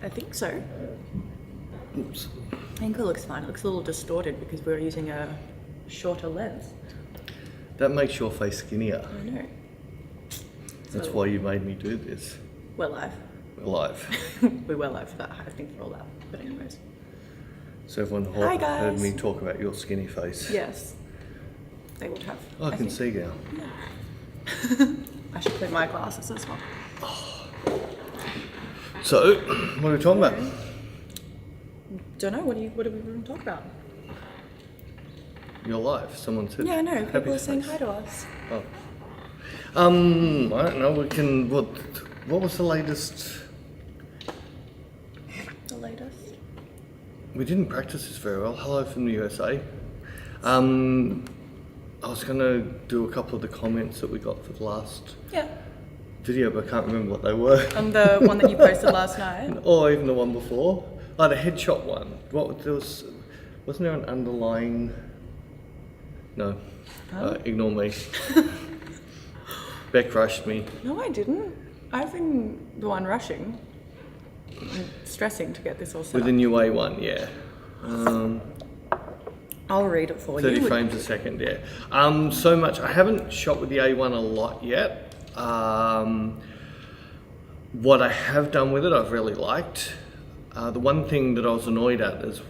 I think so. Oops. I think it looks fine. It looks a little distorted because we're using a shorter lens. That makes your face skinnier. I know. That's why you made me do this. We're live. We're live. We were live for that. I think for all that. But anyways. So everyone Hi, guys. heard me talk about your skinny face. Yes. They would have. I can see now. Yeah. I should put my glasses as well. So, what are we talking about? Don't know. What are we going to talk about? Your life. Someone said. Yeah, I know. People are saying face. hi to us. Oh. I don't know. We can. What was the latest? The latest. We didn't practice this very well. Hello from the USA. I was going to do a couple of the comments that we got for the last video, but I can't remember what they were. On the one that you posted last night? Or even the one before. Oh, the headshot one. Wasn't there an underlying? No. Huh? Ignore me. Beck rushed me. No, I didn't. I've been the one rushing. I'm stressing to get this all set With up. the new A1, yeah. I'll read it for 30 you. frames a second, yeah. So much. I haven't shot with the A1 a lot yet. What I have done with it, I've really liked. The one thing that I was annoyed at is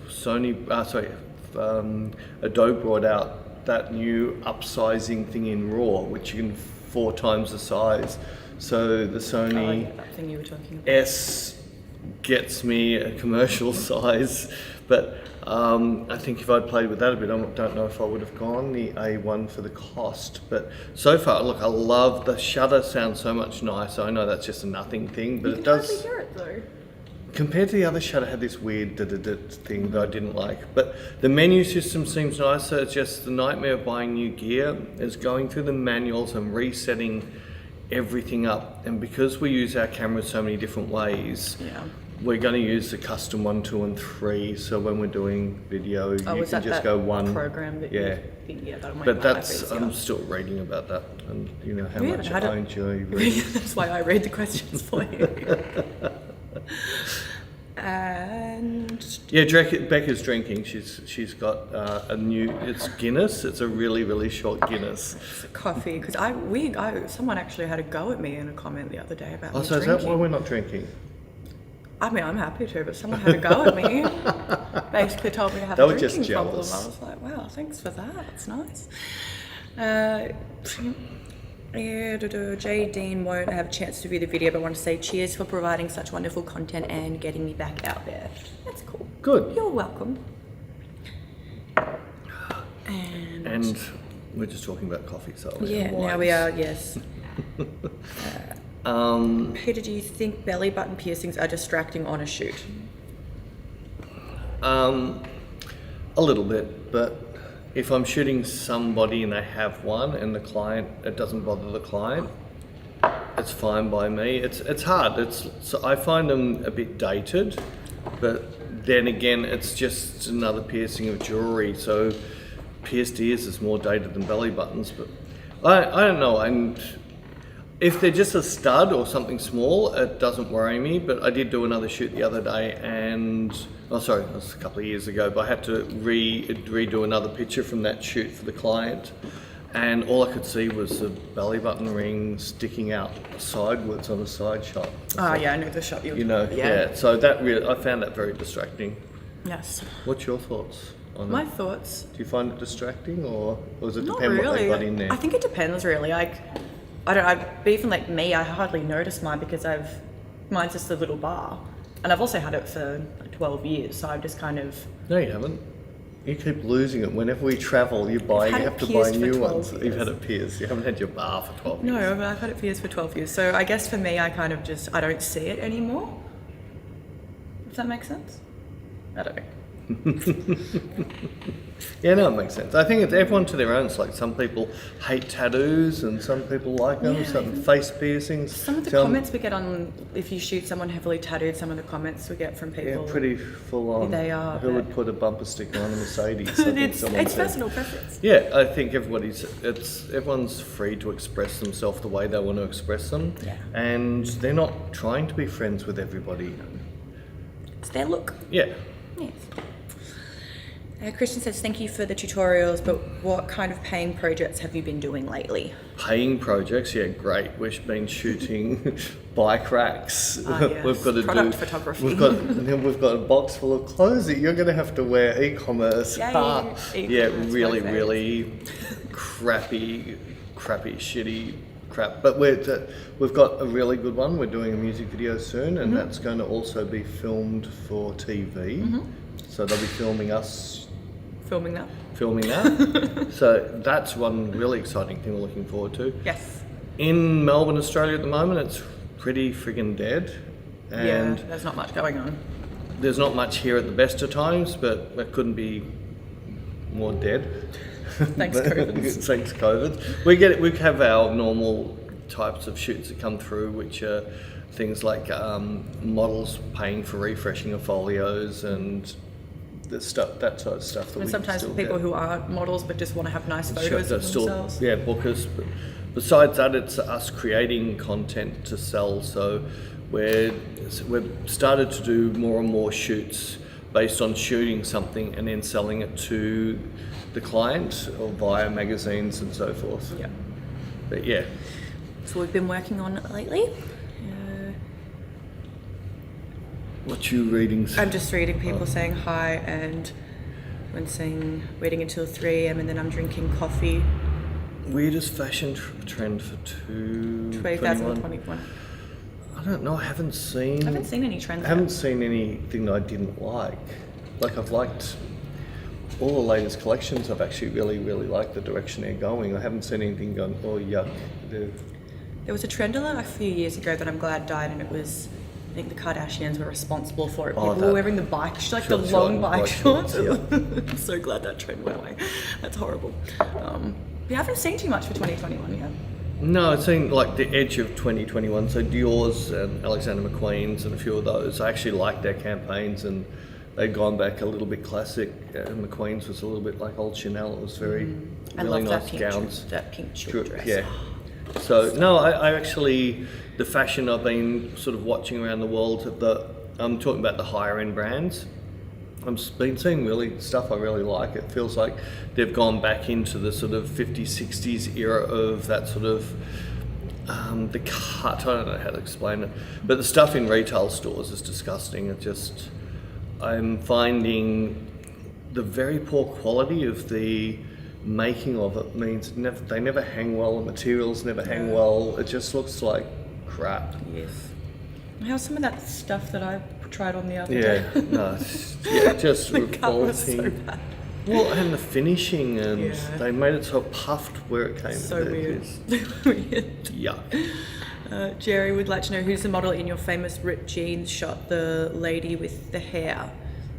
Adobe brought out that new upsizing thing in RAW, which you can 4 times the size. So the Sony that thing you were talking about. S gets me a commercial size, but I think if I'd played with that a bit, I don't know if I would have gone the A1 for the cost. But so far, look, I love the shutter. Sounds so much nicer. I know that's just a nothing thing, but You it can does. hardly hear it though. Compared to the other shutter, had this weird thing that I didn't like. But the menu system seems nicer. It's just the nightmare of buying new gear is going through the manuals and resetting everything up. And because we use our cameras so many different ways, we're going to use the custom 1, 2, and 3. So when we're doing video, you can just go one program that that'll make but my that's life easier. I'm still reading about that, and you know how We much haven't had I enjoy reading. That's why I read the questions for you. And Yeah, Becca's drinking. She's got a new. It's Guinness. It's a really short Guinness. it's a coffee because someone actually had a go at me in a comment the other day about Oh, me so is drinking. that why we're not drinking? I mean, I'm happy to, but someone had a go at me. Basically told me I have They a were just drinking problem. jealous. I was like, wow, thanks for that. That's nice. Jay Dean won't have a chance to view the video, but I want to say cheers for providing such wonderful content and getting me back out there. That's cool. Good. You're welcome. And we're just talking about coffee, so Yeah, now we are, yes. Peter, do you think belly button piercings are distracting on a shoot? A little bit, but if I'm shooting somebody and they have one, and it doesn't bother the client, it's fine by me. It's hard. So I find them a bit dated, but then again, it's just another piercing of jewelry. So pierced ears is more dated than belly buttons, but I don't know. And if they're just a stud or something small, it doesn't worry me. But I did do another shoot the other day, and that was a couple of years ago, but I had to redo another picture from that shoot for the client, and all I could see was the belly button ring sticking out sideways on a side shot. I know the shot you So that I found that very distracting. Yes. What's your thoughts on My it? thoughts? Do you find it distracting, or does it Not depend what they really. got in there? I think it depends really. But even like me, I hardly notice mine because mine's just a little bar. And I've also had it for 12 years, so I've just kind of... No, you haven't. You keep losing it. Whenever we travel, you have to buy new ones. You've had it pierced. You haven't had your bar for 12 years. No, but I've had it pierced for 12 years. So I guess for me, I kind of I don't see it anymore. Does that make sense? I don't know. Yeah, no, it makes sense. I think it's everyone to their own. It's like some people hate tattoos and some people like them, some face piercings. Some of the comments we get on, if you shoot someone heavily tattooed, some of the comments we get from people. Yeah, pretty full on. They are. Who would put a bumper sticker on a Mercedes? I think it's personal preference. Yeah, I think everyone's free to express themselves the way they want to express them. Yeah. And they're not trying to be friends with everybody. it's their look. Yeah. Yes. Christian says, thank you for the tutorials, but what kind of paying projects have you been doing lately? Paying projects, yeah, great. We've been shooting bike racks. Yes. We've got to Product photography. We've got a box full of clothes that you're going to have to wear. E-commerce. Yeah, really crappy, shitty crap. But we've got a really good one. We're doing a music video soon, and that's going to also be filmed for TV. So they'll be filming us. Filming that. So that's one really exciting thing we're looking forward to. Yes. In Melbourne, Australia at the moment, it's pretty friggin' dead. And there's not much going on. there's not much here at the best of times, but it couldn't be more dead. Thanks, COVID. Thanks, COVID. We have our normal types of shoots that come through, which are things like models paying for refreshing of folios and that sort of stuff. That And we sometimes still people get. who aren't models but just want to have nice photos of Still, themselves. yeah, bookers. But besides that, it's us creating content to sell. So we've started to do more and more shoots based on shooting something and then selling it to the client or via magazines and so forth. Yeah. But yeah. So we've been working on lately. What you reading? I'm just reading people saying hi and when saying waiting until 3 a.m. and then I'm drinking coffee. Weirdest fashion trend for 2021. I don't know. I haven't seen any trends. I haven't seen anything that I didn't like. Like I've liked all the latest collections. I've actually really liked the direction they're going. I haven't seen anything going, oh yuck. There was a trend a few years ago that I'm glad died, and it was, I think the Kardashians were responsible for it. People were wearing the bike, the long bike shorts. Yeah. I'm so glad that trend went away. That's horrible. We haven't seen too much for 2021 yet. No, I've seen like the edge of 2021. So Dior's and Alexander McQueen's and a few of those. I actually liked their campaigns, and they'd gone back a little bit classic. McQueen's was a little bit like old Chanel. It was really nice gowns. That pink dress. Yeah. So no, I actually, the fashion I've been sort of watching around the world, I'm talking about the higher end brands. I've been seeing really stuff I really like. It feels like they've gone back into the sort of 50s, 60s era of that sort of, the cut, I don't know how to explain it, but the stuff in retail stores is disgusting. I'm finding the very poor quality of the making of it means they never hang well, the materials never hang well, it just looks like crap. Yes. How's some of that stuff that I tried on the other Yeah, day? no, just The cut was so revolting. bad. Well, and the finishing, and they made it so puffed where it came. So to weird. Weird. Yuck. Jerry would like to know who's the model in your famous ripped jeans shot, the lady with the hair.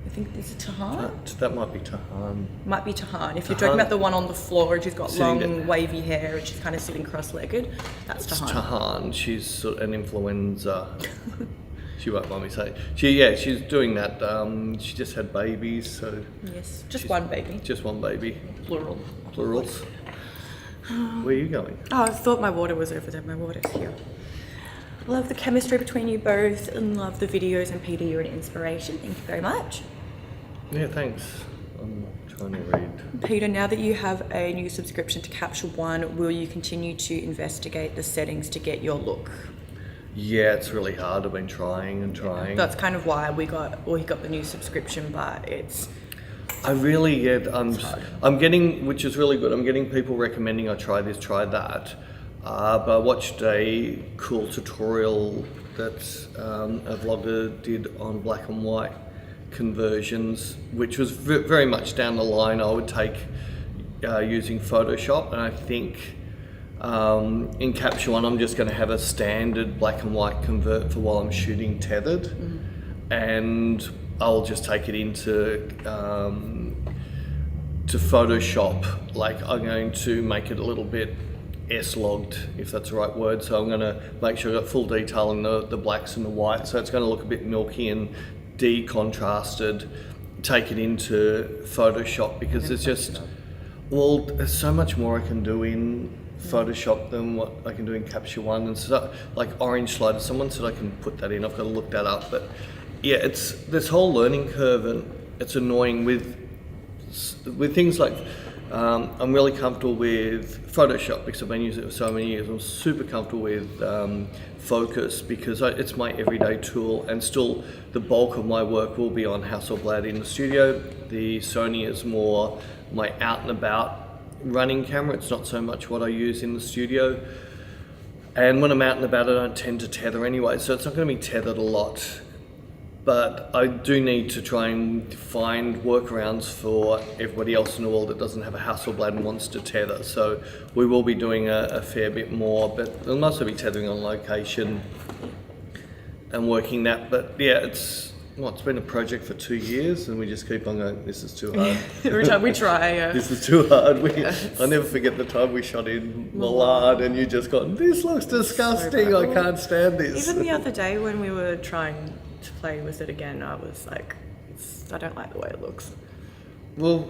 I think this is Tahan. That might be Tahan. Might be Tahan. If you're talking about the one on the floor and she's got Sitting long there. wavy hair and she's kind of sitting cross-legged, that's It's Tahan. Tahan. She's sort of an influenza. She won't mind me saying. She's doing that. She just had babies, so. Yes, just one baby. Just one baby. Plural. Plurals. Where are you going? Oh, I thought my water was over there. My water's here. Love the chemistry between you both and love the videos, and Peter, you're an inspiration. Thank you very much. Yeah, thanks. I'm trying to read. Peter, now that you have a new subscription to Capture One, will you continue to investigate the settings to get your look? Yeah, it's really hard. I've been trying and trying. That's kind of why he got the new subscription, but it's... I'm getting, which is really good, I'm getting people recommending I try this, try that. But I watched a cool tutorial that a vlogger did on black and white conversions, which was very much down the line I would take using Photoshop, and I think in Capture One I'm just going to have a standard black and white convert for while I'm shooting tethered, and I'll just take it into to Photoshop. Like I'm going to make it a little bit S-logged, if that's the right word, so I'm going to make sure I've got full detail in the blacks and the whites, so it's going to look a bit milky and decontrasted. Take it into Photoshop, because it's just, well, there's so much more I can do in Photoshop than what I can do in Capture One. And so, like orange slider, someone said I can put that in, I've got to look that up, but yeah, it's this whole learning curve, and it's annoying with things like I'm really comfortable with Photoshop because I've been using it for so many years. I'm super comfortable with Focus because it's my everyday tool, and still the bulk of my work will be on Hasselblad in the studio. The Sony is more my out and about running camera. It's not so much what I use in the studio. And when I'm out and about, I don't tend to tether anyway, so it's not going to be tethered a lot. But I do need to try and find workarounds for everybody else in the world that doesn't have a Hasselblad and wants to tether. So we will be doing a fair bit more, but they'll mostly be tethering on location and working that. But yeah, it's been a project for 2 years, and we just keep on going, this is too hard. Every time we try. This is too hard. I never forget the time we shot in Milan and you just got, this looks disgusting, I can't stand this. Even the other day when we were trying to play with it again, I was like, I don't like the way it looks. Well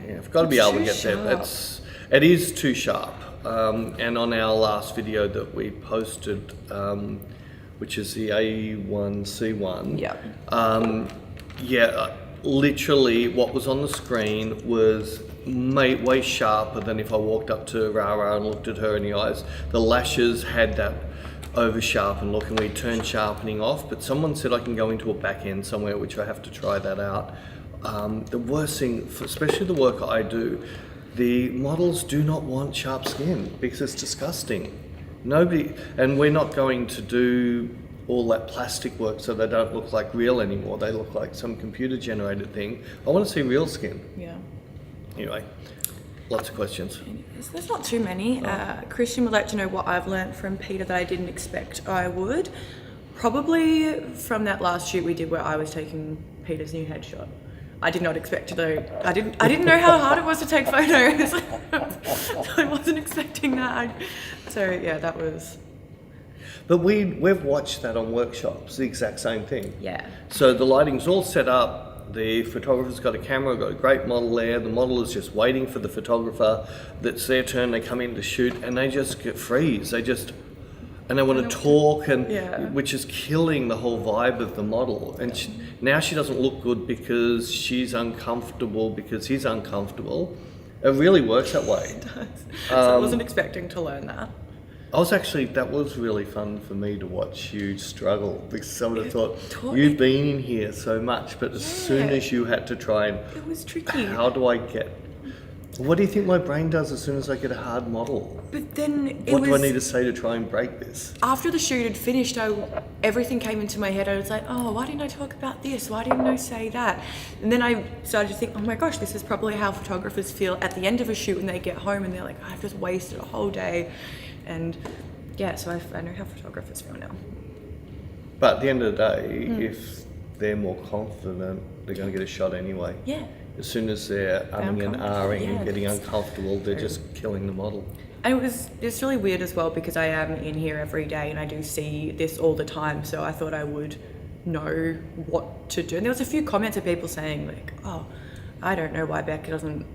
yeah, I've got to be able to get there. It is too sharp. And on our last video that we posted, which is the A1C1. Yeah. Literally what was on the screen was way sharper than if I walked up to Rara and looked at her in the eyes. The lashes had that over sharpened look, and we turned sharpening off, but someone said I can go into a back end somewhere, which I have to try that out. The worst thing, especially the work I do, the models do not want sharp skin because it's disgusting. And we're not going to do all that plastic work so they don't look like real anymore. They look like some computer generated thing. I want to see real skin. Yeah. Anyway, lots of questions. There's not too many. Christian would like to know what I've learnt from Peter that I didn't expect I would. Probably from that last shoot we did where I was taking Peter's new headshot. I did not expect to know. I didn't know how hard it was to take photos. So I wasn't expecting that. So yeah, that was. But we've watched that on workshops, the exact same thing. Yeah. So the lighting's all set up. The photographer's got a camera, got a great model there. The model is just waiting for the photographer. That's their turn. They come in to shoot, and they just freeze. And they want to talk, which is killing the whole vibe of the model. And now she doesn't look good because she's uncomfortable, because he's uncomfortable. It really works that way. It does. So I wasn't expecting to learn that. That was really fun for me to watch you struggle, because someone thought, you've been in here so much, but as soon as you had to try and... It was tricky. What do you think my brain does as soon as I get a hard model? But then what do I need to say to try and break this? After the shoot had finished, everything came into my head. I was like, oh, why didn't I talk about this? Why didn't I say that? And then I started to think, oh my gosh, this is probably how photographers feel at the end of a shoot when they get home and they're like, I've just wasted a whole day. And yeah, so I know how photographers feel now. But at the end of the day, if they're more confident, they're going to get a shot anyway. Yeah. As soon as they're umming and ahhing and getting uncomfortable, they're just killing the model. And it's really weird as well, because I am in here every day and I do see this all the time, so I thought I would know what to do. And there was a few comments of people saying like, oh, I don't know why Becca hasn't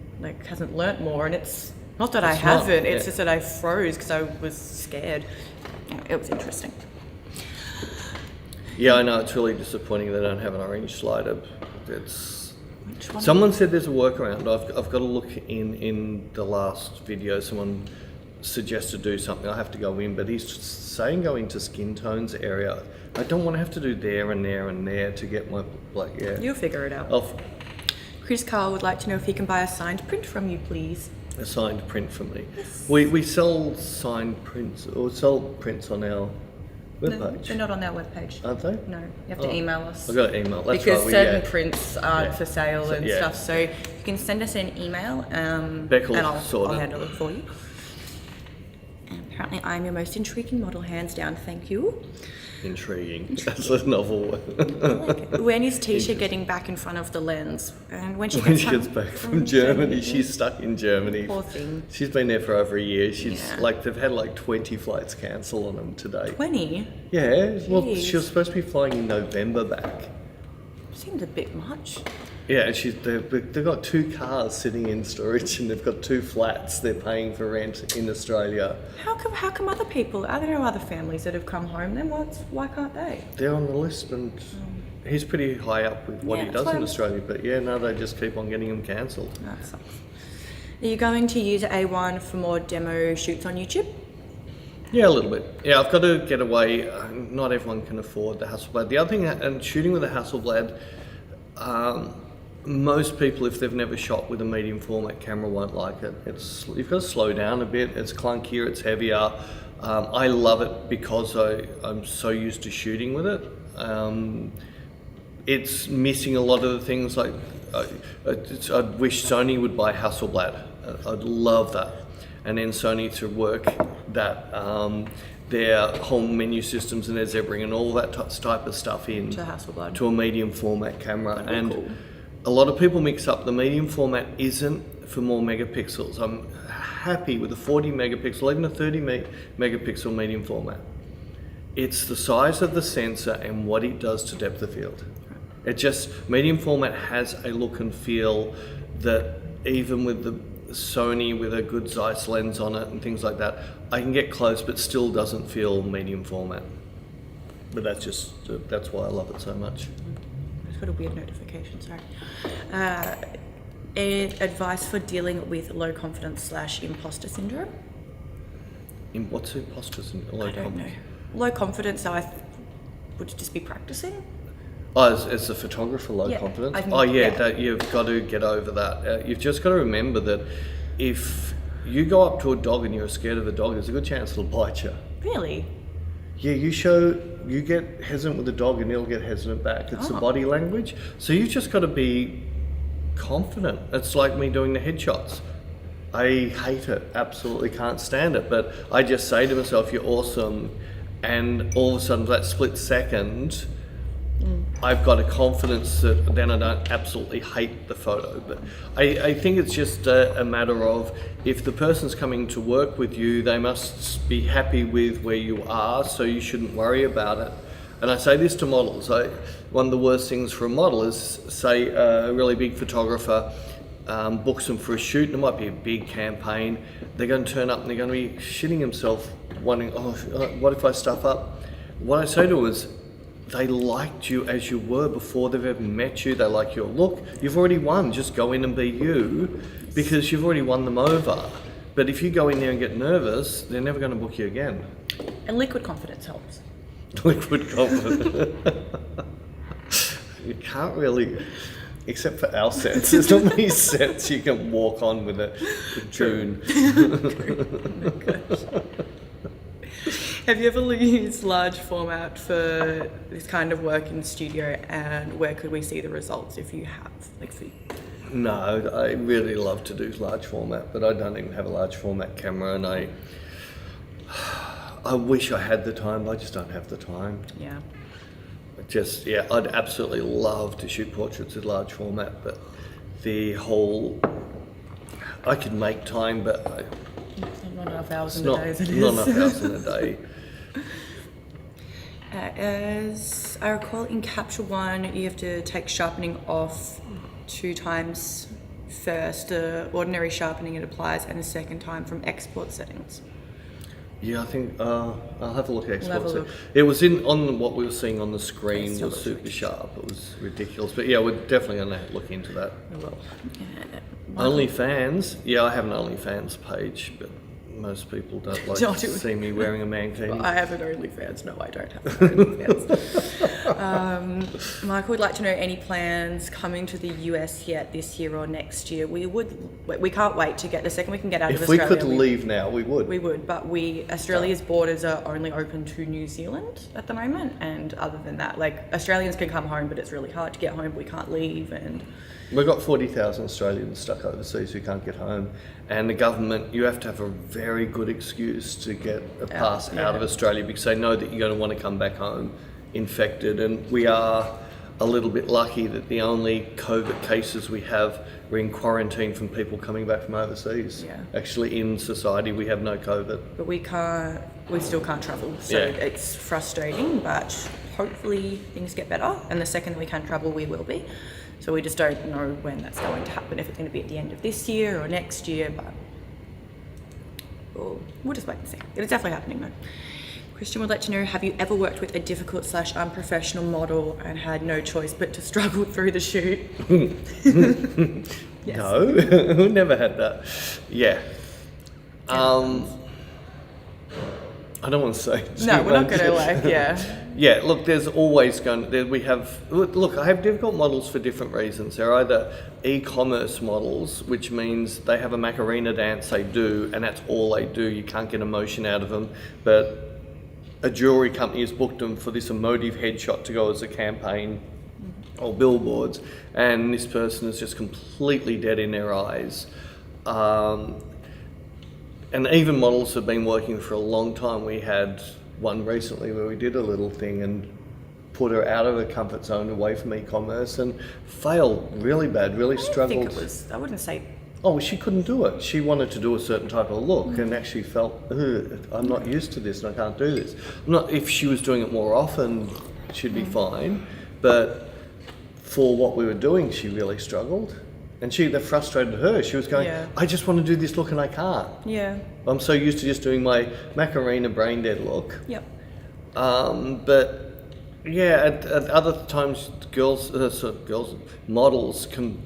learnt more, and it's not that I haven't, it's just that I froze because I was scared. It was interesting. Yeah, I know, it's really disappointing they don't have an orange slider. Someone said there's a workaround. I've got to look in the last video. Someone suggested to do something. I have to go in, but he's saying go into skin tones area. I don't want to have to do there and there and there to get my black. Yeah, you'll figure it out. Chris Carl would like to know if he can buy a signed print from you, please. A signed print from me. Yes. We sell signed prints, or sell prints on our webpage. No, they're not on our webpage. Aren't they? No, you have to email us. I've got to email. That's because right, certain prints aren't for sale and yeah. stuff. So you can send us an email and I'll handle it for you. And apparently I'm your most intriguing model, hands down. Thank you. Intriguing. That's a novel one. I like it. When is Tisha getting back in front of the lens? And when she gets back from Germany, she's stuck in Germany. Poor thing. She's been there for over a year. They've had 20 flights cancel on them today. 20? Yeah. Jeez. Well, she was supposed to be flying in November back. Seemed a bit much. Yeah, and they've got 2 cars sitting in storage, and they've got 2 flats they're paying for rent in Australia. How come other people, are there no other families that have come home then? Why can't they? They're on the list, and he's pretty high up with what Yeah, he that's does in fine. Australia. But yeah, no, they just keep on getting him cancelled. That sucks. Are you going to use A1 for more demo shoots on YouTube? Yeah, a little bit. Yeah, I've got to get away. Not everyone can afford the Hasselblad. The other thing, and shooting with a Hasselblad, most people, if they've never shot with a medium format camera, won't like it. You've got to slow down a bit. It's clunkier, it's heavier. I love it because I'm so used to shooting with it. It's missing a lot of the things like, I wish Sony would buy Hasselblad. I'd love that. And then Sony to work that, their whole menu systems and their zebraing and all that type of stuff in To Hasselblad. to a medium format camera. That'd be And cool. a lot of people mix up the medium format isn't for more megapixels. I'm happy with a 40 megapixel, even a 30 megapixel medium format. It's the size of the sensor and what it does to depth of field. It just, medium format has a look and feel that even with the Sony with a good Zeiss lens on it and things like that, I can get close but still doesn't feel medium format. But that's why I love it so much. I just got a weird notification, sorry. Advice for dealing with low confidence / imposter syndrome? What's imposter syndrome? I don't know. Low confidence, would you just be practicing? Oh, as a photographer, low Yeah, confidence? I think- Oh yeah, yeah. that you've got to get over that. You've just got to remember that if you go up to a dog and you're scared of the dog, there's a good chance it'll bite you. Really? Yeah, you get hesitant with the dog and it'll get hesitant back. It's the Oh. body language. So you've just got to be confident. It's like me doing the headshots. I hate it, absolutely can't stand it. But I just say to myself, you're awesome. And all of a sudden, that split second, I've got a confidence that then I don't absolutely hate the photo. But I think it's just a matter of, if the person's coming to work with you, they must be happy with where you are, so you shouldn't worry about it. And I say this to models. One of the worst things for a model is, say, a really big photographer books them for a shoot, and it might be a big campaign. They're going to turn up and they're going to be shitting themselves, wondering, oh, what if I stuff up? What I say to them is, they liked you as you were before they've ever met you. They like your look. You've already won. Just go in and be you, because you've already won them over. But if you go in there and get nervous, they're never going to book you again. And liquid confidence helps. Liquid confidence. You can't really, except for our sets. There's not many sets you can walk on with it in June. Have you ever used large format for this kind of work in studio, and where could we see the results if you have? No, I really love to do large format, but I don't even have a large format camera, and I wish I had the time, but I just don't have the time. Yeah. I'd absolutely love to shoot portraits with large format, but I could make time, but Not enough hours it's in a not day as it is. enough hours in a day. As I recall, in Capture One, you have to take sharpening off 2 times. First, ordinary sharpening it applies, and a second time from export settings. Yeah, I think I'll have a look at We'll have a exports. look. It was on what we were seeing on the screen Still was looks super really sharp. It was ridiculous. But yeah, we're definitely going to look into that. Well, OnlyFans, yeah, I have an OnlyFans page, but most people don't like Don't to do it. see me wearing a mankini. I have an OnlyFans. No, I don't have an OnlyFans. Michael would like to know any plans coming to the US yet this year or next year. We can't wait to get the second we can get out of If we Australia. could leave now, we would. We would, but Australia's borders are only open to New Zealand at the moment, and other than that, like, Australians can come home, but it's really hard to get home. We can't leave, and We've got 40,000 Australians stuck overseas who can't get home, and the government, you have to have a very good excuse to get a pass out of Australia, because they know that you're going to want to come back home infected. And we are a little bit lucky that the only COVID cases we have were in quarantine from people coming back from overseas. Yeah. Actually, in society, we have no COVID. but we still can't travel, so Yeah. it's frustrating, but hopefully things get better, and the second we can travel, we will be. So we just don't know when that's going to happen, if it's going to be at the end of this year or next year, but we'll just wait and see. It's definitely happening though. Christian would like to know, have you ever worked with a difficult / unprofessional model and had no choice but to struggle through the shoot? Yes. No, we never had that. Yeah. I don't want to say too No, we're not much. going to Yeah, look, there's always going to, look, I have difficult models for different reasons. They're either e-commerce models, which means they have a Macarena dance they do, and that's all they do. You can't get emotion out of them. But a jewelry company has booked them for this emotive headshot to go as a campaign or billboards, and this person is just completely dead in their eyes. And even models have been working for a long time. We had one recently where we did a little thing and put her out of her comfort zone away from e-commerce and failed really bad, really struggled. I wouldn't say. Oh, she couldn't do it. She wanted to do a certain type of look and actually felt, I'm not used to this and I can't do this. If she was doing it more often, she'd be fine. But for what we were doing, she really struggled. And that frustrated her. She was going, I just want to do this look and I can't. Yeah. I'm so used to just doing my Macarena brain dead look. Yep. But yeah, at other times, models can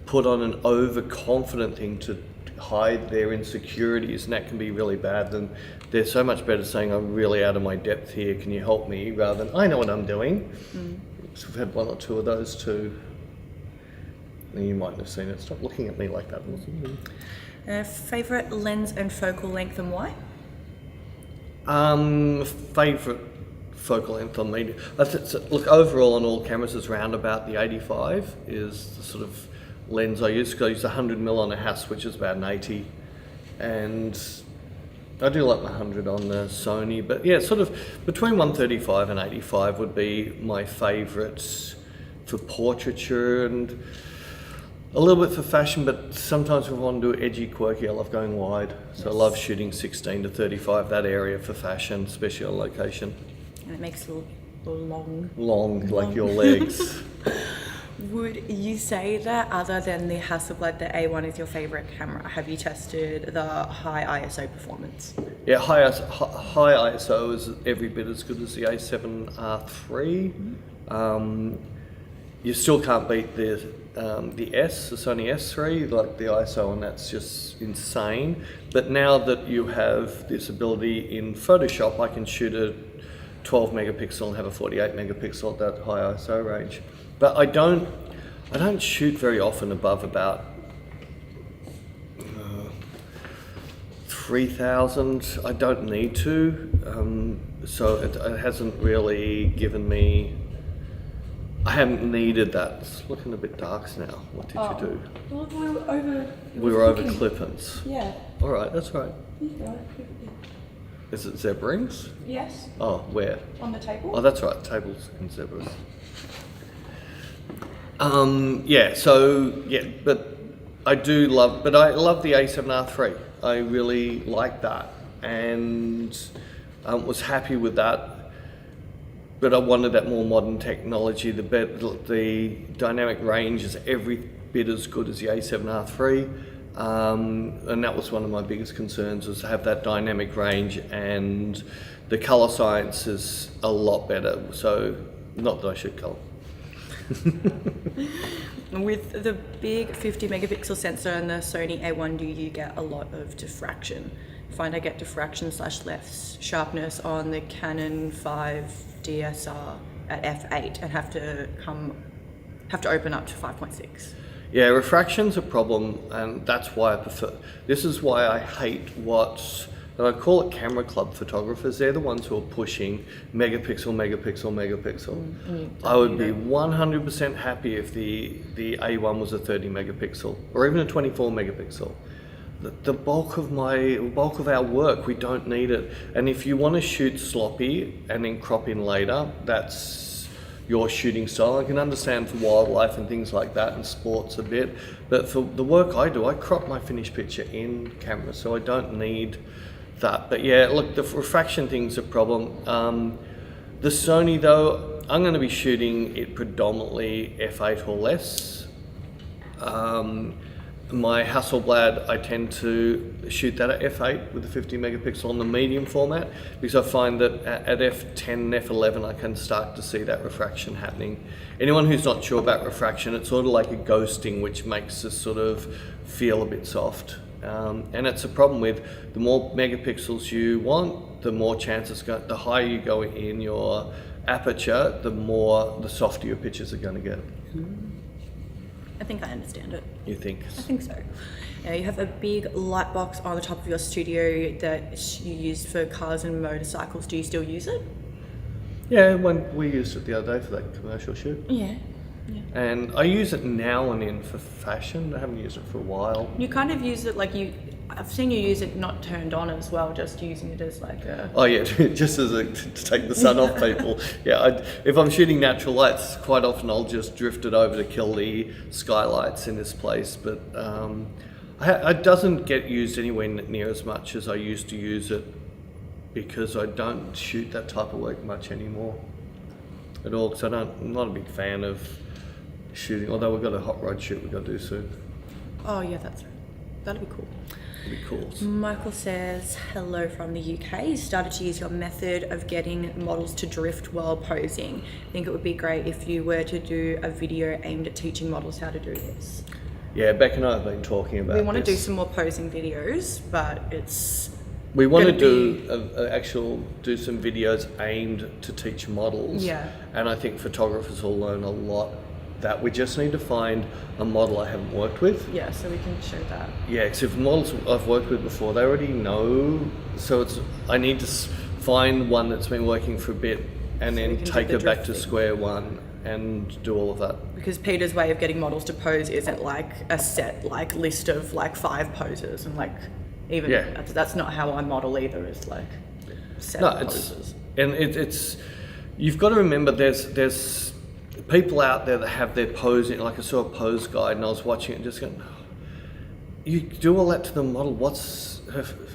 put on an overconfident thing to hide their insecurities, and that can be really bad. And they're so much better saying, I'm really out of my depth here, can you help me, rather than, I know what I'm doing. So we've had one or two of those too. You might have seen it. Stop looking at me like that. Favourite lens and focal length and why? Favourite focal length on media. Look, overall on all cameras is round about the 85 is the sort of lens I use. I use 100mm on a Hass, which is about an 80, and I do like my 100 on the Sony. But yeah, sort of between 135 and 85 would be my favourites for portraiture, and a little bit for fashion, but sometimes if I want to do edgy, quirky, I love going wide. So I love shooting 16 to 35, that area for fashion, especially on location. And it makes it a little long. Long, like your legs. Would you say that other than the Hasselblad, the A1 is your favourite camera? Have you tested the high ISO performance? Yeah, high ISO is every bit as good as the A7R3. You still can't beat the Sony S3, like the ISO, and that's just insane. But now that you have this ability in Photoshop, I can shoot a 12 megapixel and have a 48 megapixel at that high ISO range. But I don't shoot very often above about 3,000. I don't need to, so it hasn't really given me. I haven't needed that. It's looking a bit dark now. What did you do? Well, we were over clip-ins. Yeah. All right, that's right. Is it zebra rings? Yes. Oh, where? On the table. Oh, that's right. Tables and zebras. Yeah. So yeah, but I love the A7R3. I really like that, and was happy with that. But I wanted that more modern technology. The dynamic range is every bit as good as the A7R3, and that was one of my biggest concerns, was to have that dynamic range, and the colour science is a lot better. So, not that I should colour. With the big 50 megapixel sensor and the Sony A1, do you get a lot of diffraction? I find I get diffraction / less sharpness on the Canon 5 DSR at f8 and have to open up to 5.6. Yeah, refraction's a problem, and that's why I prefer. This is why I hate and I call it camera club photographers. They're the ones who are pushing megapixel. I would be 100% happy if the A1 was a 30 megapixel or even a 24 megapixel. The bulk of our work, we don't need it. And if you want to shoot sloppy and then crop in later, that's your shooting style. I can understand for wildlife and things like that and sports a bit, but for the work I do, I crop my finished picture in camera, so I don't need that. But yeah, look, the refraction thing's a problem. The Sony though, I'm going to be shooting it predominantly f8 or less. My Hasselblad, I tend to shoot that at f8 with the 50 megapixel on the medium format, because I find that at f10 and f11 I can start to see that refraction happening. Anyone who's not sure about refraction, it's sort of like a ghosting, which makes us sort of feel a bit soft. And it's a problem with the more megapixels you want, the more chances, the higher you go in your aperture, the softer your pictures are going to get. I think I understand it. You think? I think so. You have a big light box on the top of your studio that you used for cars and motorcycles. Do you still use it? Yeah, when we used it the other day for that commercial shoot. Yeah. And I use it now and then for fashion. I haven't used it for a while. You kind of use it like I've seen you use it not turned on as well, just using it as like a... Oh yeah, just as to take the sun off people. Yeah, if I'm shooting natural lights, quite often I'll just drift it over to kill the skylights in this place. But it doesn't get used anywhere near as much as I used to use it, because I don't shoot that type of work much anymore at all. Because I'm not a big fan of shooting, although we've got a hot rod shoot we've got to do soon. Oh yeah, that's right. That'll be cool. It'll be cool. Michael says, hello from the UK. You started to use your method of getting models to drift while posing. I think it would be great if you were to do a video aimed at teaching models how to do this. Yeah, Beck and I have been talking about We want to do this. some more posing videos, but it's... We want to gonna do some videos aimed to teach models. Yeah. And I think photographers will learn a lot. That we just need to find a model I haven't worked with. Yeah, so we can show that. Yeah, because if models I've worked with before, they already know. So I need to find one that's been working for a bit, and So we then can take do her the back to drifting. square one and do all of that. Because Peter's way of getting models to pose isn't like a set list of 5 poses, and even Yeah. that's not how I model either. It's like 7 No, poses. it's you've got to remember there's people out there that have their posing, like I saw a pose guide and I was watching it and just going, you do all that to the model,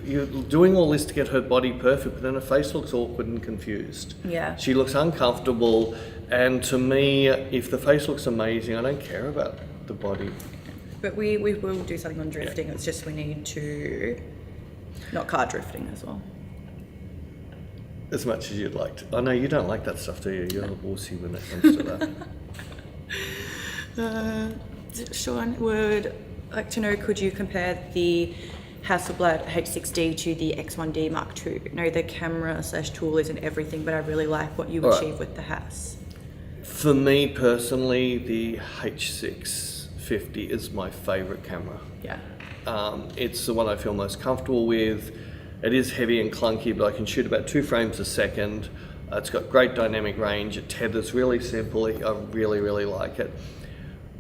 you're doing all this to get her body perfect, but then her face looks awkward and confused. Yeah. She looks uncomfortable, and to me, if the face looks amazing, I don't care about the body. But we will do something on drifting. It's just we need to not car drifting as well. As much as you'd like to. I know you don't like that stuff, do you? You're a wussy when it comes to that. Sean would like to know, could you compare the Hasselblad H6D to the X1D Mark II? No, the camera/tool isn't everything, but I really like what you All right. achieve with the Hass. For me personally, the H650 is my favourite camera. Yeah. It's the one I feel most comfortable with. It is heavy and clunky, but I can shoot about 2 frames a second. It's got great dynamic range. It tethers really simply. I really, really like it.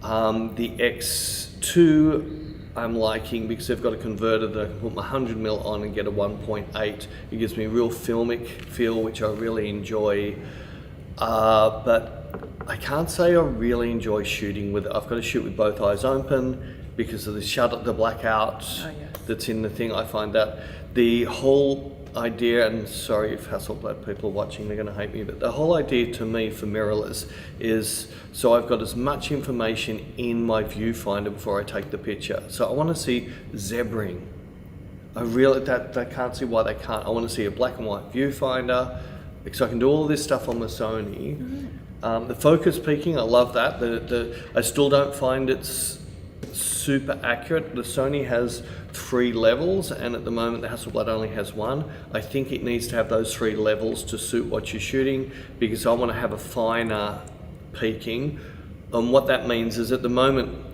The X2 I'm liking because they've got a converter that I can put my 100mm on and get a 1.8. It gives me a real filmic feel, which I really enjoy. But I can't say I really enjoy shooting with it. I've got to shoot with both eyes open because of the blackout that's in the thing. I find that the whole idea, and sorry if Hasselblad people are watching, they're going to hate me, but the whole idea to me for mirrorless is so I've got as much information in my viewfinder before I take the picture. So I want to see zebraing. I can't see why they can't. I want to see a black and white viewfinder because I can do all this stuff on the Sony. Mm-hmm. The focus peaking, I love that. I still don't find it's super accurate. The Sony has 3 levels, and at the moment the Hasselblad only has 1. I think it needs to have those 3 levels to suit what you're shooting, because I want to have a finer peaking. And what that means is at the moment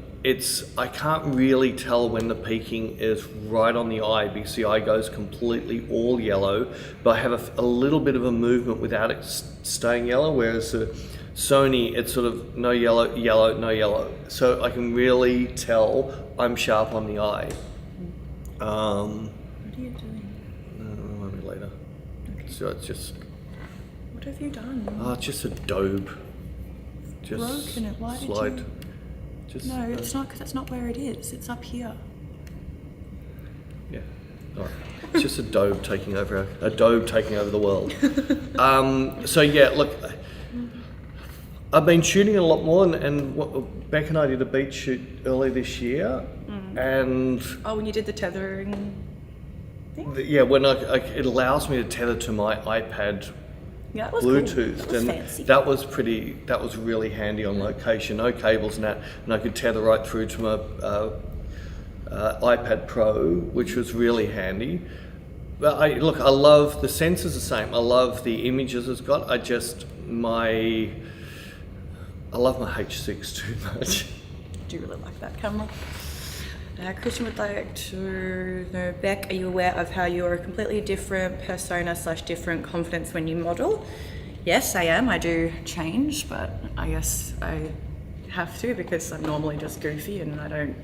I can't really tell when the peaking is right on the eye because the eye goes completely all yellow, but I have a little bit of a movement without it staying yellow, whereas the Sony, it's sort of no yellow, yellow, no yellow. So I can really tell I'm sharp on the eye. What are you doing? Remind me later. Okay. So it's just... What have you done? Oh, it's just a daub. Just broken it. Why did slide. you... Just, No, it's not, because that's not where it is. It's up here. Yeah. All right. It's just a daub taking over the world. So yeah, look, I've been shooting a lot more, and Beck and I did a beach shoot early this year, And Oh, when you did the tethering thing? yeah, when it allows me to tether to my iPad Yeah, that was Bluetooth, cool. That was and fancy. that was really handy on location. No cables and that, and I could tether right through to my iPad Pro, which was really handy. But I love the sensors the same. I love the images it's got. I love my H6 too much. Do you really like that camera? Christian would like to know, Beck, are you aware of how you're a completely different persona / different confidence when you model? Yes, I am. I do change, but I guess I have to because I'm normally just goofy and I don't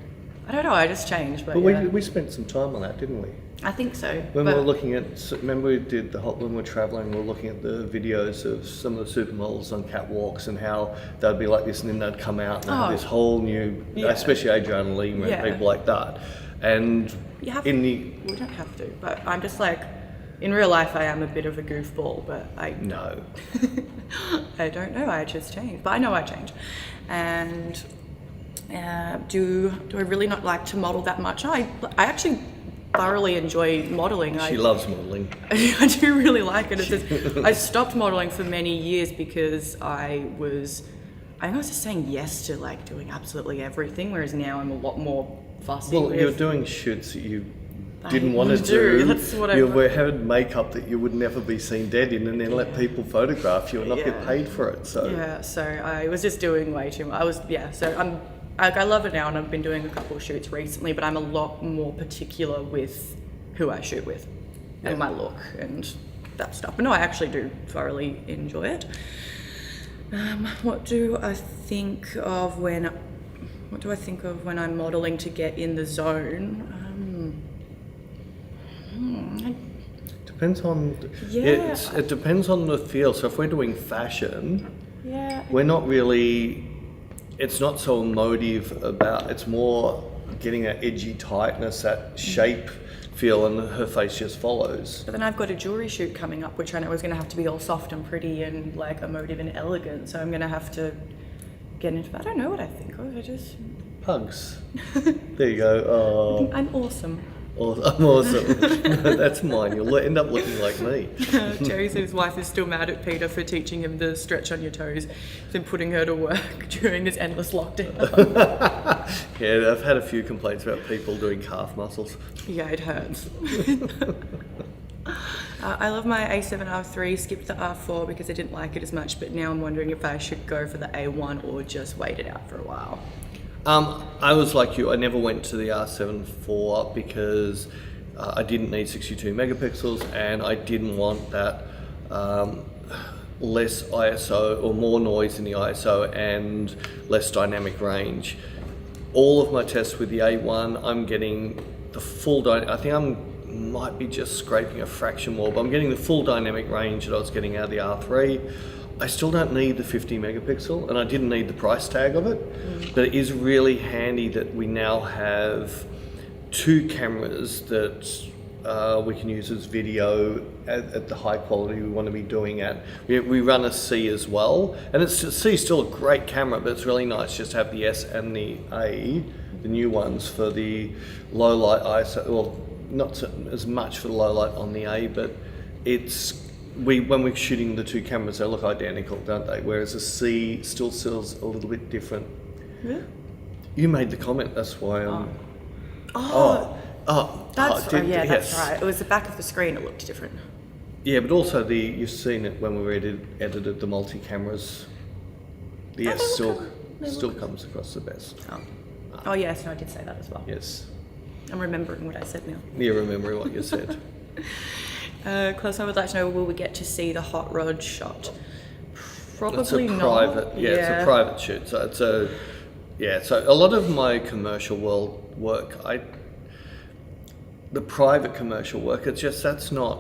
know, I just change. But yeah. we spent some time on that, didn't we? I think so. When we were looking at, remember we did when we were travelling, we were looking at the videos of some of the supermodels on catwalks and how they'd be like this and then they'd come out and have this whole new, especially Adriana Lima and people like that. And we don't have to, but I'm just like, in real life I am a bit of a goofball, but No. I don't know, I just change, but I know I change. And do I really not like to model that much? I actually thoroughly enjoy modeling. She loves modeling. I do really like it. It's just, I stopped modeling for many years because I think I was just saying yes to like doing absolutely everything, whereas now I'm a lot more fussy. Well, you're doing shoots that you didn't want to do. That's what you were having makeup that you would never be seen dead in, and then let people photograph you and not get paid for it. So so I was just doing way too much. I love it now, and I've been doing a couple of shoots recently, but I'm a lot more particular with who I shoot with and my look and that stuff. But no, I actually do thoroughly enjoy it. What do I think of when I'm modeling to get in the zone? Depends on it depends on the feel. So if we're doing fashion, we're not really. It's not so emotive about. It's more getting that edgy tightness, that shape feel, and her face just follows. But then I've got a jewelry shoot coming up, which I know is going to have to be all soft and pretty and like emotive and elegant. So I'm going to have to get into. I don't know what I think of. I just pugs. There you go. Oh, I'm awesome. I'm awesome. No, that's mine. You'll end up looking like me. Jerry said his wife is still mad at Peter for teaching him the stretch on your toes, then putting her to work during this endless lockdown. Yeah, I've had a few complaints about people doing calf muscles. Yeah, it hurts. I love my A7 R3, skipped the R4 because I didn't like it as much, but now I'm wondering if I should go for the A1 or just wait it out for a while. I was like you, I never went to the R7 IV because I didn't need 62 megapixels and I didn't want that less ISO or more noise in the ISO and less dynamic range. All of my tests with the A1, I'm getting the full, I think I might be just scraping a fraction more, but I'm getting the full dynamic range that I was getting out of the R3. I still don't need the 50 megapixel and I didn't need the price tag of it, but it is really handy that we now have two cameras that we can use as video at the high quality we want to be doing at. We run a C as well, and C is still a great camera, but it's really nice just to have the S and the A, the new ones for the low light ISO, well not so, as much for the low light on the A, but when we're shooting the two cameras, they look identical, don't they? Whereas a C still feels a little bit different. Yeah. You made the comment, that's why I'm... That's right. It was the back of the screen, it looked different. Yeah, but also you've seen it when we edited the multi-cameras. The S still comes across the best. Oh yes, no, I did say that as well. Yes. I'm remembering what I said now. You're remembering what you said. Coulson would like to know, will we get to see the hot rod shot? Probably not. It's a private shoot. So so a lot of my commercial work, the private commercial work, it's just, that's not,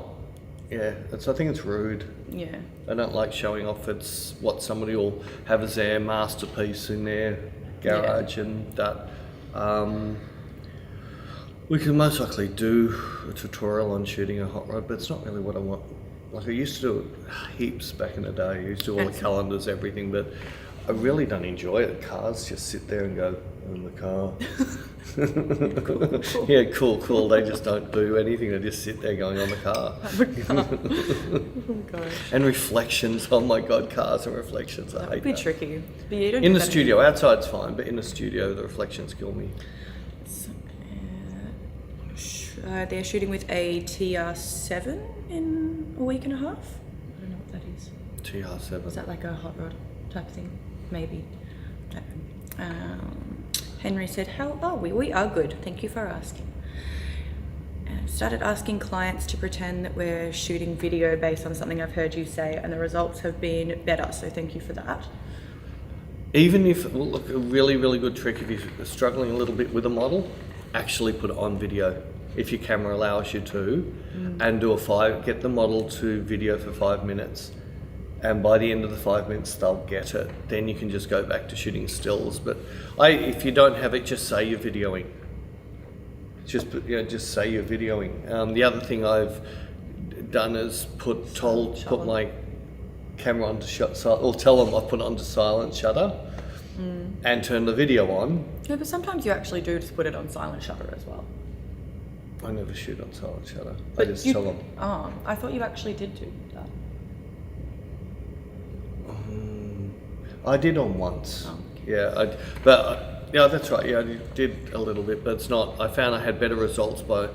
I think it's rude. Yeah. I don't like showing off what somebody will have as their masterpiece in their garage and that. We can most likely do a tutorial on shooting a hot rod, but it's not really what I want. Like I used to do it heaps back in the day. I used to do all the calendars, everything, but I really don't enjoy it. Cars just sit there and go, in the car. Cool. Yeah, cool. They just don't do anything. They just sit there going on the car. Oh gosh. And reflections. Oh my God, cars and reflections. I That hate would be that. tricky. But you don't In do the that studio, outside's fine, but in the studio, the reflections kill me. They're shooting with a TR7 in a week and a half. I don't know what that is. TR7. Is that like a hot rod type thing? Maybe. Henry said, how are we? We are good. Thank you for asking. Started asking clients to pretend that we're shooting video based on something I've heard you say, and the results have been better. So thank you for that. Even if, well, look, a really, really good trick if you're struggling a little bit with a model, actually put it on video if your camera allows you to, and get the model to video for 5 minutes. And by the end of the 5 minutes, they'll get it. Then you can just go back to shooting stills. But if you don't have it, just say you're videoing. Just say you're videoing. The other thing I've done is put my camera onto or tell them I've put it onto silent shutter and turn the video on. Yeah, but sometimes you actually do just put it on silent shutter as well. I never shoot on silent shutter. But I just tell them. Oh, I thought you actually did do that. I did on once. Oh, okay. Yeah, that's right. Yeah, I did a little bit, but it's not. I found I had better results by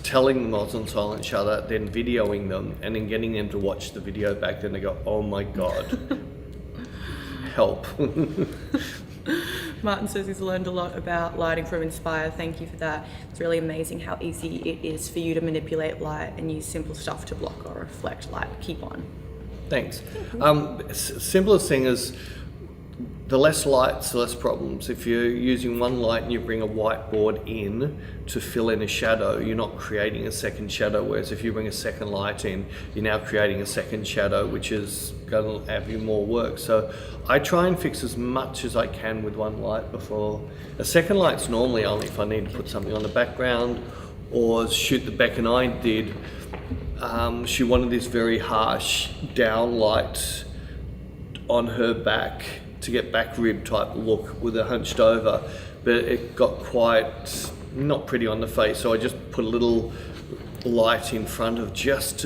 telling them I was on silent shutter, then videoing them, and then getting them to watch the video back. Then they go, "Oh my God, help!" Martin says he's learned a lot about lighting from Inspire. Thank you for that. It's really amazing how easy it is for you to manipulate light and use simple stuff to block or reflect light. Keep on. Thanks. Simplest thing is the less lights, the less problems. If you're using one light and you bring a whiteboard in to fill in a shadow, you're not creating a second shadow. Whereas if you bring a second light in, you're now creating a second shadow, which is going to have you more work. So I try and fix as much as I can with one light before. A second light's normally only if I need to put something on the background or shoot the Beck and I did. She wanted this very harsh down light on her back to get back rib type look with her hunched over, but it got quite not pretty on the face, so I just put a little light in front of just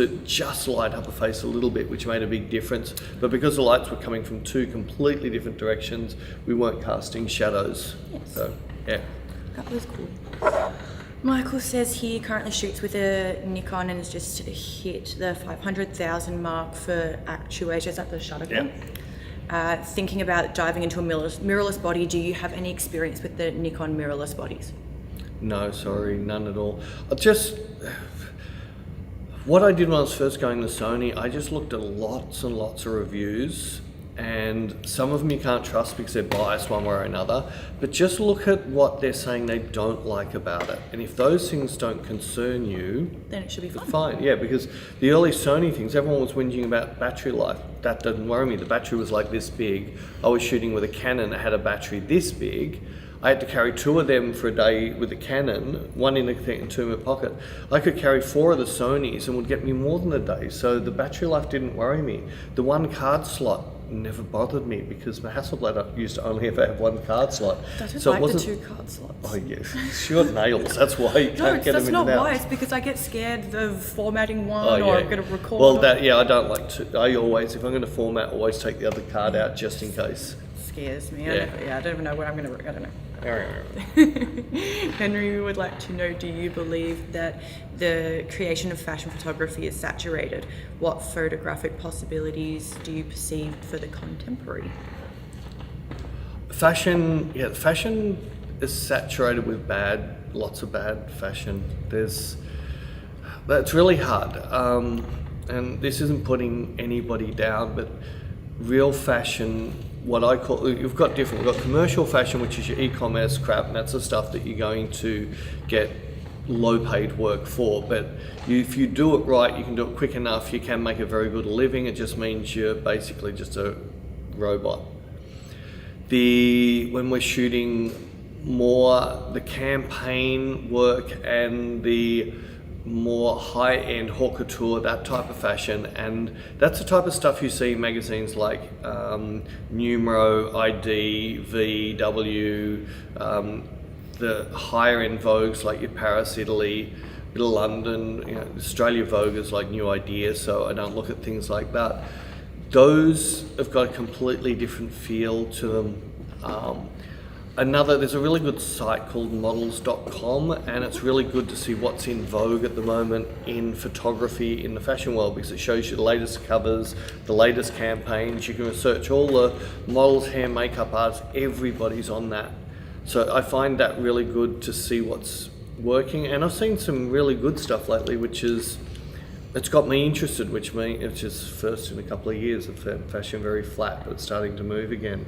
light up her face a little bit, which made a big difference. But because the lights were coming from two completely different directions, we weren't casting shadows. Yes. So yeah, That was cool. Michael says he currently shoots with a Nikon and has just hit the 500,000 mark for actuators at the shutter clip. Thinking about diving into a mirrorless body, do you have any experience with the Nikon mirrorless bodies? no, sorry, none at all. What I did when I was first going to Sony, I just looked at lots and lots of reviews, and some of them you can't trust because they're biased one way or another, but just look at what they're saying they don't like about it. And if those things don't concern you, Then it should be fine. fine. Yeah, because the early Sony things, everyone was whinging about battery life. That doesn't worry me. The battery was like this big. I was shooting with a Canon that had a battery this big. I had to carry 2 of them for a day with the Canon, 1 in the thing and 2 in my pocket. I could carry 4 of the Sonys and would get me more than a day. So the battery life didn't worry me. The 1 card slot never bothered me because my Hasselblad used to only ever have 1 card slot. I don't So like it wasn't. the 2 card slots. Oh yes, short nails. That's why you can't get them that's in not and out. why. It's because I get scared of formatting one Oh, or yeah. I'm going to record. Well, I don't like to. I always, if I'm going to format, always take the other card out just in case. Scares me. Yeah. I don't even know what I'm going to. I don't know. Yeah. Henry would like to know, do you believe that the creation of fashion photography is saturated? What photographic possibilities do you perceive for the contemporary? Fashion is saturated with lots of bad fashion. That's really hard. And this isn't putting anybody down, but real fashion, what I call, you've got different. We've got commercial fashion, which is your e-commerce crap, and that's the stuff that you're going to get low-paid work for. But if you do it right, you can do it quick enough, you can make a very good living. It just means you're basically just a robot. When we're shooting more the campaign work and the more high-end haute couture, that type of fashion, and that's the type of stuff you see in magazines like Numero, ID, V, W, the higher-end Vogues like your Paris, Italy, bit of London, you know, Australia Vogue is like New Idea, so I don't look at things like that. Those have got a completely different feel to them. There's a really good site called models.com, and it's really good to see what's in vogue at the moment in photography in the fashion world, because it shows you the latest covers, the latest campaigns. You can research all the models, hair, makeup artists, everybody's on that. So I find that really good to see what's working, and I've seen some really good stuff lately, it's got me interested, which is first in a couple of years of fashion very flat, but it's starting to move again.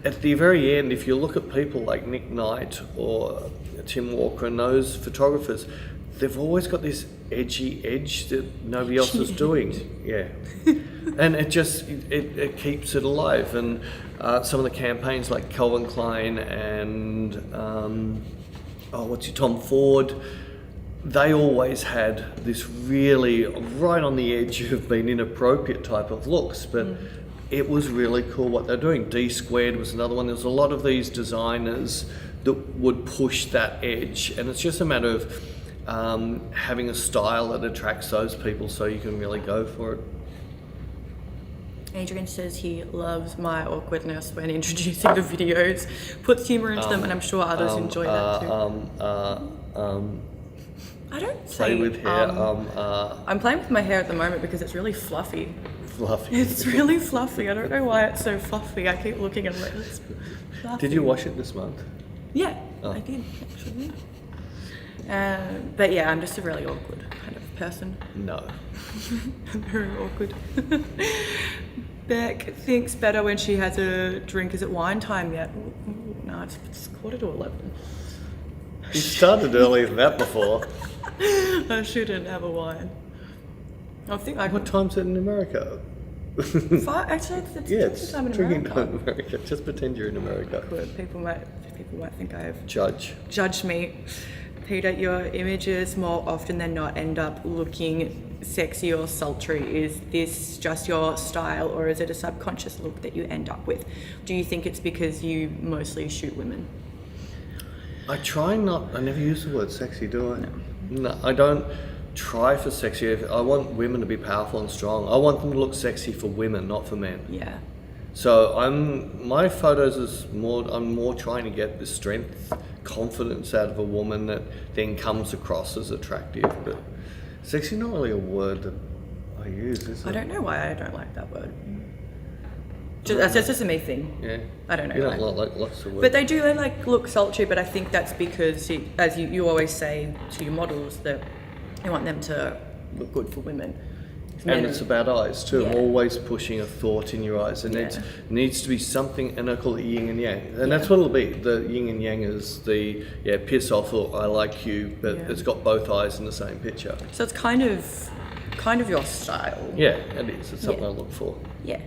At the very end, if you look at people like Nick Knight or Tim Walker and those photographers, they've always got this edgy edge that nobody else is doing. Yeah. And it keeps it alive. And some of the campaigns like Calvin Klein and Tom Ford, they always had this really right on the edge of being inappropriate type of looks, but it was really cool what they're doing. D Squared was another one. There's a lot of these designers that would push that edge, and it's just a matter of having a style that attracts those people so you can really go for it. Adrian says he loves my awkwardness when introducing the videos, puts humour into them, and I'm sure others enjoy that too. I don't play with hair. I'm playing with my hair at the moment because it's really fluffy. Fluffy. It's really fluffy. I don't know why it's so fluffy. I keep looking and I'm like, it's fluffy. Did you wash it this month? Yeah, I did actually. But yeah, I'm just a really awkward kind of person. No. I'm very awkward. Beck thinks better when she has a drink. Is it wine time yet? No, it's 11:15. You started earlier than that before. I shouldn't have a wine. I think I. What time's it in America? Actually, it's it's time in drinking America. time in America. Just pretend you're in America. Good. People might think I have Judge me. Peter, your images more often than not end up looking sexy or sultry. Is this just your style, or is it a subconscious look that you end up with? Do you think it's because you mostly shoot women? I never use the word sexy, do I? No, I don't try for sexy. I want women to be powerful and strong. I want them to look sexy for women, not for men. Yeah. So my photos I'm more trying to get the strength, confidence out of a woman that then comes across as attractive. But sexy not really a word that I use, is it? I don't know why I don't like that word. That's just a me thing. Yeah. I don't know. You don't like lots of words. But they do look sultry, but I think that's because, as you always say to your models, that you want them to look good for women. And it's about eyes too. Yeah. I'm always pushing a thought in your eyes, and it needs to be something, and I call it yin and yang. And that's what it'll be. The yin and yang is the piss off or I like you, but it's got both eyes in the same picture. So it's kind of your style. Yeah, it is. It's something I look for. Yeah.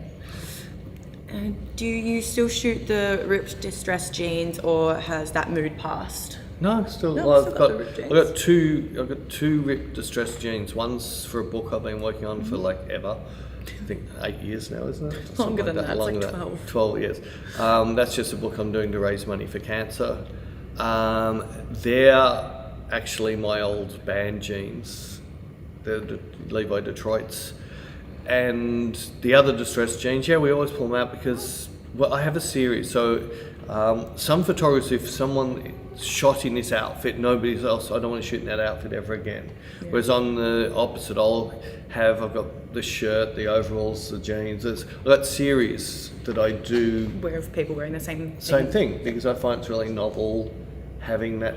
Do you still shoot the ripped distressed jeans, or has that mood passed? No, I've got two ripped distressed jeans. One's for a book I've been working on for ever. I think 8 years now, isn't it? Longer than that. It's like 12. 12 years. That's just a book I'm doing to raise money for cancer. They're actually my old band jeans. They're the Levi Detroit's. And the other distressed jeans, we always pull them out because, I have a series. So some photographers, if someone shot in this outfit, nobody else, I don't want to shoot in that outfit ever again. Yeah. Whereas on the opposite, I've got the shirt, the overalls, the jeans. I've got series that I do. Where people wearing the same thing, because I find it's really novel having that.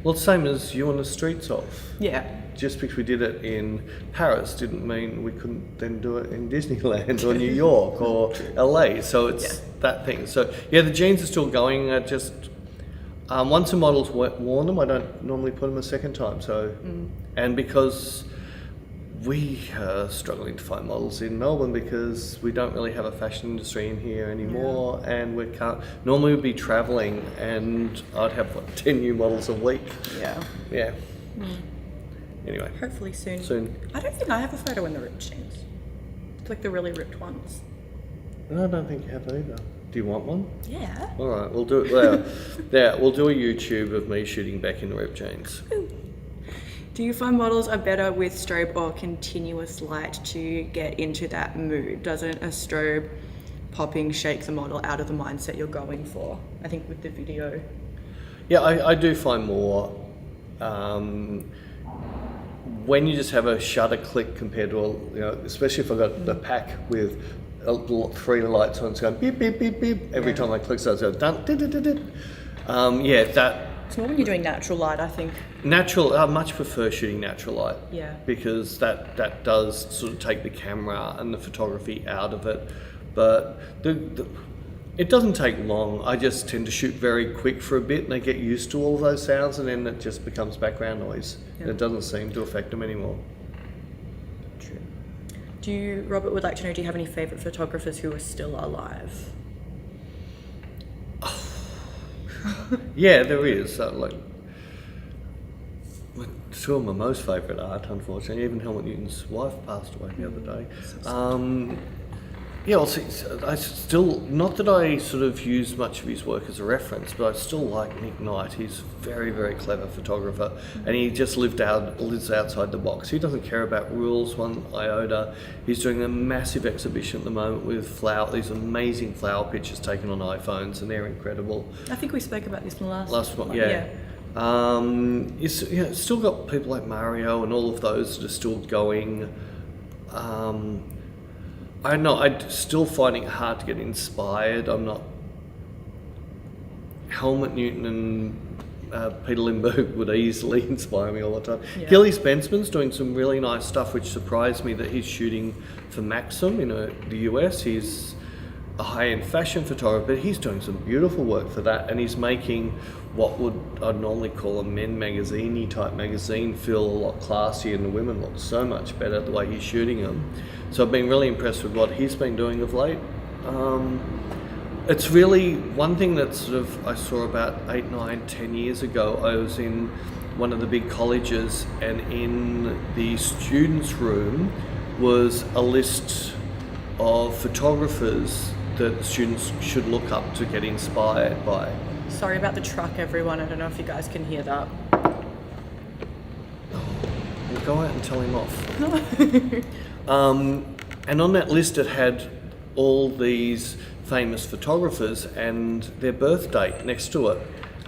Well, it's same as you on the streets of. Yeah. Just because we did it in Paris didn't mean we couldn't then do it in Disneyland or New York or LA. So it's that thing. So the jeans are still going. Just once a model's worn them, I don't normally put them a second time. So and because we are struggling to find models in Melbourne because we don't really have a fashion industry in here anymore, and we can't. Normally we'd be travelling, and I'd have 10 new models a week. Yeah. Yeah. Anyway, Hopefully soon. soon. I don't think I have a photo in the ripped jeans. Like the really ripped ones. No, I don't think you have either. Do you want one? Yeah. All right, we'll do it. Well, yeah, we'll do a YouTube of me shooting back in the ripped jeans. Do you find models are better with strobe or continuous light to get into that mood? Doesn't a strobe popping shake the model out of the mindset you're going for? I think with the video. Yeah, I do find more when you just have a shutter click compared to, especially if I've got the pack with 3 lights on, it's going beep, beep, beep, beep. Every time I click, so it's going dun, dun, dun, dun, dun. It's more when you're doing natural light, I think. Natural, I much prefer shooting natural light. Yeah. Because that does sort of take the camera and the photography out of it. But it doesn't take long. I just tend to shoot very quick for a bit and they get used to all of those sounds and then it just becomes background noise. Yeah. And it doesn't seem to affect them anymore. True. Robert would like to know, do you have any favourite photographers who are still alive? Yeah, there is. Two of my most favourite art, unfortunately. Even Helmut Newton's wife passed away the other day. Yeah, well, see, I still, not that I sort of use much of his work as a reference, but I still like Nick Knight. He's a very, very clever photographer, and he just lives outside the box. He doesn't care about rules one iota. He's doing a massive exhibition at the moment with these amazing flower pictures taken on iPhones, and they're incredible. I think we spoke about this in the last one. Yeah. It's still got people like Mario and all of those that are still going. I'm still finding it hard to get inspired. I'm not. Helmut Newton and Peter Lindbergh would easily inspire me all the time. Yeah. Gilly Spenceman's doing some really nice stuff, which surprised me that he's shooting for Maxim in the US. He's a high-end fashion photographer, but he's doing some beautiful work for that, and he's making what I'd normally call a men magazine-y type magazine feel a lot classier, and the women look so much better the way he's shooting them. So I've been really impressed with what he's been doing of late. It's really one thing that sort of I saw about 8, 9, 10 years ago. I was in one of the big colleges, and in the students' room was a list of photographers that students should look up to get inspired by. Sorry about the truck, everyone. I don't know if you guys can hear that. We'll go out and tell him off. And on that list it had all these famous photographers and their birth date next to it.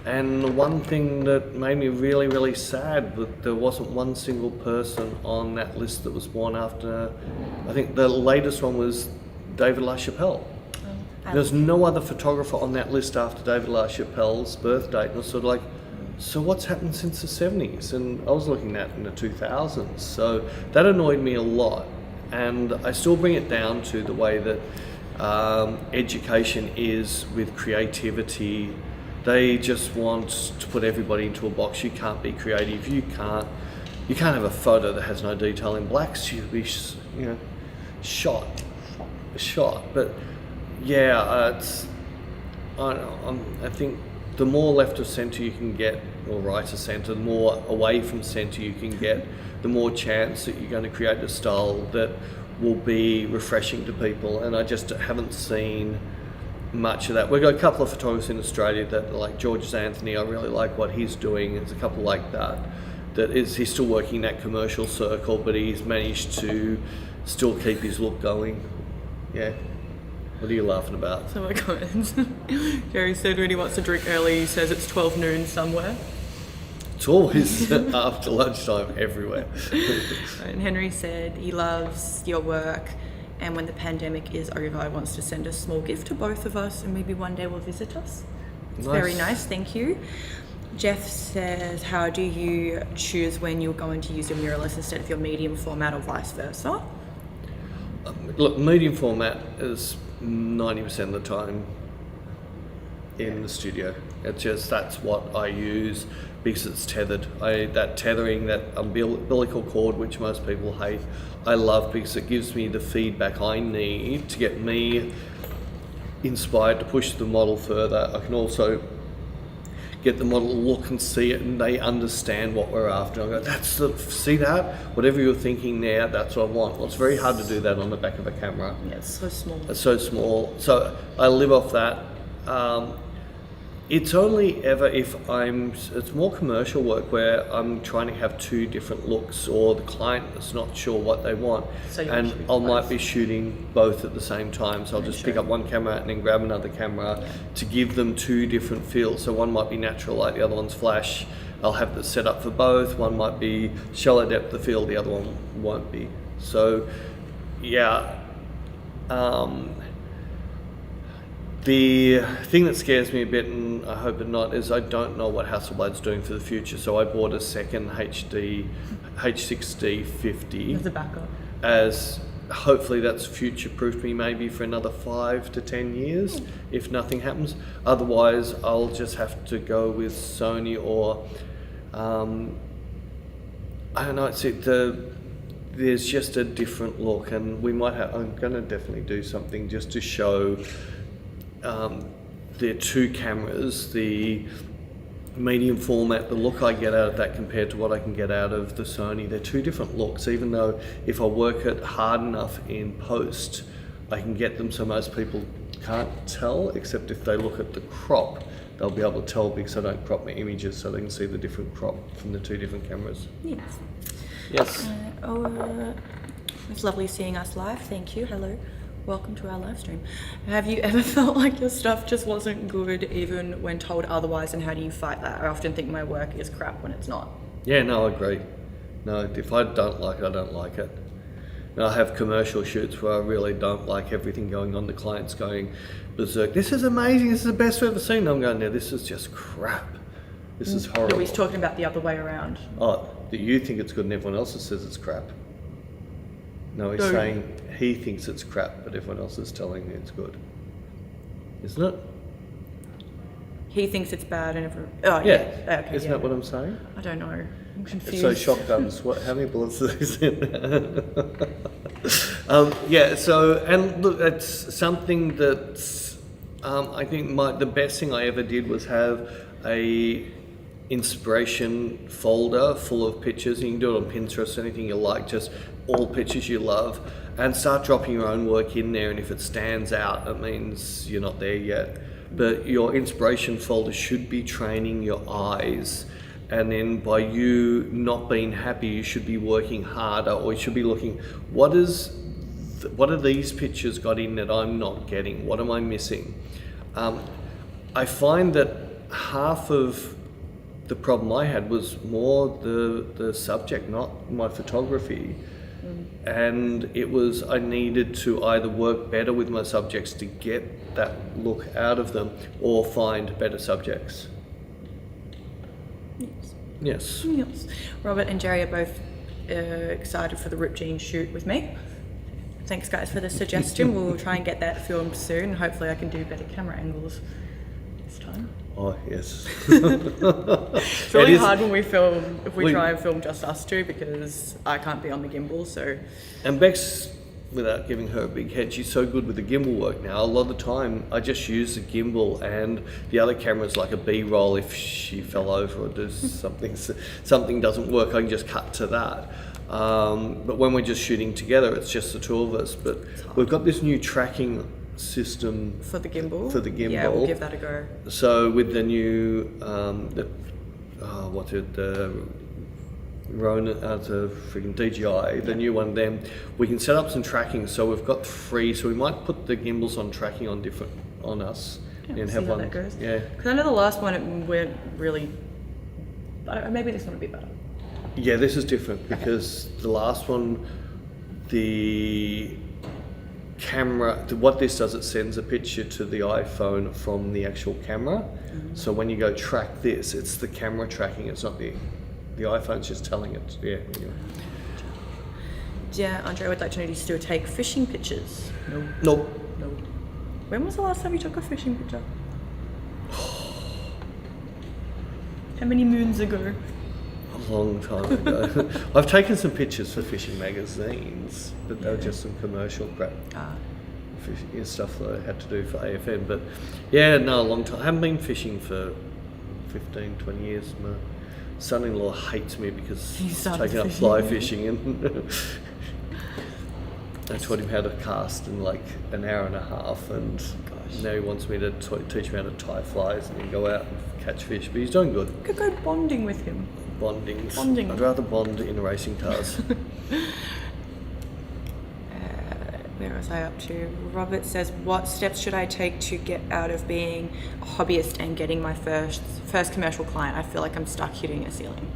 And the one thing that made me really, really sad that there wasn't one single person on that list that was born after, I think the latest one was David LaChapelle. There's no other photographer on that list after David LaChapelle's birth date. And I was sort of like, so what's happened since the 70s? And I was looking at in the 2000s. So that annoyed me a lot. And I still bring it down to the way that education is with creativity. They just want to put everybody into a box. You can't be creative. You can't have a photo that has no detail in blacks. You'd be, shot. But yeah, I think the more left of centre you can get, or right of centre, the more away from centre you can get, the more chance that you're going to create a style that will be refreshing to people. And I just haven't seen much of that. We've got a couple of photographers in Australia that, like George Anthony, I really like what he's doing. There's a couple like that. He's still working in that commercial circle, but he's managed to still keep his look going. Yeah. What are you laughing about? Some of my comments. Jerry said when he wants to drink early, he says it's 12 noon somewhere. It's always after lunchtime everywhere. And Henry said he loves your work, and when the pandemic is over, he wants to send a small gift to both of us, and maybe one day will visit us. It's very nice, thank you. Jeff says, how do you choose when you're going to use your mirrorless instead of your medium format or vice versa? Look, medium format is 90% of the time in the studio. That's what I use because it's tethered. That tethering, that umbilical cord, which most people hate, I love because it gives me the feedback I need to get me inspired to push the model further. I can also get the model to look and see it, and they understand what we're after. I go, see that? Whatever you're thinking now, that's what I want. Well, it's very hard to do that on the back of a camera. Yeah, it's so small. It's so small. So I live off that. It's only ever if it's more commercial work where I'm trying to have two different looks, or the client is not sure what they want, so and I might be shooting both at the same time. So I'll just pick up one camera and then grab another camera to give them two different feels. So one might be natural light, the other one's flash. I'll have this set up for both. One might be shallow depth of field, the other one won't be. So yeah. The thing that scares me a bit, and I hope it not, is I don't know what Hasselblad's doing for the future. So I bought a second H6D 50 as a backup. As hopefully that's future-proofed me maybe for another 5 to 10 years if nothing happens. Otherwise, I'll just have to go with Sony or I don't know. There's just a different look, and we might have. I'm going to definitely do something just to show. There are two cameras, the medium format, the look I get out of that compared to what I can get out of the Sony. They're two different looks, even though if I work it hard enough in post, I can get them so most people can't tell, except if they look at the crop, they'll be able to tell because I don't crop my images, so they can see the different crop from the two different cameras. Yes. Yes. It's lovely seeing us live. Thank you. Hello. Welcome to our live stream. Have you ever felt like your stuff just wasn't good even when told otherwise, and how do you fight that? I often think my work is crap when it's not. Yeah, no, I agree. No, if I don't like it, I don't like it. And I have commercial shoots where I really don't like everything going on. The client's going berserk. This is amazing. This is the best we've ever seen. I'm going, no, this is just crap. This is horrible. No, he's talking about the other way around. Oh, that you think it's good and everyone else says it's crap. No, he's saying he thinks it's crap, but everyone else is telling me it's good. Isn't it? He thinks it's bad and everyone... Oh, yeah. Okay, Isn't that what I'm saying? I don't know. I'm confused. So shotguns, how many bullets are these in? Yeah, so, and look, it's something that's, I think the best thing I ever did was have a inspiration folder full of pictures. You can do it on Pinterest, anything you like, just all pictures you love, and start dropping your own work in there. And if it stands out, it means you're not there yet. But your inspiration folder should be training your eyes, and then by you not being happy, you should be working harder, or you should be looking, what are these pictures got in that I'm not getting? What am I missing? I find that half of the problem I had was more the subject, not my photography. And it was, I needed to either work better with my subjects to get that look out of them, or find better subjects. Yes. Robert and Jerry are both excited for the Rip Jeans shoot with me. Thanks guys for the suggestion. We'll try and get that filmed soon. Hopefully I can do better camera angles this time. Oh, yes. It's really hard when we film, if we try and film just us two, because I can't be on the gimbal, so... And Bex, without giving her a big head, she's so good with the gimbal work now. A lot of the time, I just use the gimbal, and the other camera's like a B-roll. If she fell over or does something doesn't work, I can just cut to that. But when we're just shooting together, it's just the two of us. But we've got this new tracking system for the gimbal. Yeah, we'll give that a go. So with the new the Rona, the freaking DJI, the new one, then we can set up some tracking. So we've got 3. So we might put the gimbals on tracking on us and have see how one. That goes. Yeah. Because I know the last one it went really. Maybe this one will be better. Yeah, this is different because the last one, the camera, what this does, it sends a picture to the iPhone from the actual camera. So when you go track this, it's the camera tracking, it's not the iPhone's just telling it. Yeah. Anyway. Yeah, Andre would like to know, do you still take fishing pictures? Nope. When was the last time you took a fishing picture? How many moons ago? A long time ago. I've taken some pictures for fishing magazines, but they were just some commercial crap. Fishing stuff that I had to do for AFM. But yeah, no, a long time. I haven't been fishing for 15, 20 years. My son-in-law hates me because He he's started taken up fishing. fly fishing, and I taught him how to cast in like an hour and a half, and Gosh. now he wants me to teach him how to tie flies and then go out and catch fish. But he's doing good. You could go bonding with him. Bonding. Bonding. I'd rather bond in racing cars. Where was I up to? Robert says, what steps should I take to get out of being a hobbyist and getting my first commercial client? I feel like I'm stuck hitting a ceiling.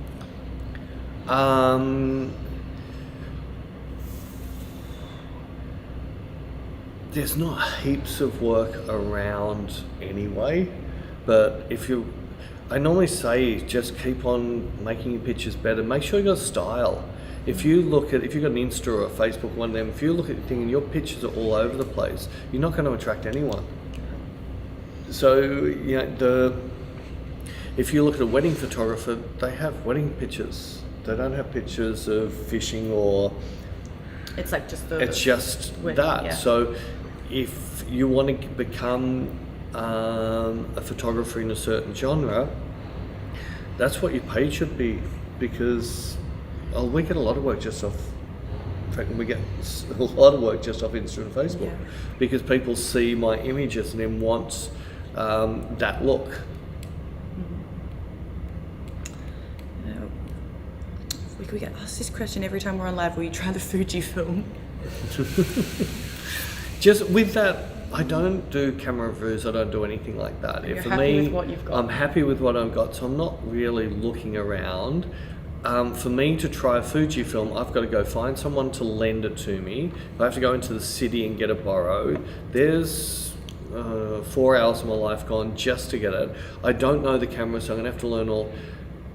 There's not heaps of work around anyway, but I normally say just keep on making your pictures better. Make sure you got style. If you've got an Insta or a Facebook, one of them, if you look at the thing and your pictures are all over the place, you're not going to attract anyone. So, if you look at a wedding photographer, they have wedding pictures. They don't have pictures of fishing or... It's like just It's just wedding, that. yeah. So, if you want to become a photographer in a certain genre, that's what your page should be, because we get a lot of work just off. In fact, we get a lot of work just off Insta and Facebook, Yeah. because people see my images and then want that look. We get asked this question every time we're on live. Will you try the Fujifilm? Just with that, I don't do camera reviews. I don't do anything like that. You're For happy me, with what you've got. I'm happy with what I've got, so I'm not really looking around. For me to try a Fujifilm, I've got to go find someone to lend it to me. If I have to go into the city and get it borrowed, there's 4 hours of my life gone just to get it. I don't know the camera, so I'm going to have to learn all.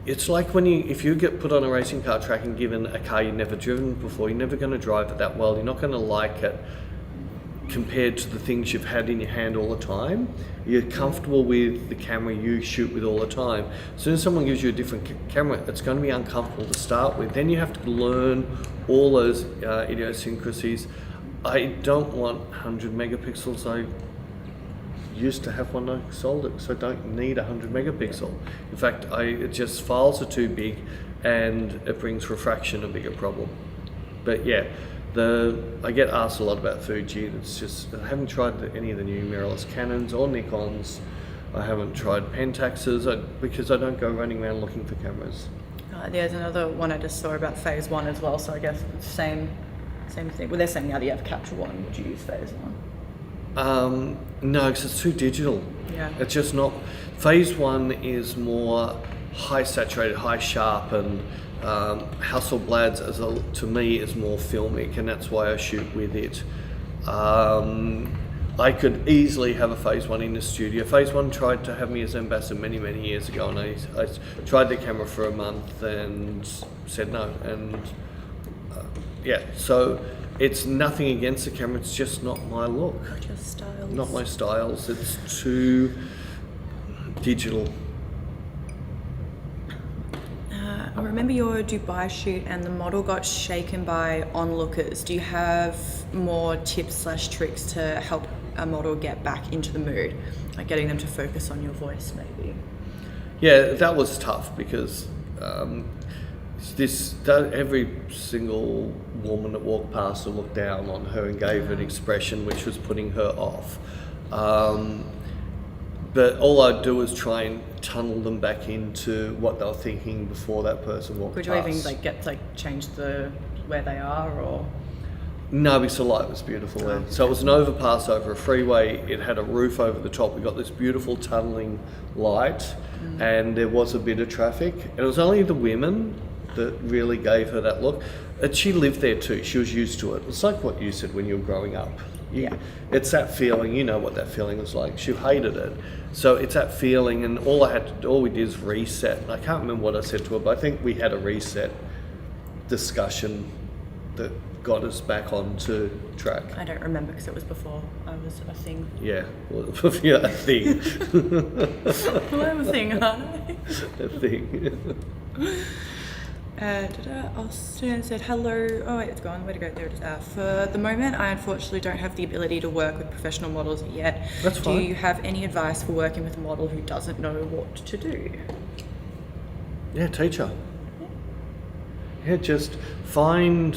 It's like if you get put on a racing car track and given a car you've never driven before, you're never going to drive it that well. You're not going to like it compared to the things you've had in your hand all the time. You're comfortable with the camera you shoot with all the time. As soon as someone gives you a different camera, it's going to be uncomfortable to start with. Then you have to learn all those idiosyncrasies. I don't want 100 megapixels. I used to have one, I sold it, so I don't need 100 megapixel. In fact, files are too big and it brings refraction a bigger problem. But yeah, I get asked a lot about Fuji. It's just, I haven't tried any of the new mirrorless Canons or Nikons. I haven't tried Pentaxes because I don't go running around looking for cameras. There's another one I just saw about phase 1 as well, so I guess same thing. Well, they're saying now that you have Capture 1, would you use phase 1? No, because it's too digital. Yeah. It's just not. Phase 1 is more high saturated, high sharp, and Hasselblad's to me is more filmic, and that's why I shoot with it. I could easily have a phase 1 in the studio. Phase 1 tried to have me as ambassador many, many years ago, and I tried the camera for a month and said no. And so it's nothing against the camera, it's just not my look. Just styles. Not my styles, it's too digital. I remember your Dubai shoot and the model got shaken by onlookers. Do you have more tips/tricks to help a model get back into the mood? Like getting them to focus on your voice, maybe? Yeah, that was tough because every single woman that walked past and looked down on her and gave an expression which was putting her off. But all I'd do is try and tunnel them back into what they were thinking before that person walked past. Could you even get to change where they are, or? No, because the light was beautiful there. So it was an overpass over a freeway. It had a roof over the top. We got this beautiful tunneling light, and there was a bit of traffic. And it was only the women that really gave her that look. And she lived there too. She was used to it. It's like what you said when you were growing up. It's that feeling. You know what that feeling was like. She hated it. So it's that feeling, and all we did is reset. And I can't remember what I said to her, but I think we had a reset discussion that got us back onto track. I don't remember because it was before I was a thing. Yeah, well, yeah, a thing. Well, I'm a thing, aren't I? A thing. Austin said, hello. Oh, wait, it's gone. Where to go? There it is. For the moment, I unfortunately don't have the ability to work with professional models yet. That's fine. Do you have any advice for working with a model who doesn't know what to do? Yeah, teach her. Yeah, just find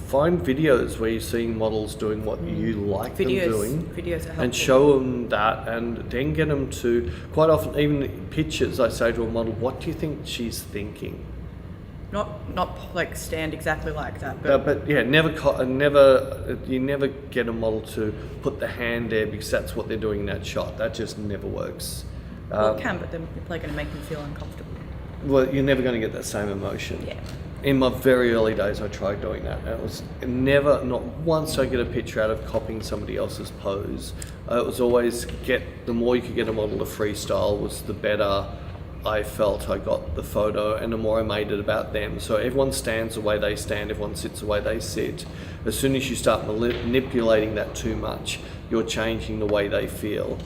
videos where you're seeing models doing what you like them doing, videos are helpful. and show them that, and then get them to, quite often, even pictures, I say to a model, what do you think she's thinking? Not like stand exactly like that, but Yeah, you never get a model to put the hand there because that's what they're doing in that shot. That just never works. well, it can, but then you're probably going to make them feel uncomfortable. Well, you're never going to get that same emotion. Yeah. In my very early days, I tried doing that. And it was never, not once I get a picture out of copying somebody else's pose. It was always the more you could get a model to freestyle was the better I felt I got the photo, and the more I made it about them. So everyone stands the way they stand, everyone sits the way they sit. As soon as you start manipulating that too much, you're changing the way they feel.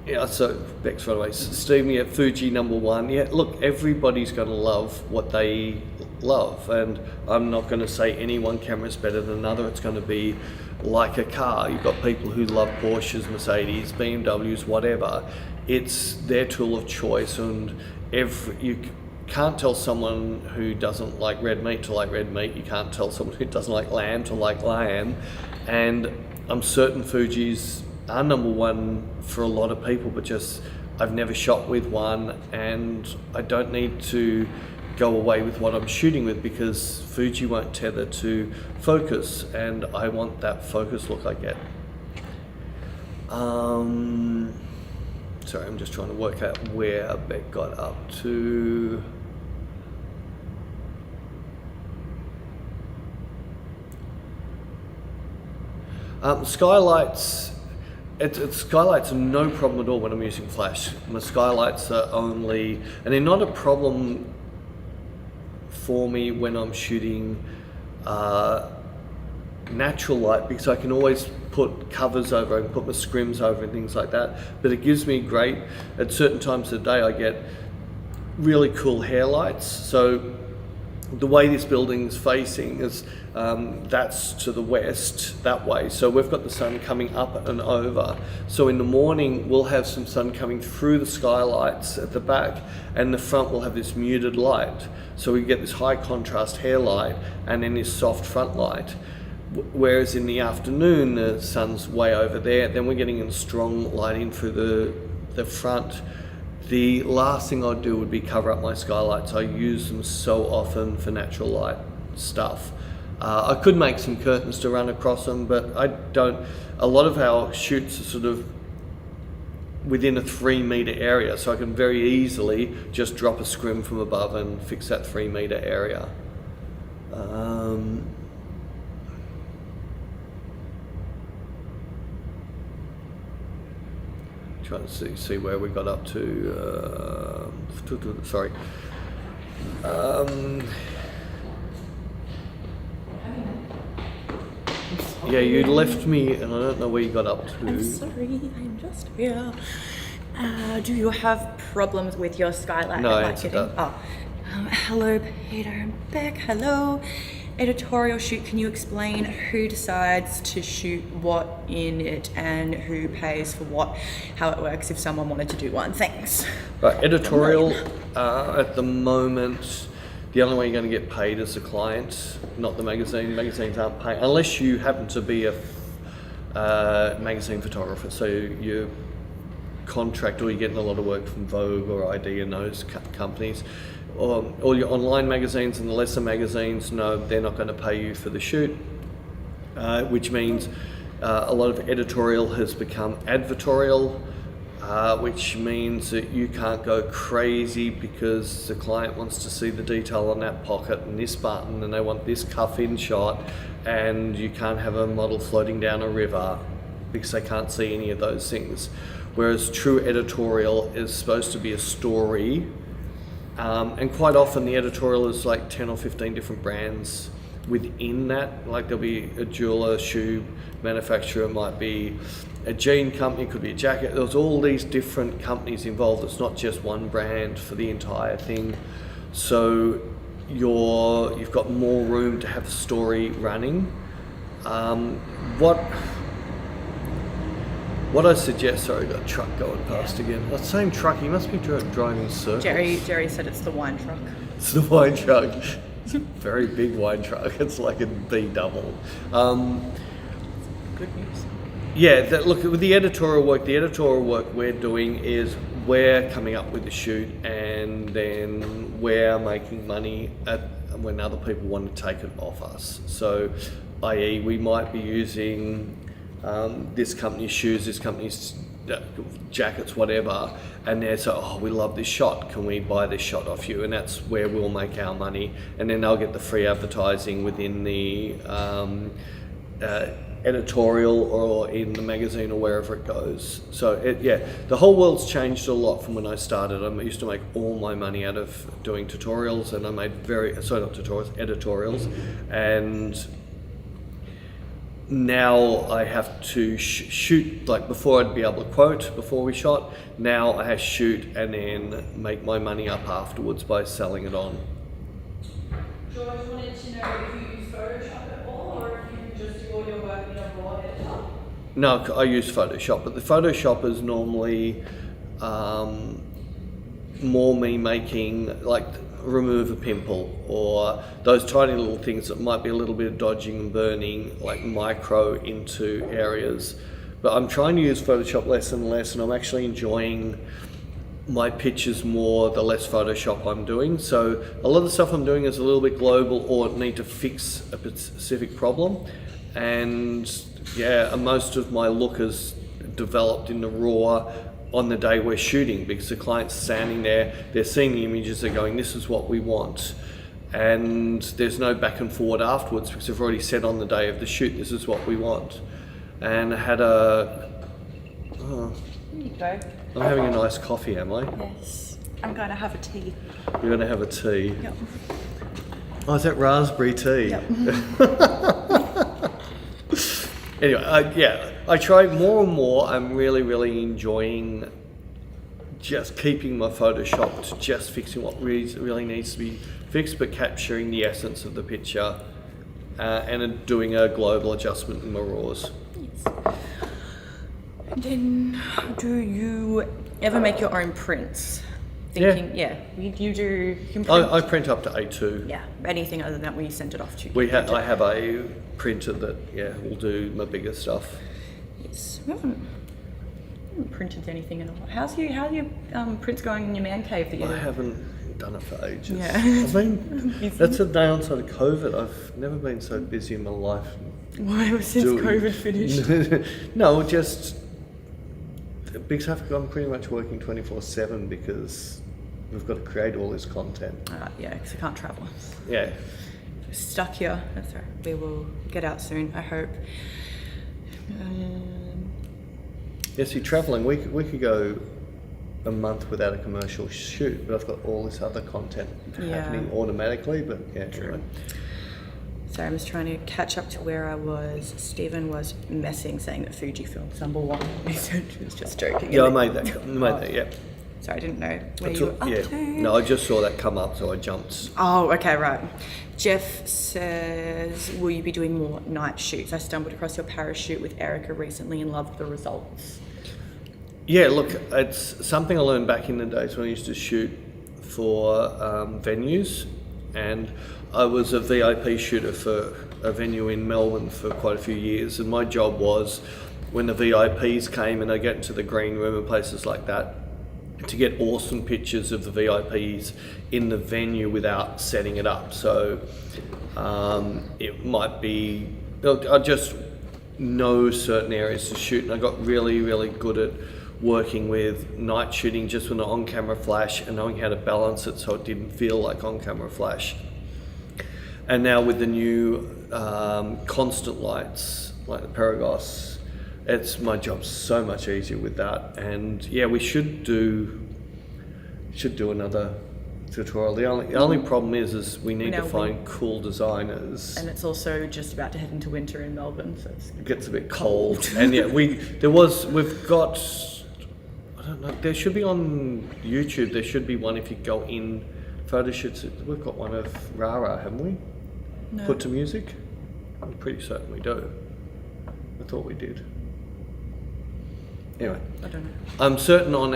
Yeah, so Bex, by the way, Stephen, yeah, Fuji #1. Yeah, look, everybody's going to love what they love, and I'm not going to say any one camera is better than another. It's going to be like a car. You've got people who love Porsches, Mercedes, BMWs, whatever. It's their tool of choice, and you can't tell someone who doesn't like red meat to like red meat. You can't tell someone who doesn't like lamb to like lamb. And I'm certain Fuji's are #1 for a lot of people, but just I've never shot with one, and I don't need to go away with what I'm shooting with because Fuji won't tether to focus, and I want that focus look I get. Sorry, I'm just trying to work out where Beck got up to. Skylights. Skylights are no problem at all when I'm using flash. My skylights are only, and they're not a problem for me when I'm shooting natural light, because I can always put covers over and put my scrims over and things like that. But it gives me great, at certain times of the day I get really cool hair lights. So the way this building's facing is that's to the west that way, so we've got the sun coming up and over. So in the morning we'll have some sun coming through the skylights at the back, and the front will have this muted light, so we get this high contrast hair light and then this soft front light. Whereas in the afternoon the sun's way over there, then we're getting in strong lighting through the front. The last thing I'd do would be cover up my skylights. I use them so often for natural light stuff. I could make some curtains to run across them, but I don't. A lot of our shoots are sort of within a 3 meter area, so I can very easily just drop a scrim from above and fix that 3 meter area. Trying to see where we got up to. Sorry. Yeah, you left me, and I don't know where you got up to. I'm sorry, I'm just here. Do you have problems with your skylight? No, I answered that. Hello, Peter and Beck. Hello. Editorial shoot, can you explain who decides to shoot what in it and who pays for what, how it works if someone wanted to do one? Thanks. Right, editorial, at the moment, the only way you're going to get paid is the client, not the magazine. Magazines aren't paying, unless you happen to be a magazine photographer, so you contract or you're getting a lot of work from Vogue or ID and those companies. All your online magazines and the lesser magazines, no, they're not going to pay you for the shoot, which means a lot of editorial has become advertorial, which means that you can't go crazy because the client wants to see the detail on that pocket and this button, and they want this cuff in shot, and you can't have a model floating down a river because they can't see any of those things. Whereas true editorial is supposed to be a story. And quite often the editorial is like 10 or 15 different brands within that. Like there'll be a jeweler, shoe manufacturer, might be a jean company, could be a jacket. There's all these different companies involved. It's not just one brand for the entire thing. So you've got more room to have a story running. What I suggest, sorry, got a truck going past again. That same truck, he must be driving circles. Jerry said it's the wine truck. It's the wine truck. It's a very big wine truck. It's like a B double. Good news. Yeah, look, with the editorial work we're doing is we're coming up with the shoot, and then we're making money when other people want to take it off us. So, i.e. we might be using this company's shoes, this company's jackets, whatever, and they're so, oh, we love this shot, can we buy this shot off you? And that's where we'll make our money, and then they'll get the free advertising within the editorial or in the magazine or wherever it goes. So the whole world's changed a lot from when I started. I used to make all my money out of doing tutorials, and I made editorials, and now I have to shoot. Like before, I'd be able to quote before we shot. Now I have to shoot and then make my money up afterwards by selling it on. George wanted to know if you use Photoshop at all, or if you just do all your work in a raw editor. No, I use Photoshop, but the Photoshop is normally more me making, like, remove a pimple or those tiny little things that might be a little bit of dodging and burning, like micro into areas. But I'm trying to use Photoshop less and less, and I'm actually enjoying my pictures more the less Photoshop I'm doing. So a lot of the stuff I'm doing is a little bit global or need to fix a specific problem. And yeah, most of my look is developed in the raw on the day we're shooting, because the client's standing there, they're seeing the images, they're going, this is what we want. And there's no back and forward afterwards, because they've already said on the day of the shoot, this is what we want. And I had There you go. I'm having a nice coffee, am I? Yes. I'm going to have a tea. You're going to have a tea? Yep. Oh, is that raspberry tea? Yep. Anyway, I try more and more. I'm really, really enjoying just keeping my Photoshop to just fixing what really needs to be fixed, but capturing the essence of the picture and doing a global adjustment in my raws. Yes. Then, do you ever make your own prints? You can print. I print up to A2. Yeah, anything other than that, we send it off to you. I have a printer that will do my bigger stuff. Yes, we haven't printed anything in a while. How are your prints going in your man cave that you do? I haven't done it for ages. Yeah. That's the downside of COVID. I've never been so busy in my life. Why was since COVID finished? No, just because I'm pretty much working 24/7 because we've got to create all this content. Yeah, because I can't travel. Yeah. Stuck here. That's all right. We will get out soon, I hope. See, travelling, we could go a month without a commercial shoot, but I've got all this other content happening automatically, but anyway. Sorry, I'm just trying to catch up to where I was. Stephen was messing, saying that Fujifilm's #1. He said he was just joking. Yeah, I made that, yeah. Sorry, I didn't know where you were up to. No, I just saw that come up, so I jumped. Oh, okay, right. Jeff says, will you be doing more night shoots? I stumbled across your Paris shoot with Erica recently and loved the results. Yeah, look, it's something I learned back in the days when I used to shoot for venues, and I was a VIP shooter for a venue in Melbourne for quite a few years, and my job was, when the VIPs came and I get into the green room and places like that, to get awesome pictures of the VIPs in the venue without setting it up. So it might be, I just know certain areas to shoot, and I got really, really good at working with night shooting just with an on-camera flash and knowing how to balance it so it didn't feel like on-camera flash. And now with the new constant lights, like the Paragos, my job's so much easier with that. And yeah, we should do another tutorial. The only problem is we need Now to find cool designers. And it's also just about to head into winter in Melbourne, so it's It gets a bit cold. And yeah, we've got, I don't know, there should be on YouTube, there should be one if you go in photo shoots. We've got one of Rara, haven't we? no. Put to music? I'm pretty certain we do. I thought we did. Anyway, I don't know. I'm certain on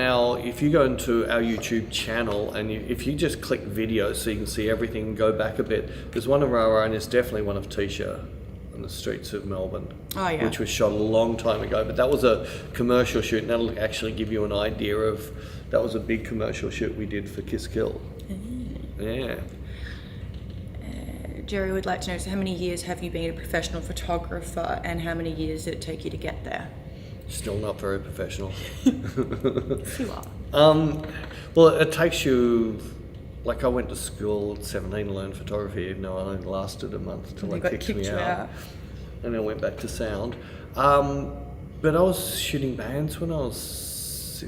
if you go into our YouTube channel and if you just click videos so you can see everything, go back a bit, there's one of Rara and there's definitely one of Tisha on the streets of Melbourne. Oh, yeah. Which was shot a long time ago, but that was a commercial shoot and that'll actually give you an idea of, that was a big commercial shoot we did for Kiss Kill. Yeah. Jerry would like to know, so how many years have you been a professional photographer and how many years did it take you to get there? Still not very professional. You are. Well, it takes you, like I went to school at 17 to learn photography, even though I only lasted a month till They they got kicked me you out. And then went back to sound. But I was shooting bands when I was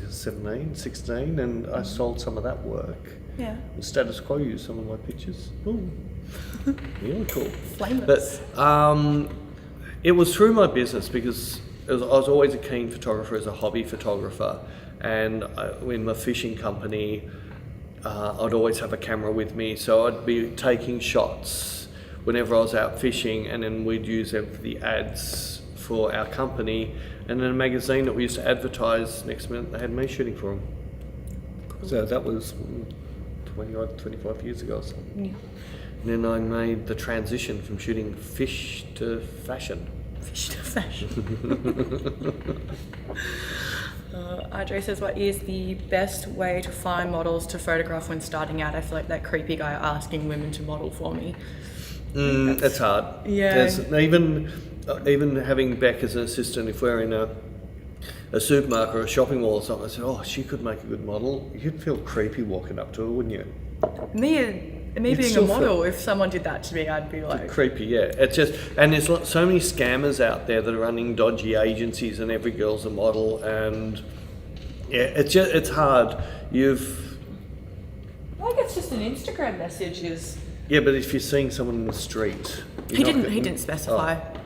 17, 16, and I sold some of that work. Yeah. The Status Quo used some of my pictures. Ooh, really cool. Flameless. But it was through my business because I was always a keen photographer as a hobby photographer, and in my fishing company I'd always have a camera with me, so I'd be taking shots whenever I was out fishing, and then we'd use them for the ads for our company, and then a magazine that we used to advertise, next minute they had me shooting for them. So that was 25 years ago or something. Yeah. And then I made the transition from shooting fish to fashion. Fish to fashion. Andre says, what is the best way to find models to photograph when starting out? I feel like that creepy guy asking women to model for me. It's hard. Yeah. There's even having Beck as an assistant, if we're in a supermarket or a shopping mall or something, I said, oh, she could make a good model. You'd feel creepy walking up to her, wouldn't you? Me being a model, if someone did that to me, I'd be like... Creepy, yeah. It's just, and there's so many scammers out there that are running dodgy agencies and every girl's a model, and yeah, it's hard. I think it's just an Instagram message is... Yeah, but if you're seeing someone in the street... He didn't specify. Oh.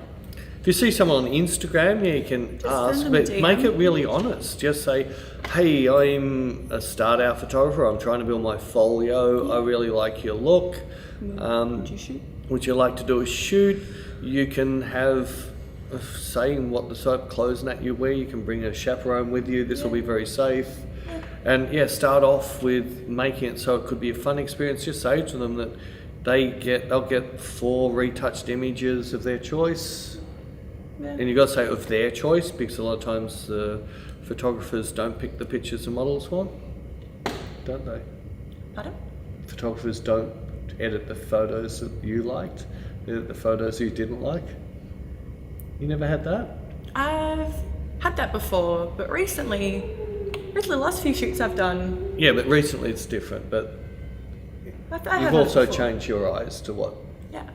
If you see someone on Instagram, yeah, you can ask, send them a but DM. make it really honest. Just say, hey, I'm a start-out photographer. I'm trying to build my folio. I really like your look. Would you shoot? Would you like to do a shoot? You can have saying what the type of clothes that you wear. You can bring a chaperone with you. This will be very safe. And yeah, start off with making it so it could be a fun experience. Just say to them that they'll get 4 retouched images of their choice. Yeah. And you've got to say of their choice, because a lot of times photographers don't pick the pictures the models want, don't they? Pardon? Photographers don't edit the photos that you liked, they edit the photos you didn't like. You never had that? I've had that before, but recently the last few shoots I've done... Yeah, but recently it's different, but I you've have also before. changed your eyes to what? Yeah.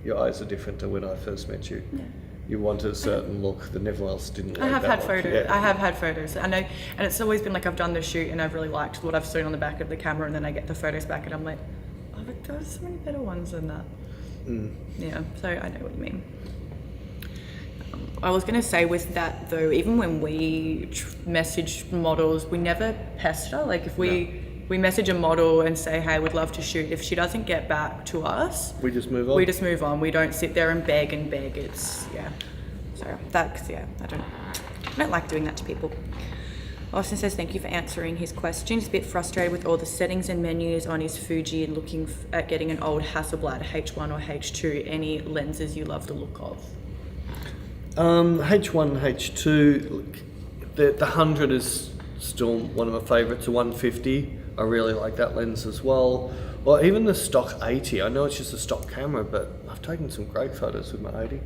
Your eyes are different to when I first met you. Yeah. You wanted a certain look that everyone else didn't like. I have that had look. photos. Yeah. I have had photos. I know, and it's always been like I've done the shoot and I've really liked what I've seen on the back of the camera, and then I get the photos back and I'm like, oh, but there's so many better ones than that. Yeah, so I know what you mean. I was going to say with that though, even when we message models, we never pester. Like if we message a model and say, hey, we'd love to shoot. If she doesn't get back to us, We just move on. we just move on. We don't sit there and beg. It's, yeah. So that's, yeah, I don't like doing that to people. Austin says, thank you for answering his question. He's a bit frustrated with all the settings and menus on his Fuji and looking at getting an old Hasselblad H1 or H2. Any lenses you love the look of? H1, H2, the 100 is still one of my favourites. The 150, I really like that lens as well. Or even the stock 80. I know it's just a stock camera, but I've taken some great photos with my 80.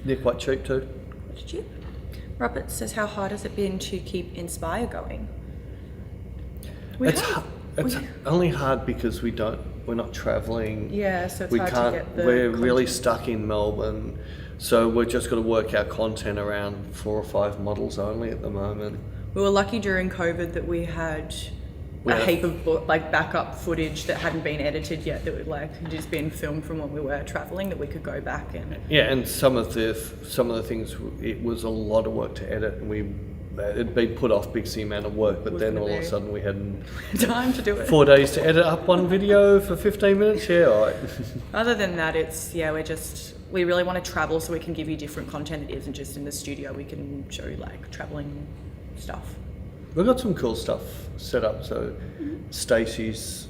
They're quite cheap too. Quite cheap. Robert says, how hard has it been to keep Inspire going? It's only hard because we're not travelling. Yeah, so it's we hard can't, to get the we're really content. stuck in Melbourne, so we're just got to work our content around 4 or 5 models only at the moment. We were lucky during COVID that we had We a have- heap of like backup footage that hadn't been edited yet, that would like just been filmed from when we were traveling, that we could go back and Yeah, and some of the things, it was a lot of work to edit, and it'd been put off because the amount of work, but Was then gonna all of a be. sudden we had time to do it. 4 days to edit up one video for 15 minutes. Yeah, all right. Other than that, it's, yeah, we really want to travel so we can give you different content that isn't just in the studio. We can show you like traveling stuff. We've got some cool stuff set up. So Stacey's,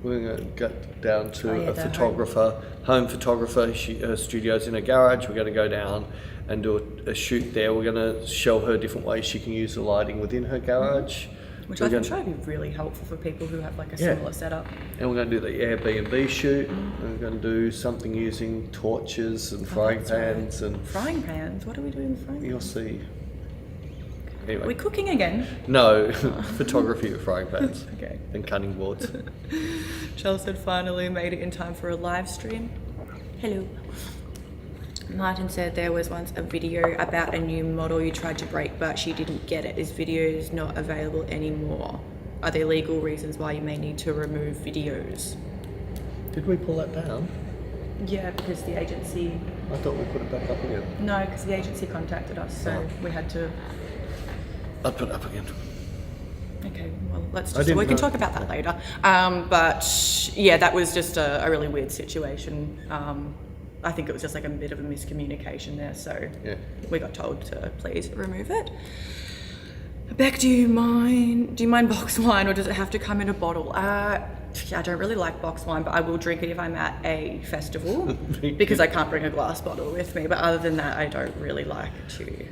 we're going to go down to Oh, yeah, a the photographer, home photographer. Her studio's in a garage. We're going to go down and do a shoot there. We're going to show her different ways she can use the lighting within her garage. Which We're I think gonna- would be really helpful for people who have like a Yeah. similar setup. And we're going to do the Airbnb shoot. We're going to do something using torches and frying that's right. pans, and Frying pans? What are we doing with frying you'll pans? see. Are we Anyway, cooking again? no, photography of frying pans Okay. and cutting boards. Chelsea had finally made it in time for a live stream. Hello. Martin said there was once a video about a new model you tried to break, but she didn't get it. This video is not available anymore. Are there legal reasons why you may need to remove videos? Did we pull that down? Yeah, because the agency... I thought we put it back up again. No, because the agency contacted us, so Oh. we had to... I'd put it up again. Okay, well, let's I just... didn't We can know. talk about that later. But, yeah, that was just a really weird situation. I think it was just like a bit of a miscommunication there, so Yeah. we got told to please remove it. Beck, do you mind box wine, or does it have to come in a bottle? I don't really like box wine, but I will drink it if I'm at a festival because I can't bring a glass bottle with me. But other than that, I don't really like to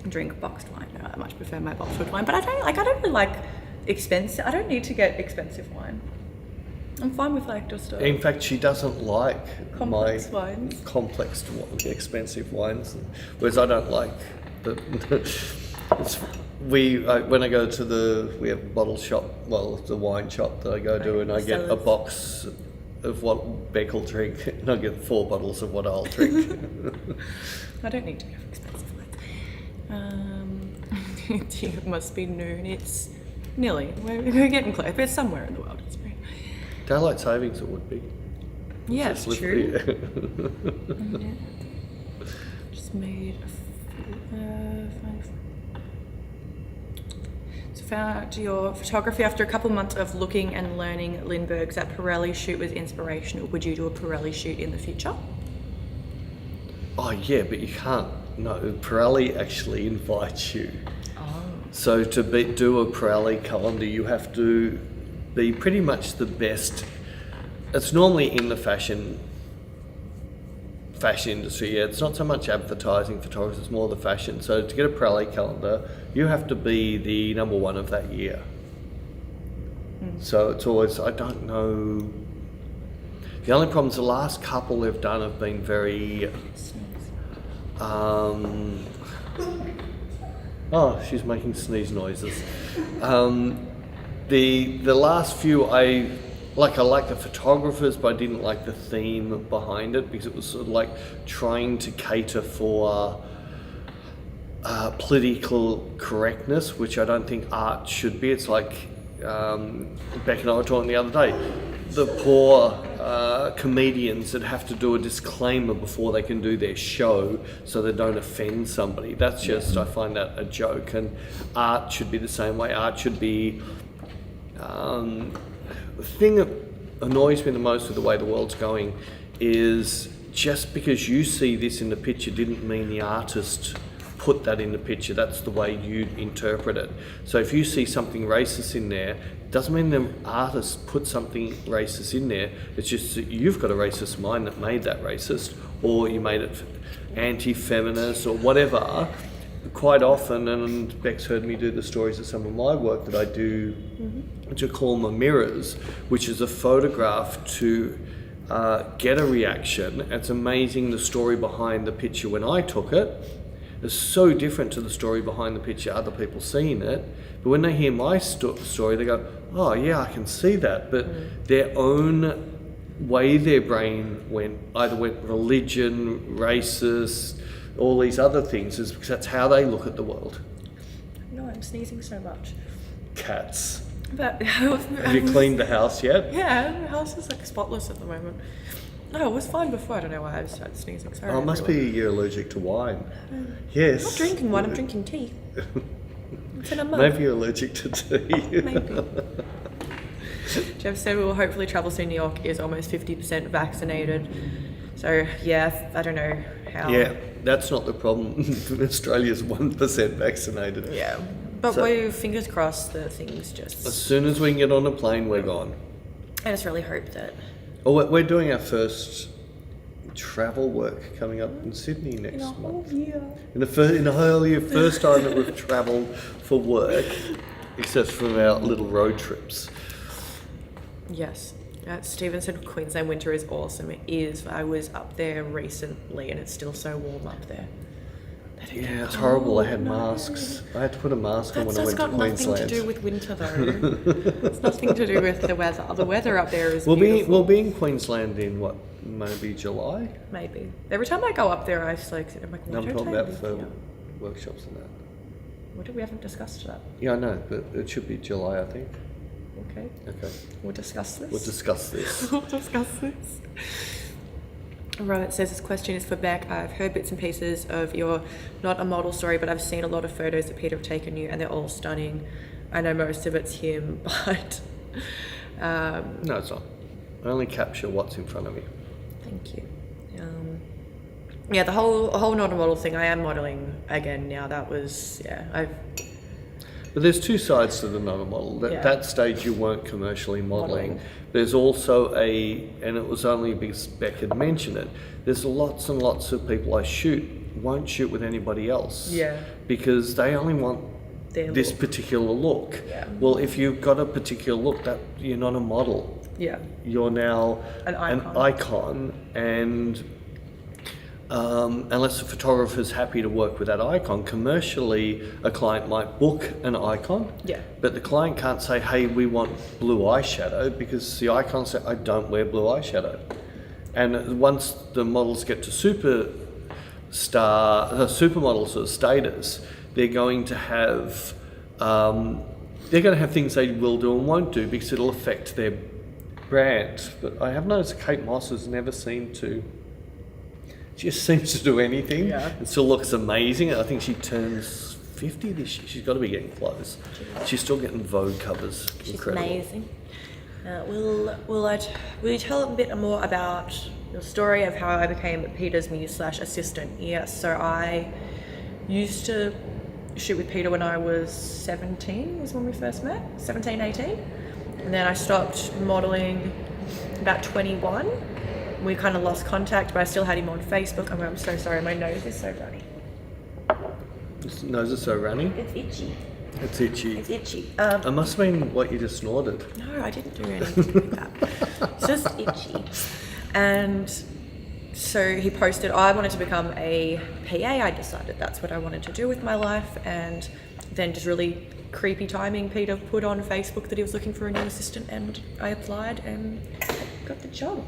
drink boxed wine. No, I much prefer my bottled wine. But I don't really like expensive. I don't need to get expensive wine. I'm fine with like just a In fact, she doesn't like complex my wines. complex, expensive wines, whereas I don't like the. When I go to we have a bottle shop, well, the wine shop that I go to, and I get a Cellars. box of what Beck will drink, and I get 4 bottles of what I'll drink. I don't need to have expensive wines. It must be noon. It's nearly. We're getting close. It's somewhere in the world. It's very... Daylight savings, it would be. Yeah, It's it's slippery. true. Just made So found your photography after a couple months of looking and learning Lindbergh's. That Pirelli shoot was inspirational. Would you do a Pirelli shoot in the future? Oh yeah, but you can't. No, Pirelli actually invites you. Oh. So to do a Pirelli calendar, you have to be pretty much the best. It's normally in the fashion industry. Yeah, it's not so much advertising photographers; it's more the fashion. So to get a Pirelli calendar, you have to be the number 1 of that year. So it's always, I don't know. The only problem is the last couple they've done have been very. Oh, she's making sneeze noises. The last few I like the photographers, but I didn't like the theme behind it because it was sort of like trying to cater for political correctness, which I don't think art should be. It's like Beck and I were talking the other day. The poor comedians that have to do a disclaimer before they can do their show so they don't offend somebody. That's just, I find that a joke. And art should be the same way. Art should be... the thing that annoys me the most with the way the world's going is just because you see this in the picture didn't mean the artist put that in the picture. That's the way you interpret it. So if you see something racist in there, doesn't mean the artist put something racist in there. It's just that you've got a racist mind that made that racist, or you made it anti-feminist or whatever. Quite often, and Beck's heard me do the stories of some of my work that I do, which I call my mirrors, which is a photograph to get a reaction. It's amazing the story behind the picture when I took it. It's so different to the story behind the picture, other people seeing it. But when they hear my story, they go, oh yeah, I can see that. But their own way their brain went religion, racist, all these other things, is because that's how they look at the world. No, I'm sneezing so much. Cats. But Have you cleaned the house yet? Yeah, the house is like spotless at the moment. No, it was fine before. I don't know why I started sneezing. Sorry. Oh, it must be you're allergic to wine. Yes. I'm not drinking wine. I'm drinking tea. It's in a mug. Maybe you're allergic to tea. Maybe. Jeff said we will hopefully travel soon. New York is almost 50% vaccinated. So, yeah, I don't know how. Yeah, that's not the problem. Australia's 1% vaccinated. Yeah. But So- we fingers crossed that things just... As soon as we can get on a plane, we're gone. I just really hope that... Oh, we're doing our first travel work coming up in Sydney next month. year. In the whole year, first time that we've travelled for work, except for our little road trips. Yes. Stephen said Queensland winter is awesome. It is. I was up there recently and it's still so warm up there. Yeah, it's horrible. I had masks. I had to put a mask on when I went to Queensland. That's got nothing to do with winter though. It's nothing to do with the weather. The weather up there is We'll beautiful. be in Queensland in what, maybe July? Maybe. Every time I go up there, I'm like, I'm what talking about for workshops and that. What we haven't discussed that. Yeah, I know, but it should be July, I think. Okay. Okay, We'll discuss this. we'll discuss this. We'll discuss this. Robert says this question is for Beck. I've heard bits and pieces of your not a model story, but I've seen a lot of photos that Peter have taken you, and they're all stunning. I know most of it's him, but No, it's not. I only capture what's in front of me. thank you. Yeah, the whole not a model thing. I am modeling again now. That was But there's two sides to the not a model. At Yeah. that stage, you weren't commercially modelling. Modelling. There's also and it was only because Beck had mentioned it, there's lots and lots of people I won't shoot with anybody else. Yeah. Because they only want Their this look. particular look. Yeah. Well, if you've got a particular look, that you're not a model. Yeah. You're now An icon. icon, and unless the photographer's happy to work with that icon, commercially a client might book an icon, Yeah. but the client can't say, hey, we want blue eyeshadow, because the icon says, I don't wear blue eyeshadow. And once the models get to supermodel sort of status, they're going to have things they will do and won't do because it'll affect their brand. But I have noticed Kate Moss has never seemed to. She just seems to do anything. Yeah. It still looks amazing. I think she turns 50 this year. She's got to be getting close. She's still getting Vogue covers. She's Incredible. amazing. Will you tell a bit more about your story of how I became Peter's muse/assistant? Yes, so I used to shoot with Peter when I was 17, was when we first met, 17, 18. And then I stopped modeling about 21. We kind of lost contact, but I still had him on Facebook. I'm so sorry, my nose is so runny. His nose is so runny. It's itchy. It's itchy. It's itchy. It must have been what you just snorted. No, I didn't do anything like that. It's just itchy. And so he posted, I wanted to become a PA. I decided that's what I wanted to do with my life. And then just really creepy timing, Peter put on Facebook that he was looking for a new assistant, and I applied and got the job.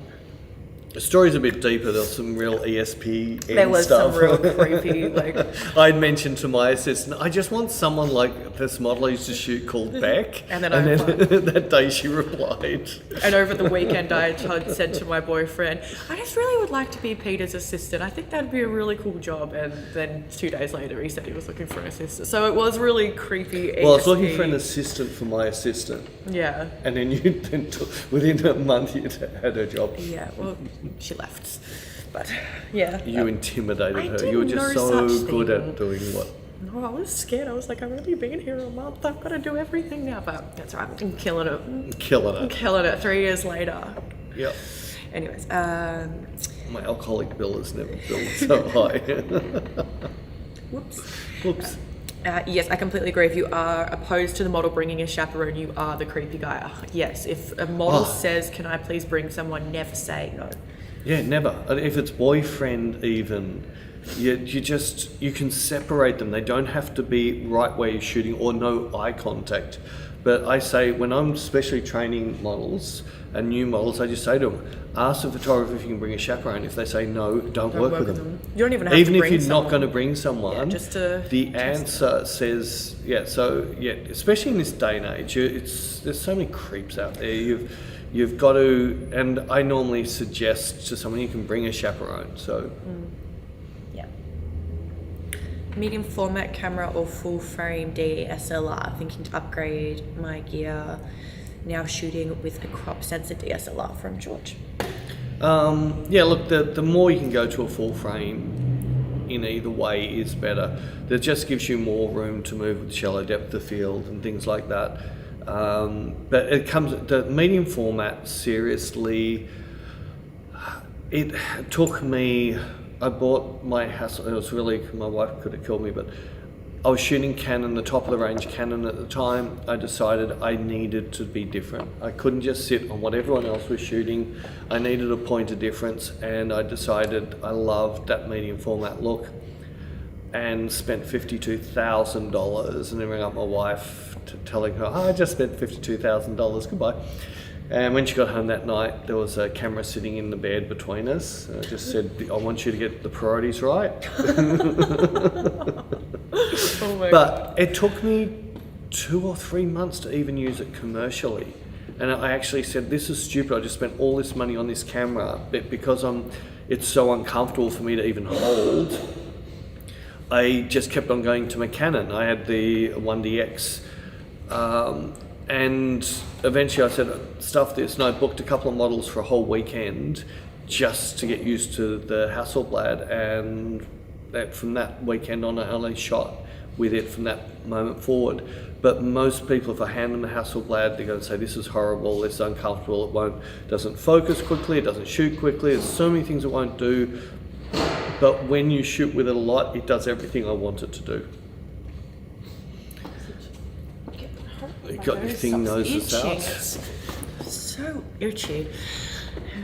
The story's a bit deeper. There was some real ESP There was stuff. some real creepy, like... I'd mentioned to my assistant, I just want someone like this model I used to shoot called Beck. And then I replied. That day she replied. And over the weekend, I had said to my boyfriend, I just really would like to be Peter's assistant. I think that'd be a really cool job. And then 2 days later, he said he was looking for an assistant. So it was really creepy. Well, I was looking ESP. for an assistant for my assistant. Yeah. And then within a month you'd had her job. Yeah, well, she left. But, yeah. You intimidated I her. You were did just no so such good thing. at doing what? No, I was scared. I was like, I've only been here a month. I've got to do everything now. But that's right. I'm killing it. Killing I'm it. killing it 3 years later. Yep. Anyways, My alcoholic bill has never been so high. whoops. Whoops. Yes, I completely agree. If you are opposed to the model bringing a chaperone, you are the creepy guy. Yes, if a model says, can I please bring someone, never say no. Yeah, never. If it's boyfriend even, You can separate them. They don't have to be right where you're shooting or no eye contact. But I say, when I'm especially training models and new models, I just say to them, ask the photographer if you can bring a chaperone. If they say no, don't work with them. You don't even have Even to if bring you're someone. not going to bring someone, the answer says, especially in this day and age, there's so many creeps out there. You've got to, and I normally suggest to someone you can bring a chaperone. So. Yeah. Medium format camera or full frame DSLR. Thinking to upgrade my gear. Now shooting with a crop sensor DSLR from George. Look, the more you can go to a full frame in either way is better. That just gives you more room to move with shallow depth of field and things like that. But the medium format, seriously, it took me, I bought my Hasselblad, it was really, my wife could have killed me, but I was shooting Canon, the top of the range Canon at the time. I decided I needed to be different. I couldn't just sit on what everyone else was shooting. I needed a point of difference, and I decided I loved that medium format look and spent $52,000 and then rang up my wife telling her, I just spent $52,000, goodbye. And when she got home that night, there was a camera sitting in the bed between us. I just said, I want you to get the priorities right. But it took me 2 or 3 months to even use it commercially. And I actually said, this is stupid. I just spent all this money on this camera, but because it's so uncomfortable for me to even hold, I just kept on going to my Canon. I had the 1DX. And eventually I said, stuff this, and I booked a couple of models for a whole weekend just to get used to the Hasselblad, and from that weekend on I only shot with it from that moment forward. But most people, if I hand them a Hasselblad, they're going to say, this is horrible, it's uncomfortable, doesn't focus quickly, it doesn't shoot quickly, there's so many things it won't do. But when you shoot with it a lot, it does everything I want it to do. You got your thing noses out. It's so itchy.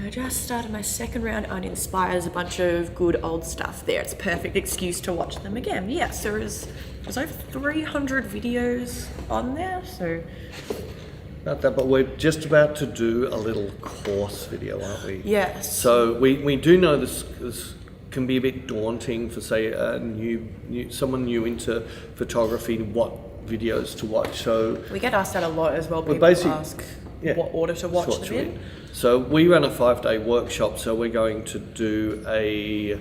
I just started my second round uninspires, a bunch of good old stuff there. It's a perfect excuse to watch them again. Yes, there's over 300 videos on there, so. About that, but we're just about to do a little course video, aren't we? Yes. So we do know this can be a bit daunting for, say, someone new into photography, what videos to watch. So we get asked that a lot as well. People ask what order to watch them in. So we run a 5-day workshop, so we're going to do a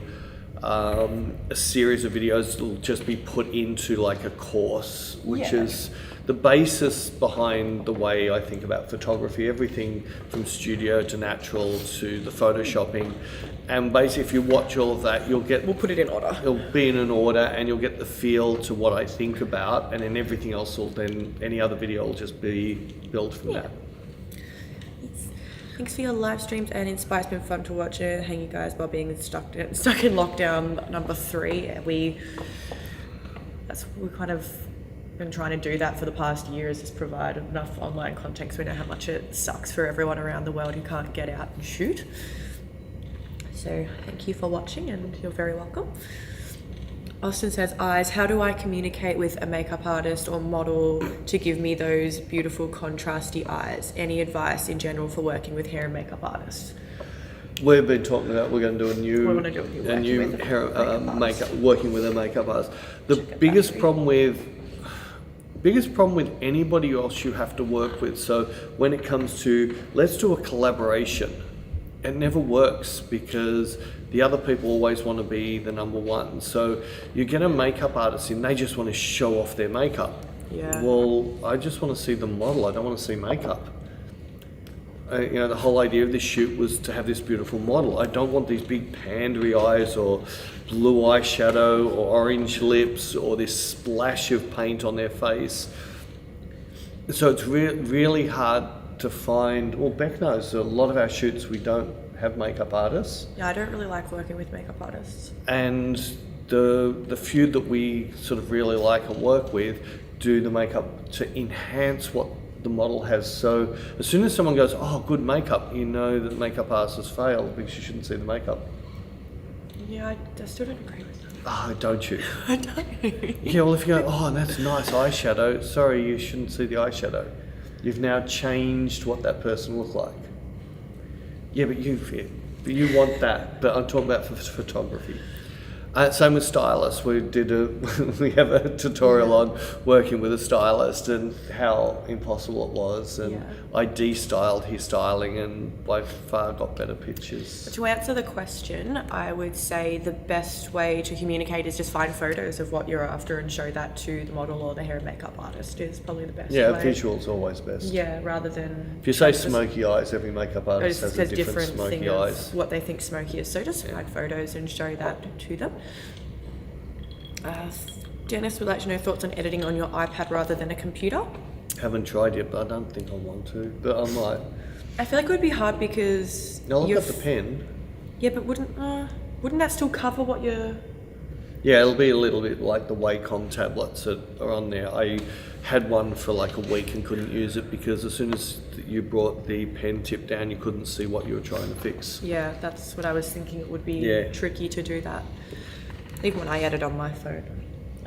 series of videos that will just be put into like a course, which is the basis behind the way I think about photography, everything from studio to natural to the photoshopping. And basically if you watch all of that, you'll get... We'll put it in order. It'll be in an order, and you'll get the feel to what I think about, and then everything else will then, any other video will just be built from that. Thanks for your live streams, and it's been fun to watch it. Hang you guys while being stuck in lockdown number 3. We kind of been trying to do that for the past year, is just provide enough online content, because we know how much it sucks for everyone around the world who can't get out and shoot. So thank you for watching, and you're very welcome. Austin says, eyes, how do I communicate with a makeup artist or model to give me those beautiful contrasty eyes? Any advice in general for working with hair and makeup artists? We've been talking about we're going to do a new working with a makeup artist. The biggest problem with anybody else you have to work with, so when it comes to let's do a collaboration, it never works because the other people always want to be the number one. So you get a makeup artist in, they just want to show off their makeup. Yeah. Well, I just want to see the model, I don't want to see makeup. The whole idea of this shoot was to have this beautiful model. I don't want these big pandery eyes or blue eyeshadow or orange lips or this splash of paint on their face. So it's really hard to find, well, Beck knows a lot of our shoots we don't have makeup artists. Yeah, I don't really like working with makeup artists. And the few that we sort of really like and work with do the makeup to enhance what the model has. So as soon as someone goes, oh, good makeup, you know that makeup artist has failed because you shouldn't see the makeup. Yeah, I still don't agree with that. Oh, don't you? I don't. Yeah, well, if you go, oh, that's nice eyeshadow. Sorry, you shouldn't see the eyeshadow. You've now changed what that person looked like. Yeah, but you want that. But I'm talking about for photography. Same with stylists. We have a tutorial on working with a stylist and how impossible it was, and I de-styled his styling and by far got better pictures. To answer the question, I would say the best way to communicate is just find photos of what you're after and show that to the model or the hair and makeup artist is probably the best way. Yeah, visual's always best. Yeah, rather than... If you say smoky eyes, every makeup artist has a different smoky thing eyes. of what they think smoky is. So just find photos and show that to them. Dennis would like to know thoughts on editing on your iPad rather than a computer. Haven't tried yet, but I don't think I want to. But I might. I feel like it would be hard because... I'll look at the pen. Yeah, but wouldn't that still cover what you're... Yeah, it'll be a little bit like the Wacom tablets that are on there. I had one for like a week and couldn't use it because as soon as you brought the pen tip down, you couldn't see what you were trying to fix. Yeah, that's what I was thinking. It would be tricky to do that. Even when I edit on my phone,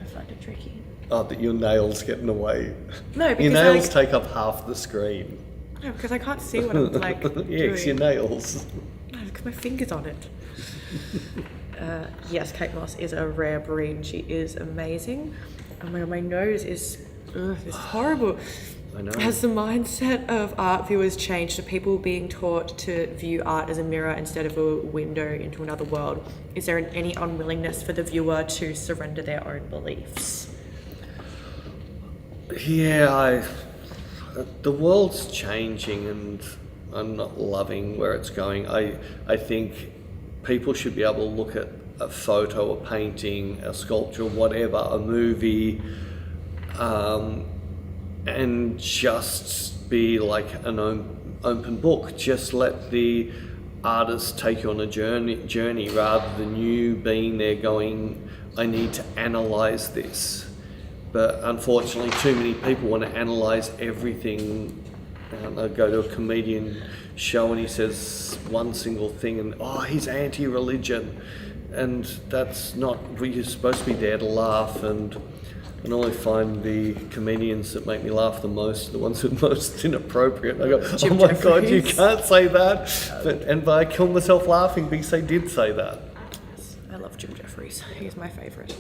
I find it tricky. Oh, but your nails get in the way. No, because your nails take up half the screen. No, because I can't see what I'm like Yeah, doing. it's your nails. No, because my finger's on it. Yes, Kate Moss is a rare breed and she is amazing. Oh my god, my nose is... this is horrible. I know. Has the mindset of art viewers changed to people being taught to view art as a mirror instead of a window into another world? Is there any unwillingness for the viewer to surrender their own beliefs? Yeah, the world's changing and I'm not loving where it's going. I think people should be able to look at a photo, a painting, a sculpture, whatever, a movie, and just be like an open book. Just let the artist take you on a journey rather than you being there going, I need to analyze this. But unfortunately, too many people want to analyze everything. I go to a comedian show and he says one single thing and, he's anti-religion. And that's not, you're supposed to be there to laugh, and I normally find the comedians that make me laugh the most are the ones that are most inappropriate. I go, oh my God, you can't say that. But I kill myself laughing because they did say that. I love Jim Jeffries. He's my favourite.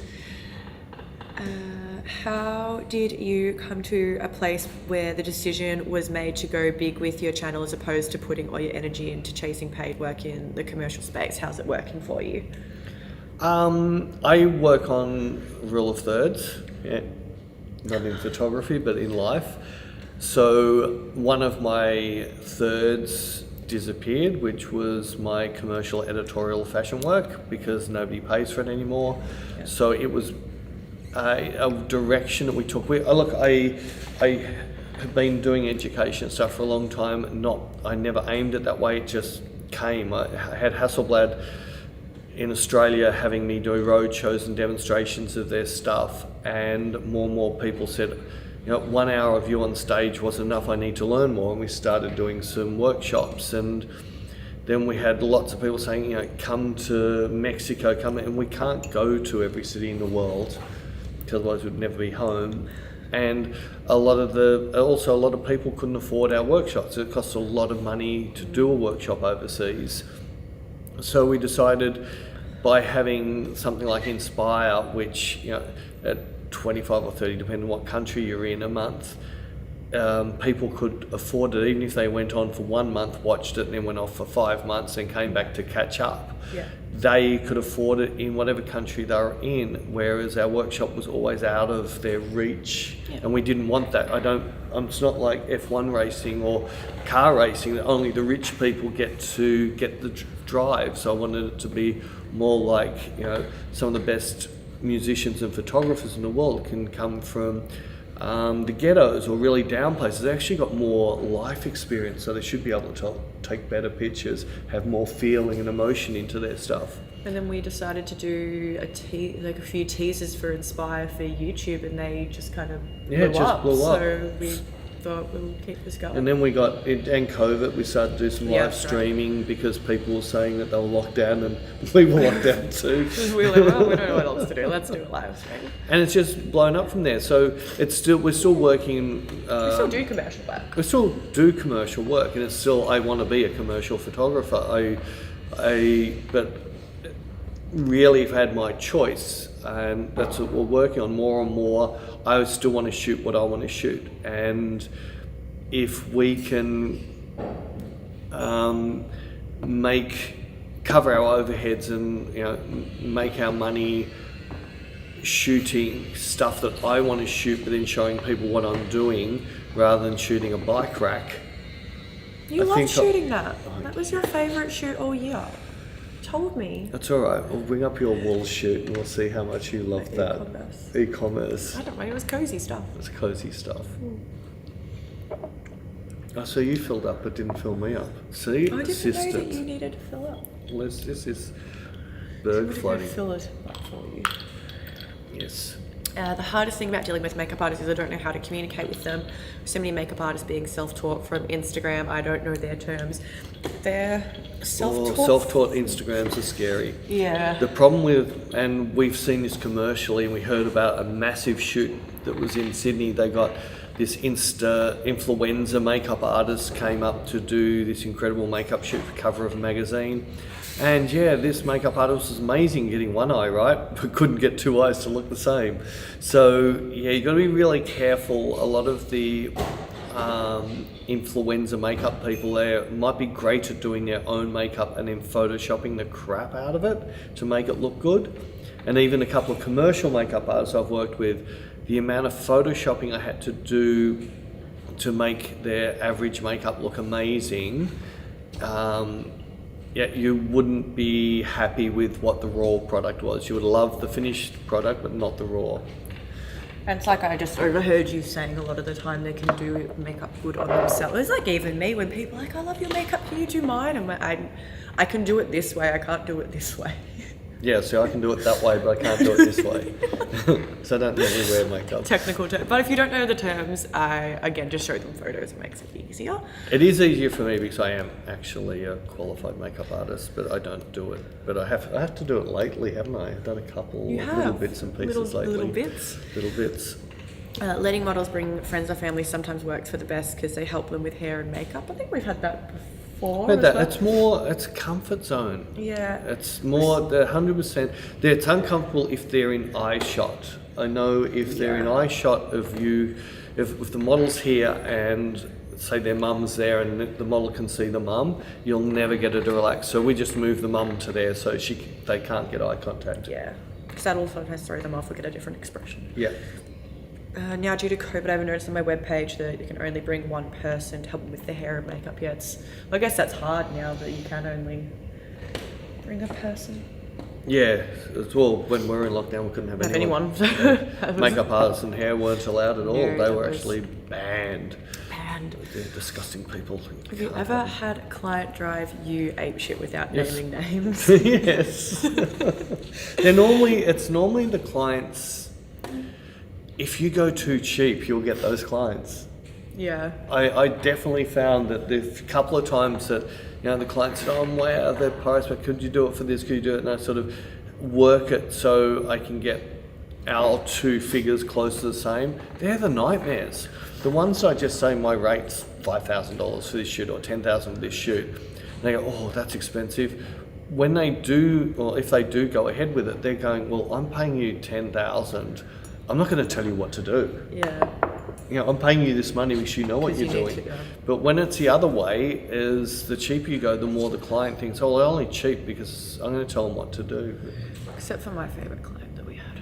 How did you come to a place where the decision was made to go big with your channel as opposed to putting all your energy into chasing paid work in the commercial space? How's it working for you? I work on rule of thirds, not in photography, but in life. So one of my thirds disappeared, which was my commercial editorial fashion work, because nobody pays for it anymore. Yeah. So it was a direction that we took. I have been doing education stuff for a long time. I never aimed it that way. It just came. I had Hasselblad in Australia having me do road shows and demonstrations of their stuff, and more people said, 1 hour of you on stage wasn't enough, I need to learn more, and we started doing some workshops. And then we had lots of people saying, come to Mexico, and we can't go to every city in the world, because otherwise we'd never be home. And a lot of people couldn't afford our workshops. It costs a lot of money to do a workshop overseas. So we decided, by having something like Inspire, which at 25 or 30, depending on what country you're in, a month, people could afford it, even if they went on for 1 month, watched it, and then went off for 5 months and came back to catch up. Yeah. They could afford it in whatever country they were in, whereas our workshop was always out of their reach. Yeah. And we didn't want that. It's not like F1 racing or car racing that only the rich people get to get the drive. So I wanted it to be more like, some of the best musicians and photographers in the world can come from the ghettos or really down places. They actually got more life experience, so they should be able to take better pictures, have more feeling and emotion into their stuff. And then we decided to do a few teasers for Inspire for YouTube, and they just kind of blew up. So we thought we'll keep this going. And then we got, and COVID, we started to do some Yeah, live that's right. streaming because people were saying that they were locked down and we were locked down too. We were like, well, we don't know what else to do. Let's do a live stream. And it's just blown up from there. So we're still working. We still do commercial work. We still do commercial work, and it's still, I want to be a commercial photographer. But really, if I had my choice, and that's what we're working on more and more, I still want to shoot what I want to shoot. And if we can cover our overheads and, you know, make our money shooting stuff that I want to shoot, but then showing people what I'm doing rather than shooting a bike rack. You I loved think shooting that. That was your favourite shoot all year. You told me. That's all right. We'll bring up your wall shoot and we'll see how much you love that. E-commerce. E-commerce. I don't know, it was cozy stuff. It's cozy stuff. Oh, so you filled up but didn't fill me up. See? I didn't know that Assistant. you needed to fill up. This is We're berg gonna floating. fill it up for you. Yes. The hardest thing about dealing with makeup artists is I don't know how to communicate with them. So many makeup artists being self-taught from Instagram, I don't know their terms. They're self-taught. Self-taught Instagrams are scary. Yeah. The problem with, and we've seen this commercially, and we heard about a massive shoot that was in Sydney. They got this influenza makeup artist came up to do this incredible makeup shoot for cover of a magazine. And yeah, this makeup artist was amazing getting one eye right, but couldn't get two eyes to look the same. So yeah, you got to be really careful. A lot of the influenza makeup people there might be great at doing their own makeup and then photoshopping the crap out of it to make it look good. And even a couple of commercial makeup artists I've worked with, the amount of photoshopping I had to do to make their average makeup look amazing, yeah, you wouldn't be happy with what the raw product was. You would love the finished product, but not the raw. And it's like I just overheard you saying a lot of the time they can do makeup good on themselves. It's like even me when people are like, I love your makeup, can you do mine? I'm like, I can do it this way, I can't do it this way. Yeah, so I can do it that way, but I can't do it this way. So I don't really wear makeup. Technical term. But if you don't know the terms, I, again, just show them photos, it makes it easier. It is easier for me because I am actually a qualified makeup artist, but I don't do it. But I have to do it lately, haven't I? I've done a couple You of have. little bits and pieces lately. Little bits. Little bits. Letting models bring friends or family sometimes works for the best because they help them with hair and makeup. I think we've had that before. But as well. it's more, it's a comfort zone. Yeah. It's more, the 100%, it's uncomfortable if they're in eye shot. I know if they're in eye shot of you, if the model's here and say their mum's there and the model can see the mum, you'll never get her to relax. So we just move the mum to there so they can't get eye contact. Yeah. Because that'll sometimes throw them off or get a different expression. Yeah. Now, due to COVID, I've noticed on my webpage that you can only bring one person to help them with their hair and makeup. Yeah, I guess that's hard now that you can only bring a person. Yeah, as well, when we were in lockdown, we couldn't have anyone. Makeup artists and hair weren't allowed at all. No, They were actually banned. Banned. They're disgusting people. Have you ever had a client drive you apeshit without naming names? Yes. It's normally the clients. If you go too cheap, you'll get those clients. Yeah. I definitely found that there's a couple of times that, you know, the client said, oh, wow, their price, but could you do it for this, could you do it? And I sort of work it so I can get our two figures close to the same. They're the nightmares. The ones I just say my rate's $5,000 for this shoot or $10,000 for this shoot, and they go, oh, that's expensive. When they do, or if they do go ahead with it, they're going, well, I'm paying you $10,000. I'm not going to tell you what to do. Yeah. You know, I'm paying you this money because you know what you're doing. But when it's the other way, is the cheaper you go, the more the client thinks, oh, they're only cheap because I'm going to tell them what to do. Except for my favourite client that we had.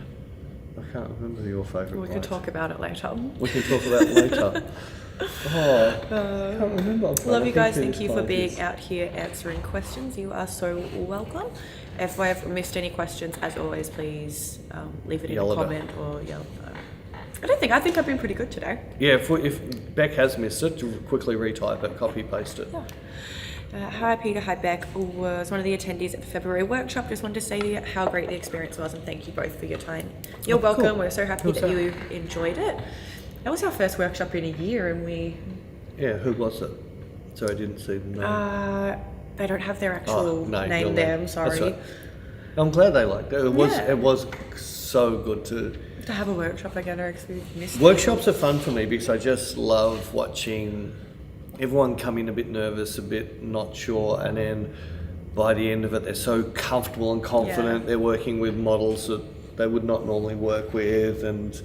I can't remember your favourite We can talk about it later. We can talk about it later. Oh, I can't remember. Love you guys. Thank you for being out here answering questions. You are so welcome. If I've missed any questions, as always, please leave it in a comment or yell. I think I've been pretty good today. Yeah, if Beck has missed it, quickly retype it, copy paste it. Yeah. Hi Peter, hi Beck. Was one of the attendees at the February workshop. Just wanted to say how great the experience was and thank you both for your time. You're welcome. Cool. We're so happy that you enjoyed it. That was our first workshop in a year, and we. Yeah, who was it? Sorry, I didn't see the name. They don't have their actual name there. I'm sorry. That's right. I'm glad they liked it. It was so good to have a workshop again. I actually missed Workshops are fun for me because I just love watching everyone come in a bit nervous, a bit not sure, and then by the end of it, they're so comfortable and confident. They're working with models that they would not normally work with, and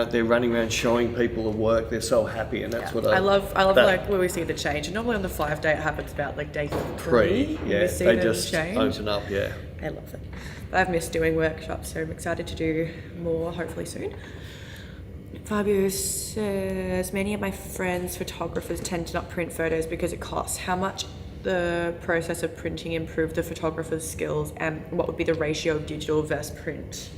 they're running around showing people the work. They're so happy, and that's what I love. I love like when we see the change. And normally on the 5 day, it happens about like day 3. Yeah, we see they them just change. open up. Yeah, I love it. But I've missed doing workshops, so I'm excited to do more, hopefully soon. Fabio says, many of my friends, photographers, tend to not print photos because it costs. How much the process of printing improved the photographer's skills, and what would be the ratio of digital versus print?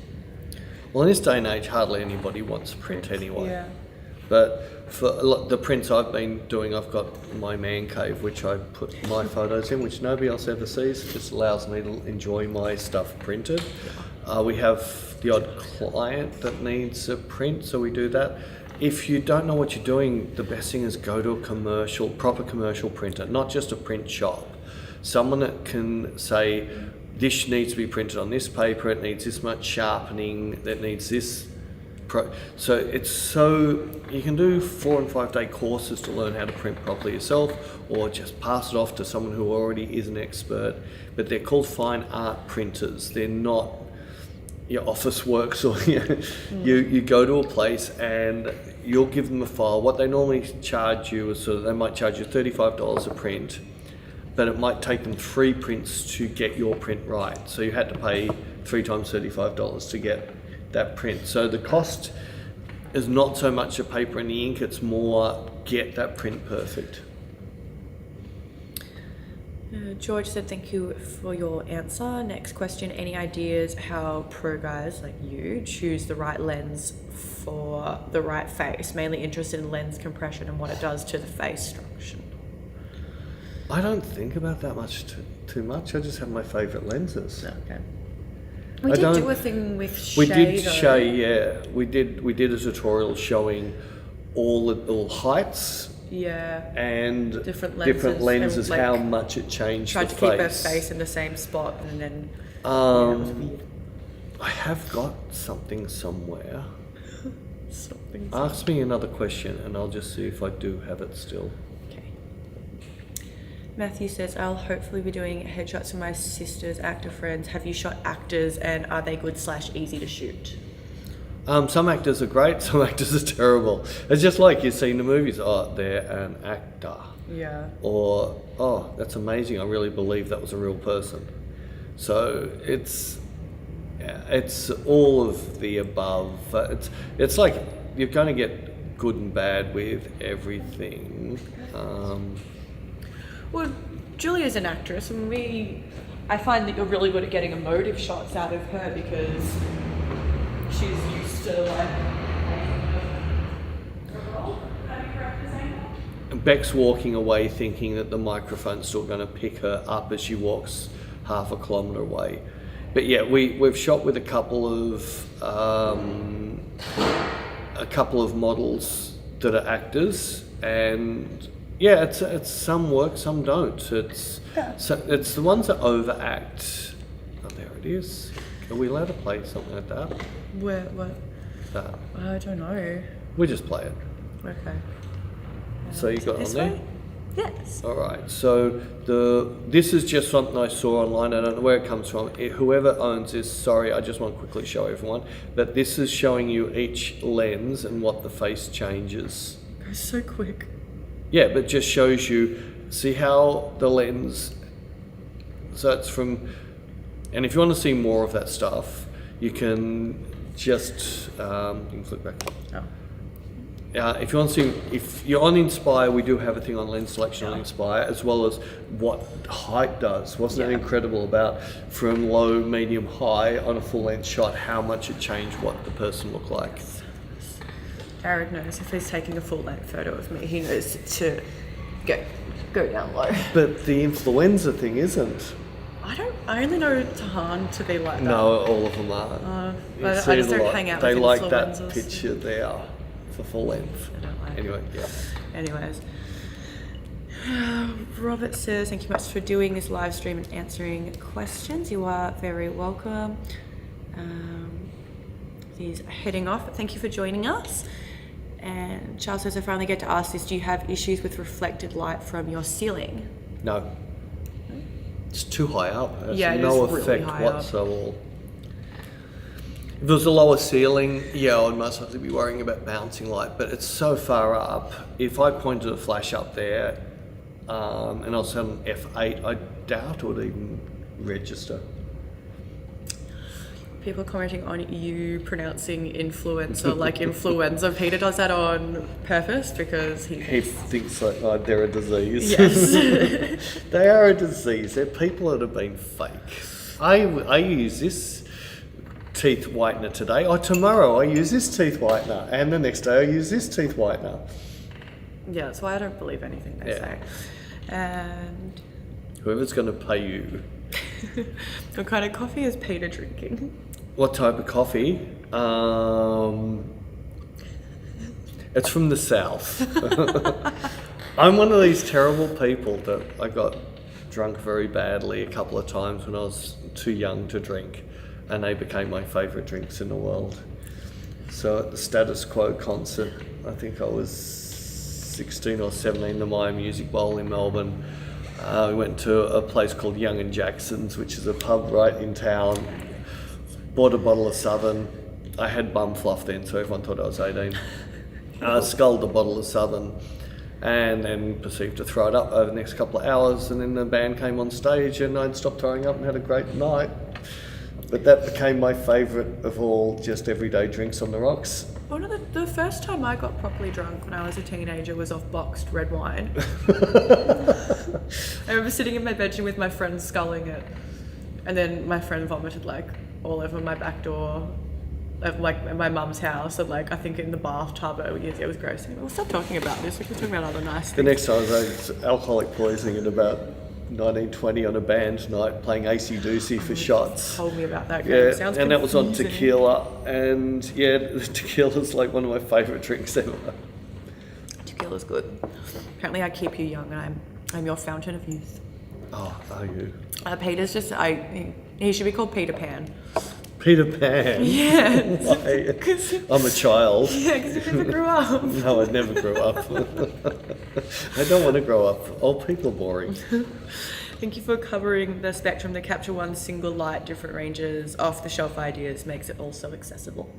well, in this day and age, hardly anybody wants print anyway. Yeah. But for the prints I've been doing, I've got my man cave, which I put my photos in, which nobody else ever sees. It just allows me to enjoy my stuff printed. We have the odd client that needs a print, so we do that. If you don't know what you're doing, the best thing is go to a proper commercial printer, not just a print shop. Someone that can say, this needs to be printed on this paper, it needs this much sharpening, that needs this. So you can do 4 and 5 day courses to learn how to print properly yourself, or just pass it off to someone who already is an expert. But they're called fine art printers. They're not your office works, or you go to a place and you'll give them a file. What they normally charge you is they might charge you $35 a print, but it might take them 3 prints to get your print right. So you had to pay 3 times $35 to get that print. So the cost is not so much the paper and the ink, it's more get that print perfect. George said, thank you for your answer. Next question, any ideas how pro guys like you choose the right lens for the right face? Mainly interested in lens compression and what it does to the face structure. I don't think about that much too much. I just have my favourite lenses. Okay. We did do a thing with Shay. We did Shay, yeah. We did a tutorial showing all heights. Yeah. And different lenses, and, like, how much it changed the face. Tried to keep her face in the same spot, and then it was weird. I have got something somewhere. Something. Ask me another question and I'll just see if I do have it still. Okay. Matthew says, I'll hopefully be doing headshots for my sister's actor friends. Have you shot actors, and are they good / easy to shoot? Some actors are great, some actors are terrible. It's just like you see in the movies, oh, they're an actor. Yeah. Or, oh, that's amazing, I really believe that was a real person. So it's all of the above. It's like you're going to get good and bad with everything. Well, Julia's an actress, and I find that you're really good at getting emotive shots out of her because she's used to like Beck's walking away thinking that the microphone's still going to pick her up as she walks half a kilometre away. But yeah, we've shot with a couple of models that are actors, and yeah, it's some work, some don't. It's the ones that overact. Oh, there it is. Are we allowed to play something like that? What? That. I don't know. We just play it. Okay. So you got on there? Yes. All right. So this is just something I saw online. I don't know where it comes from. Whoever owns this, sorry, I just want to quickly show everyone. But this is showing you each lens and what the face changes. It goes so quick. Yeah, but just shows you. See how the lens. So it's from. And if you want to see more of that stuff, you can just you can flick back. Oh. If you want to see, if you're on Inspire, we do have a thing on lens selection on Inspire, as well as what height does. Wasn't it incredible about from low, medium, high on a full length shot, how much it changed what the person looked like? Jared knows if he's taking a full length photo of me, he knows to go down low. But the influenza thing isn't. I only know Tahan to be like that. No, all of them are. But I just don't hang out with They like that influencers. picture there. for full length. I don't like it. Anyway, yeah. Anyways, Robert says, thank you much for doing this live stream and answering questions. You are very welcome. He's heading off. Thank you for joining us. And Charles says, I finally get to ask this. Do you have issues with reflected light from your ceiling? No. It's too high up. There's Yeah, it no is really effect high up. whatsoever. If there was a lower ceiling, yeah, I'd most likely be worrying about bouncing light, but it's so far up. If I pointed a flash up there and I was on F8, I doubt it would even register. People commenting on you pronouncing influencer like influenza. Peter does that on purpose because He thinks like they're a disease. Yes. They are a disease. They're people that have been fake. I use this teeth whitener today. Tomorrow I use this teeth whitener, and the next day I use this teeth whitener. Yeah, that's why I don't believe anything they Yeah. say. And Whoever's going to pay you. what kind of coffee is Peter drinking? What type of coffee? It's from the south. I'm one of these terrible people that I got drunk very badly a couple of times when I was too young to drink, and they became my favourite drinks in the world. So at the Status Quo concert, I think I was 16 or 17, the Maya Music Bowl in Melbourne. We went to a place called Young and Jackson's, which is a pub right in town. Bought a bottle of Southern. I had bum fluff then, so everyone thought I was 18. Sculled a bottle of Southern and then proceeded to throw it up over the next couple of hours, and then the band came on stage and I'd stopped throwing up and had a great night. But that became my favourite of all just everyday drinks on the rocks. One of the first time I got properly drunk when I was a teenager was off boxed red wine. I remember sitting in my bedroom with my friend sculling it, and then my friend vomited like all over my back door of like my mum's house, and like I think in the bathtub. It was gross. Anyway, we'll stop talking about this. We can talk about other nice The things. next time I was alcoholic poisoning in about 1920 on a band night playing AC/DC for shots. Told me about that. Game. Yeah, Sounds and that was on confusing. tequila, and yeah, tequila's like one of my favourite drinks ever. Tequila's good. Apparently, I keep you young, and I'm your fountain of youth. Oh, are you? Peter's just he should be called Peter Pan. Peter Pan? Yeah. Why? I'm a child. Yeah, because you never grew up. No, I never grew up. I don't want to grow up. Old people are boring. Thank you for covering the spectrum to capture one single light, different ranges, off-the-shelf ideas, makes it also accessible.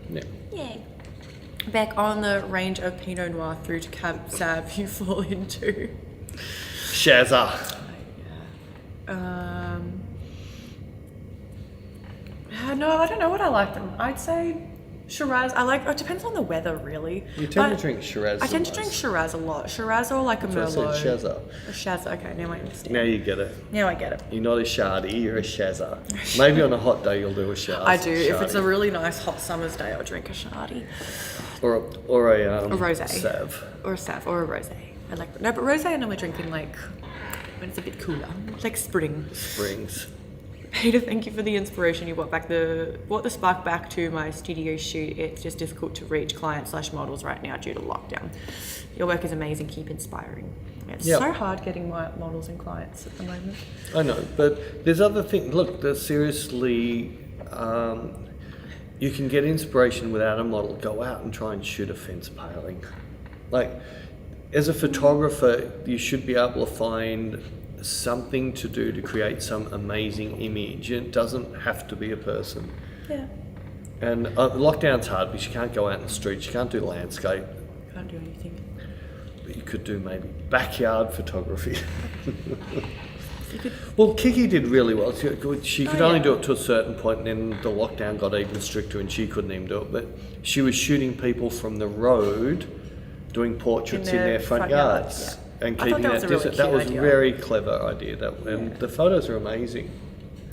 Yeah. Yay. Back on the range of Pinot Noir through to Cab Sav, you fall into. Shazza. No, I don't know what I like them. I'd say Shiraz. It depends on the weather, really. You tend But to drink Shiraz. I tend to drink Shiraz a lot. Shiraz or like a Merlot. I said Shazza. A Shaz, okay, now I understand. Now you get it. Now I get it. You're not a shardy, you're a Shazza. Maybe on a hot day you'll do a Shaz. I do. If it's a Shardy. really nice hot summer's day, I'll drink a Shardy. Or a rosé. Sav. Or a Sav or a Rosé. I like that. No, but Rosé I normally drink in like when it's a bit cooler. Like spring. Springs. Peter, thank you for the inspiration. You brought the spark back to my studio shoot. It's just difficult to reach clients/models right now due to lockdown. Your work is amazing. Keep inspiring. It's so hard getting my models and clients at the moment. I know, but there's other things. Look, there's seriously, you can get inspiration without a model. Go out and try and shoot a fence paling. Like, as a photographer, you should be able to find something to do to create some amazing image. It doesn't have to be a person. Yeah. And lockdown's hard because you can't go out in the streets, you can't do landscape, Can't do anything. but you could do maybe backyard photography. Well, Kiki did really well. She could only do it to a certain point, and then the lockdown got even stricter and she couldn't even do it. But she was shooting people from the road, doing portraits in their front yards. Yeah. And I keeping thought that was a really that cute was idea. a very clever idea. And the photos are amazing.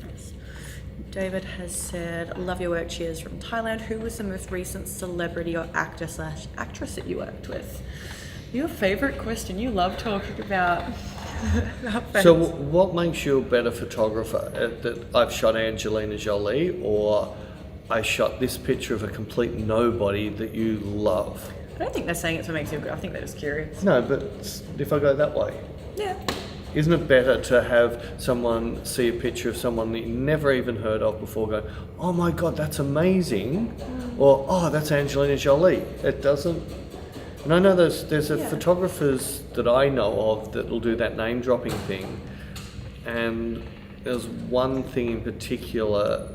Nice. David has said, love your work, cheers from Thailand. Who was the most recent celebrity or actor/actress that you worked with? Your favourite question. You love talking about So what makes you a better photographer? That I've shot Angelina Jolie, or I shot this picture of a complete nobody that you love? I don't think they're saying it's what makes you good. I think they're just curious. No, but if I go that way, Yeah. isn't it better to have someone see a picture of someone that you never even heard of before, go, oh my God, that's amazing, or oh, that's Angelina Jolie? It doesn't. And I know there's photographers that I know of that will do that name dropping thing, and there's one thing in particular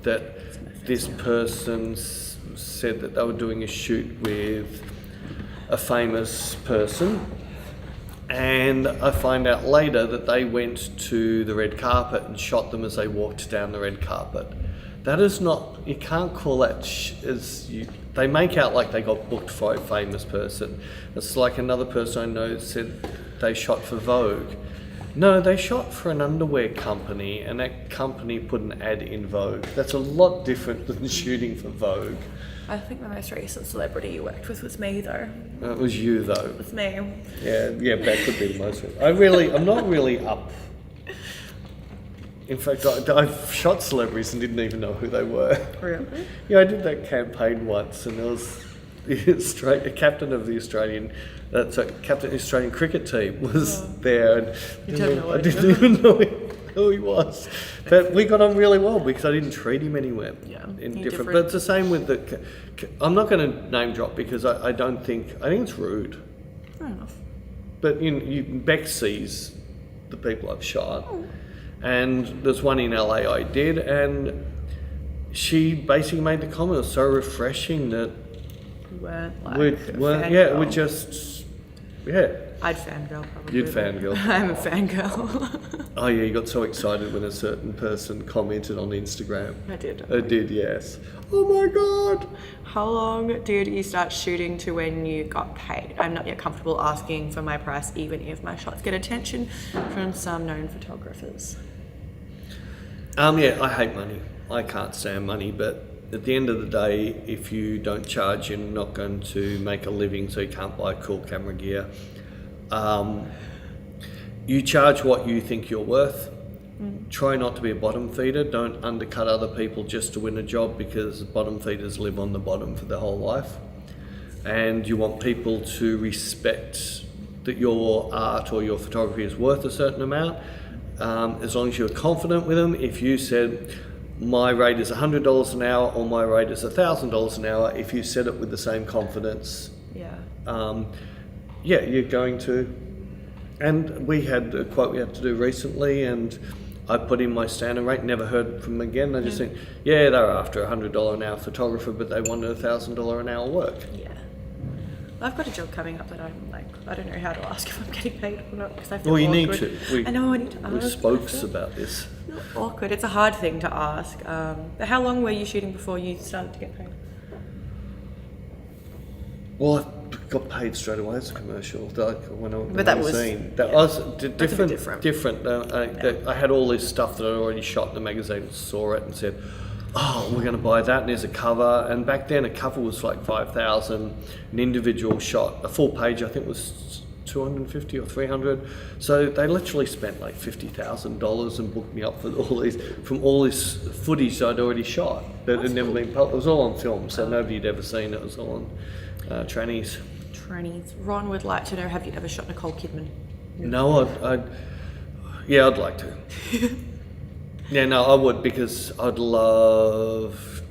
that this person said that they were doing a shoot with a famous person, and I find out later that they went to the red carpet and shot them as they walked down the red carpet. That is not, you can't call that they make out like they got booked for a famous person. It's like another person I know said they shot for Vogue. No, they shot for an underwear company, and that company put an ad in Vogue. That's a lot different than shooting for Vogue. I think the most recent celebrity you worked with was me, though. It was you, though. It was me. Yeah, that could be the most. I'm not really up. In fact, I've shot celebrities and didn't even know who they were. Really? Yeah, I did that campaign once, and there was a captain of the Australian cricket team was there, and I didn't even know who he was. But we got on really well because I didn't treat him anywhere. Yeah, in different. But it's the same with the. I'm not going to name drop because I think it's rude. Fair enough. But Beck sees the people I've shot, and there's one in LA I did, and she basically made the comment, it was so refreshing that we're just. I'd fangirl probably. You'd fangirl. I'm a fangirl. Oh yeah, you got so excited when a certain person commented on Instagram. I did. I did, yes. Oh my God. How long did you start shooting to when you got paid? I'm not yet comfortable asking for my price, even if my shots get attention from some known photographers. Yeah, I hate money. I can't stand money, but at the end of the day, if you don't charge, you're not going to make a living, so you can't buy cool camera gear. You charge what you think you're worth. Try not to be a bottom feeder. Don't undercut other people just to win a job, because bottom feeders live on the bottom for their whole life. And you want people to respect that your art or your photography is worth a certain amount. As long as you're confident with them. If you said, my rate is $100 an hour or my rate is $1,000 an hour, if you said it with the same confidence, you're going to. And we had a quote we had to do recently, and I put in my standard rate, never heard from them again. I just think, they're after $100 an hour photographer, but they wanted $1,000 an hour work. Yeah. I've got a job coming up that I'm like, I don't know how to ask if I'm getting paid or not, because I feel awkward. You need to. I know I need to ask. We spoke about this. It's awkward. It's a hard thing to ask. But how long were you shooting before you started to get paid? Well, I got paid straight away as a commercial. But that was different. I had all this stuff that I'd already shot in the magazine, saw it and said, oh, we're going to buy that, and there's a cover. And back then a cover was like $5,000. An individual shot, a full page, I think was $250 or $300. So they literally spent like $50,000 and booked me up for all this footage I'd already shot that had never been published. It was all on film, so nobody had ever seen it. It was all on trannies. Ron would like to know, have you ever shot Nicole Kidman? No, I'd like to. Yeah, no, I would, because I'd love.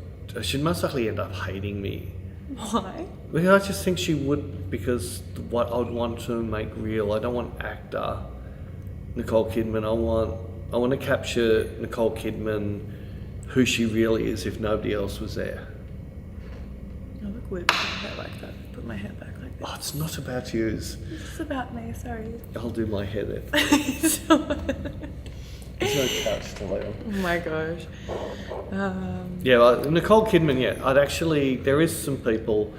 She'd most likely end up hating me. Why? Well, I just think she would, because what I'd want to make real. I don't want actor Nicole Kidman. I want to capture Nicole Kidman, who she really is, if nobody else was there. I look weird with my hair like that. Put my hair back like that. Oh, it's not about you. It's about me, sorry. I'll do my hair then. There's no couch to lay on. Oh my gosh. Nicole Kidman, there is some people,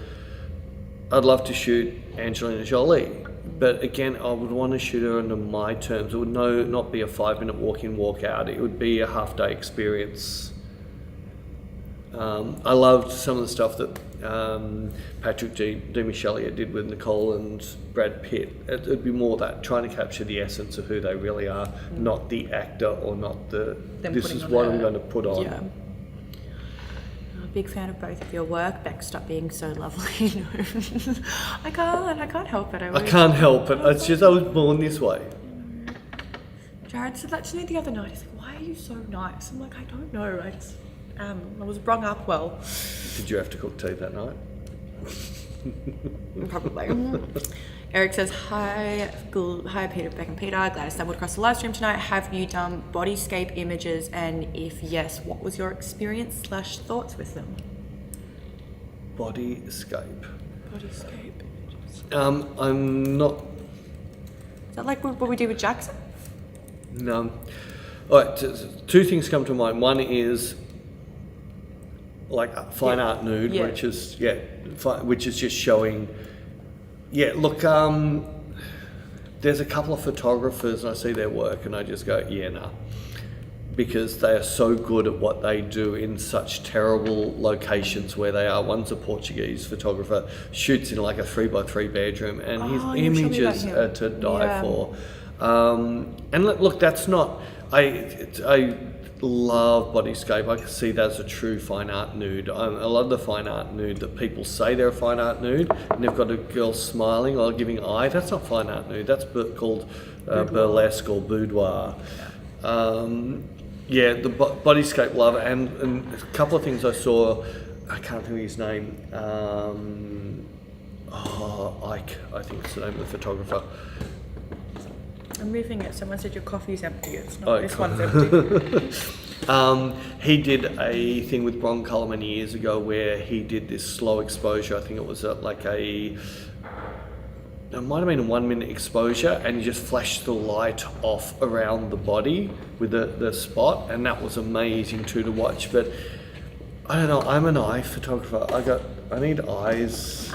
I'd love to shoot Angelina Jolie, but again, I would want to shoot her under my terms. It would not be a 5-minute walk in, walk out. It would be a half-day experience. I loved some of the stuff that Patrick D. Michelle did with Nicole and Brad Pitt. It'd be more that, trying to capture the essence of who they really are, not the actor or not this is what I'm going to put on. Yeah. big fan of both of your work. Beck, stop being so lovely. No. I can't help it. I can't help it. It's just I was born this way. Jared said that to me the other night. He's like, why are you so nice? I'm like, I don't know. I just I was brought up well. Did you have to cook tea that night? Probably. Eric says, hi Peter, Beck and Peter. Glad I stumbled across the live stream tonight. Have you done Bodyscape images? And if yes, what was your experience / thoughts with them? Bodyscape. Bodyscape images. I'm not. Is that like what we did with Jackson? No. All right, two things come to mind. One is like fine art nude, which is just showing. Yeah, look, there's a couple of photographers and I see their work and I just go, yeah, nah. Because they are so good at what they do in such terrible locations where they are. One's a Portuguese photographer, shoots in like a 3x3 bedroom and his images are to die for. And look, that's not, I love Bodyscape. I can see that as a true fine art nude. I love the fine art nude that people say they're a fine art nude and they've got a girl smiling or giving eye. That's not fine art nude. That's called burlesque or boudoir. Yeah, the Bodyscape love it. And a couple of things I saw, I can't think of his name. Ike, I think is the name of the photographer. I'm moving it. Someone said your coffee's empty. It's not. This one's empty. He did a thing with Broncolor many years ago where he did this slow exposure. I think it was it might have been a 1 minute exposure, and you just flashed the light off around the body with the spot, and that was amazing too to watch. But I don't know. I'm an eye photographer. I need eyes.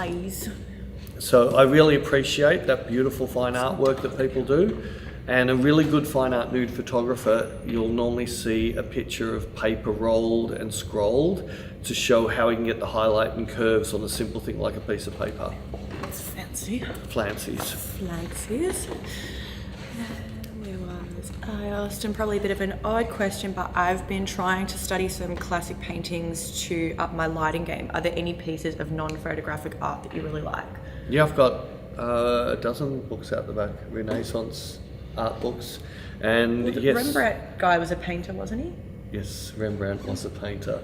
So I really appreciate that beautiful fine art work that people do. And a really good fine art nude photographer, you'll normally see a picture of paper rolled and scrolled to show how he can get the highlight and curves on a simple thing like a piece of paper. It's fancy. Flancies. I asked him probably a bit of an odd question, but I've been trying to study some classic paintings to up my lighting game. Are there any pieces of non-photographic art that you really like? Yeah, I've got a dozen books out the back, Renaissance art books. And The yes, Rembrandt guy was a painter, wasn't he? yes, Rembrandt was a painter.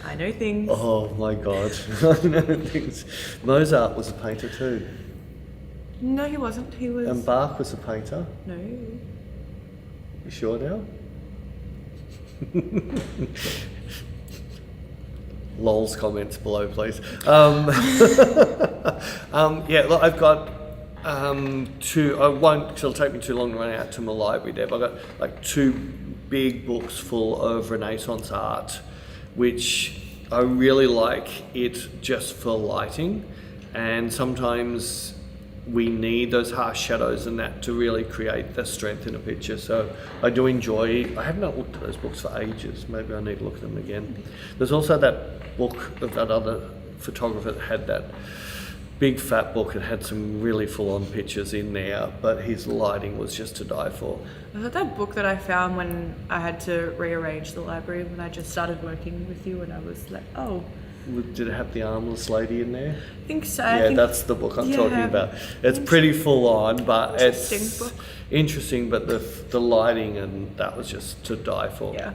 I know things. Oh my God, I know things. Mozart was a painter too. No, he wasn't. He was. And Bach was a painter. No. You sure now? Lol's comments below, please. Yeah, look, I've got two. I won't, because it'll take me too long to run out to my library there. But I've got like 2 big books full of Renaissance art, which I really like it just for lighting, and sometimes we need those harsh shadows and that to really create the strength in a picture. So I do enjoy. I have not looked at those books for ages. Maybe I need to look at them again. There's also that book of that other photographer that had that big fat book and had some really full-on pictures in there, but his lighting was just to die for. Was that that book that I found when I had to rearrange the library when I just started working with you, and I was like, oh. Did it have the armless lady in there? I think so. Yeah, that's the book I'm talking about. It's pretty full on, but it's book. interesting, but the lighting and that was just to die for. Yeah.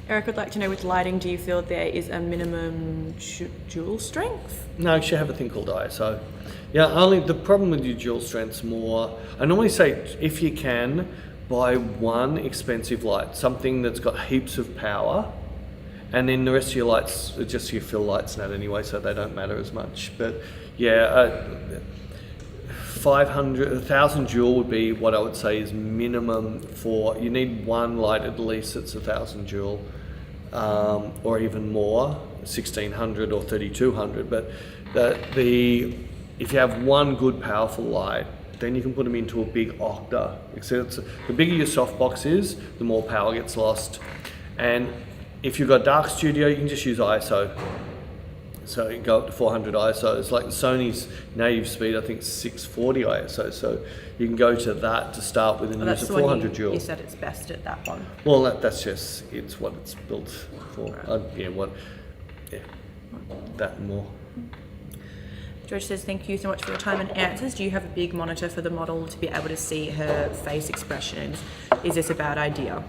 Eric would like to know, with lighting, do you feel there is a minimum jewel strength? No, you should have a thing called ISO. Yeah, only the problem with your jewel strength's more, I normally say if you can, buy one expensive light, something that's got heaps of power, and then the rest of your lights are just your fill lights and that anyway, so they don't matter as much. But yeah, 1,000 joule would be what I would say is minimum for, you need one light at least that's 1,000 joule, or even more, 1,600 or 3,200. But if you have one good powerful light, then you can put them into a big octa. The bigger your softbox is, the more power gets lost. And if you've got dark studio, you can just use ISO. So you can go up to 400 ISO. It's like Sony's native speed, I think 640 ISO. So you can go to that to start with and use a 400 joule. You said it's best at that one. Well, that's just, it's what it's built for. Right. yeah, that and more. George says, thank you so much for your time and answers. Do you have a big monitor for the model to be able to see her face expressions? Is this a bad idea?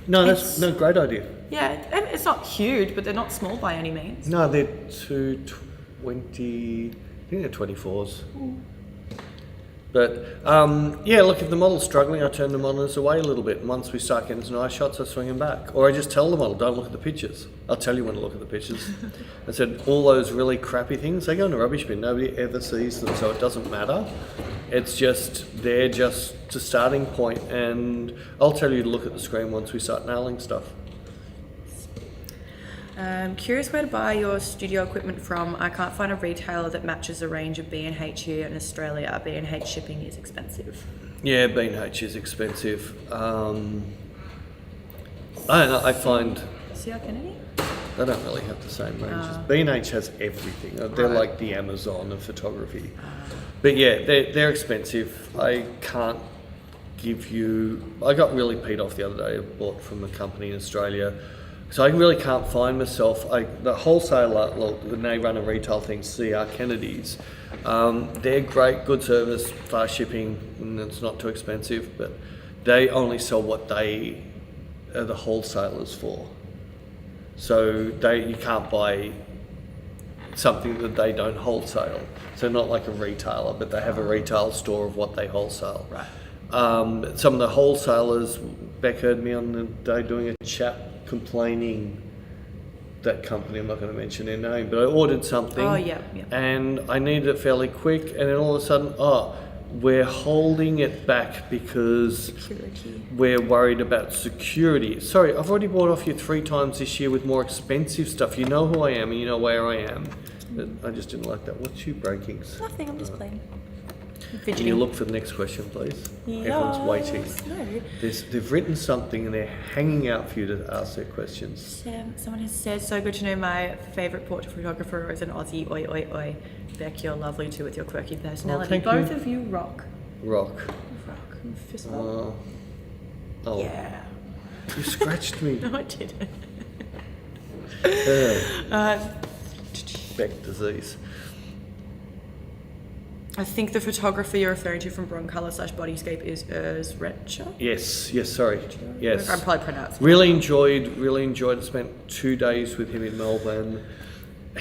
No, that's no great idea. Yeah, it's not huge, but they're not small by any means. No, they're 220, I think they're 24s. But yeah, look, if the model's struggling, I turn the monitors away a little bit. And once we start getting some nice shots, I swing them back. Or I just tell the model, don't look at the pictures. I'll tell you when to look at the pictures. I said, all those really crappy things, they go in the rubbish bin. Nobody ever sees them, so it doesn't matter. It's just, they're just a starting point, and I'll tell you to look at the screen once we start nailing stuff. Curious where to buy your studio equipment from. I can't find a retailer that matches the range of B&H here in Australia. B&H shipping is expensive. Yeah, B&H is expensive. I don't know, I find CR Kennedy? they don't really have the same ranges. B&H has everything. They're like the Amazon of photography. But yeah, they're expensive. I can't give you... I got really peed off the other day. I bought from a company in Australia. So I really can't find myself. The wholesaler, when they run a retail thing, CR Kennedy's, they're great, good service, fast shipping, and it's not too expensive, but they only sell what they are the wholesalers for. So you can't buy something that they don't wholesale. So not like a retailer, but they have a retail store of what they wholesale. Right. Some of the wholesalers, Beck heard me on the day doing a chat complaining, that company, I'm not going to mention their name, but I ordered something and I needed it fairly quick, and then all of a sudden, we're holding it back because Security. we're worried about security. Sorry, I've already bought off you 3 times this year with more expensive stuff. You know who I am and you know where I am. But I just didn't like that. What's you breaking? Nothing, I'm just playing. Can Fidgeting. you look for the next question, please? Everyone's waiting. No. They've written something and they're hanging out for you to ask their questions. Someone has said, so good to know my favourite portrait photographer is an Aussie. Oi, oi, oi. Beck, you're lovely too with your quirky personality. thank Both you. of you rock. Rock. Rock. Fist bump. Oh, Yeah. you scratched me. No, I didn't. Beck disease. I think the photographer you're referring to from Broncolor/Bodyscape is Retouching. Yes, sorry. Yes. I'm probably pronouncing. Really enjoyed it. Spent 2 days with him in Melbourne.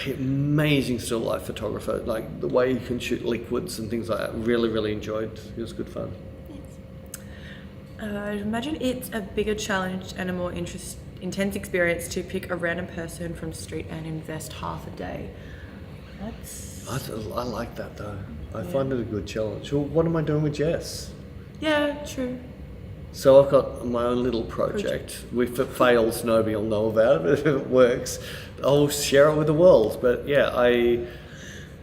Amazing still life photographer. Like the way he can shoot liquids and things like that. Really enjoyed. It was good fun. I imagine it's a bigger challenge and a more intense experience to pick a random person from the street and invest half a day. I like that though. I find it a good challenge. Well, what am I doing with Jess? Yeah, true. So I've got my own little project. If it fails, nobody will know about it. If it works, I'll share it with the world. But yeah,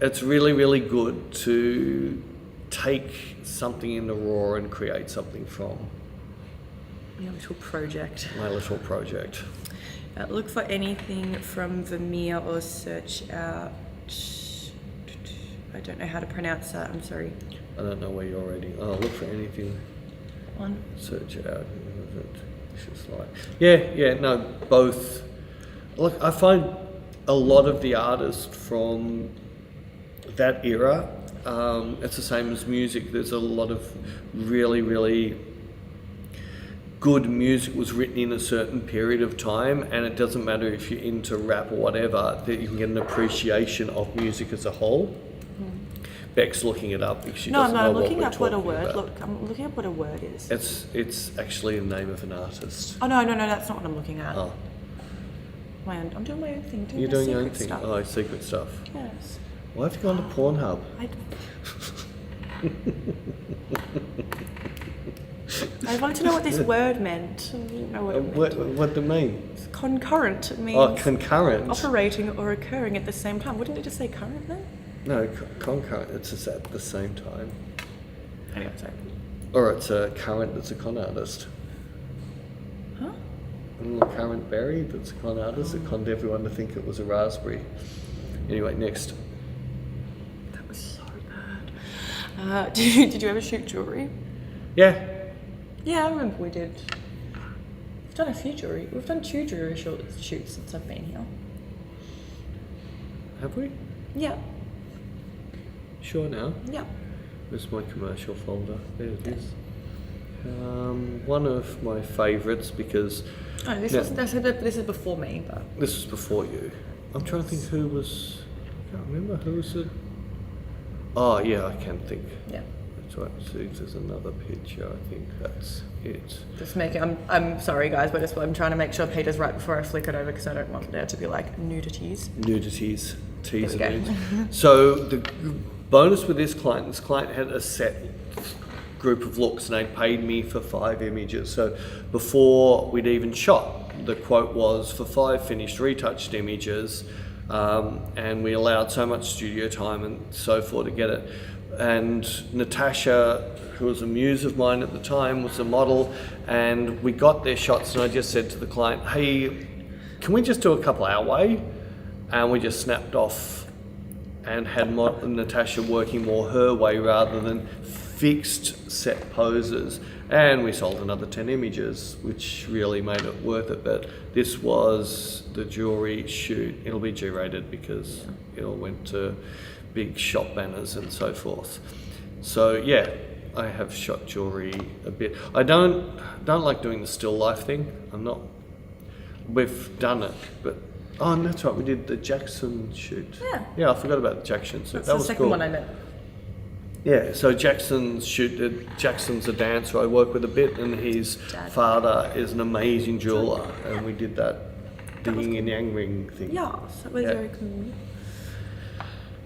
it's really good to take something in the raw and create something from. Your little project. My little project. Look for anything from Vermeer or search out. I don't know how to pronounce that, I'm sorry. I don't know where you're reading. Oh, look for anything. One. Search it out. It's just like, yeah, no, both. Look, I find a lot of the artists from that era, it's the same as music. There's a lot of really good music was written in a certain period of time, and it doesn't matter if you're into rap or whatever, that you can get an appreciation of music as a whole. Beck's looking it up because she doesn't know what we're talking about. Look, I'm looking up what a word is. It's actually the name of an artist. Oh no, that's not what I'm looking at. Oh, I'm doing my own thing. you're doing your own secret thing. stuff. Oh, secret stuff. Yes. Why have you gone to Pornhub? I wanted to know what this word meant. I didn't know what it meant. What do you mean? It's concurrent. It means Oh, concurrent. operating or occurring at the same time. Wouldn't it just say current then? No, concurrent. It's just at the same time. Anyway, sorry. Or it's a current that's a con artist. Huh? A little current berry that's a con artist that conned everyone to think it was a raspberry. Anyway, next. That was so bad. Did you ever shoot jewellery? Yeah. Yeah, I remember we did. We've done a few jewellery. We've done 2 jewellery shoots since I've been here. Have we? Yeah. Sure now. Yeah. Where's my commercial folder? There it is. One of my favourites because... Oh, this is before me, but... This was before you. I'm trying to think who was... I can't remember who was it. Oh, yeah, I can think. Yeah. That's right. See, there's another picture. I think that's it. Just making... I'm sorry, guys, but I'm trying to make sure Peter's right before I flick it over because I don't want there to be, like, nudities. Nudities. Teas There we and go. nudes. So the bonus with this client had a set group of looks and they paid me for 5 images. So before we'd even shot, the quote was for 5 finished retouched images, and we allowed so much studio time and so forth to get it. And Natasha, who was a muse of mine at the time, was a model, and we got their shots and I just said to the client, hey, can we just do a couple our way? And we just snapped off and had Natasha working more her way rather than fixed set poses. And we sold another 10 images, which really made it worth it. But this was the jewelry shoot. It'll be G-rated because it all went to big shop banners and so forth. So yeah, I have shot jewelry a bit. I don't like doing the still life thing. We've done it, but oh, and that's right. We did the Jackson shoot. Yeah. Yeah, I forgot about the Jackson shoot. That's that the was second cool. one I met. Yeah, so Jackson's shoot. Jackson's a dancer I work with a bit, and his father is an amazing jeweler, and we did that yin and yang ring thing. Yeah, so it was very cool.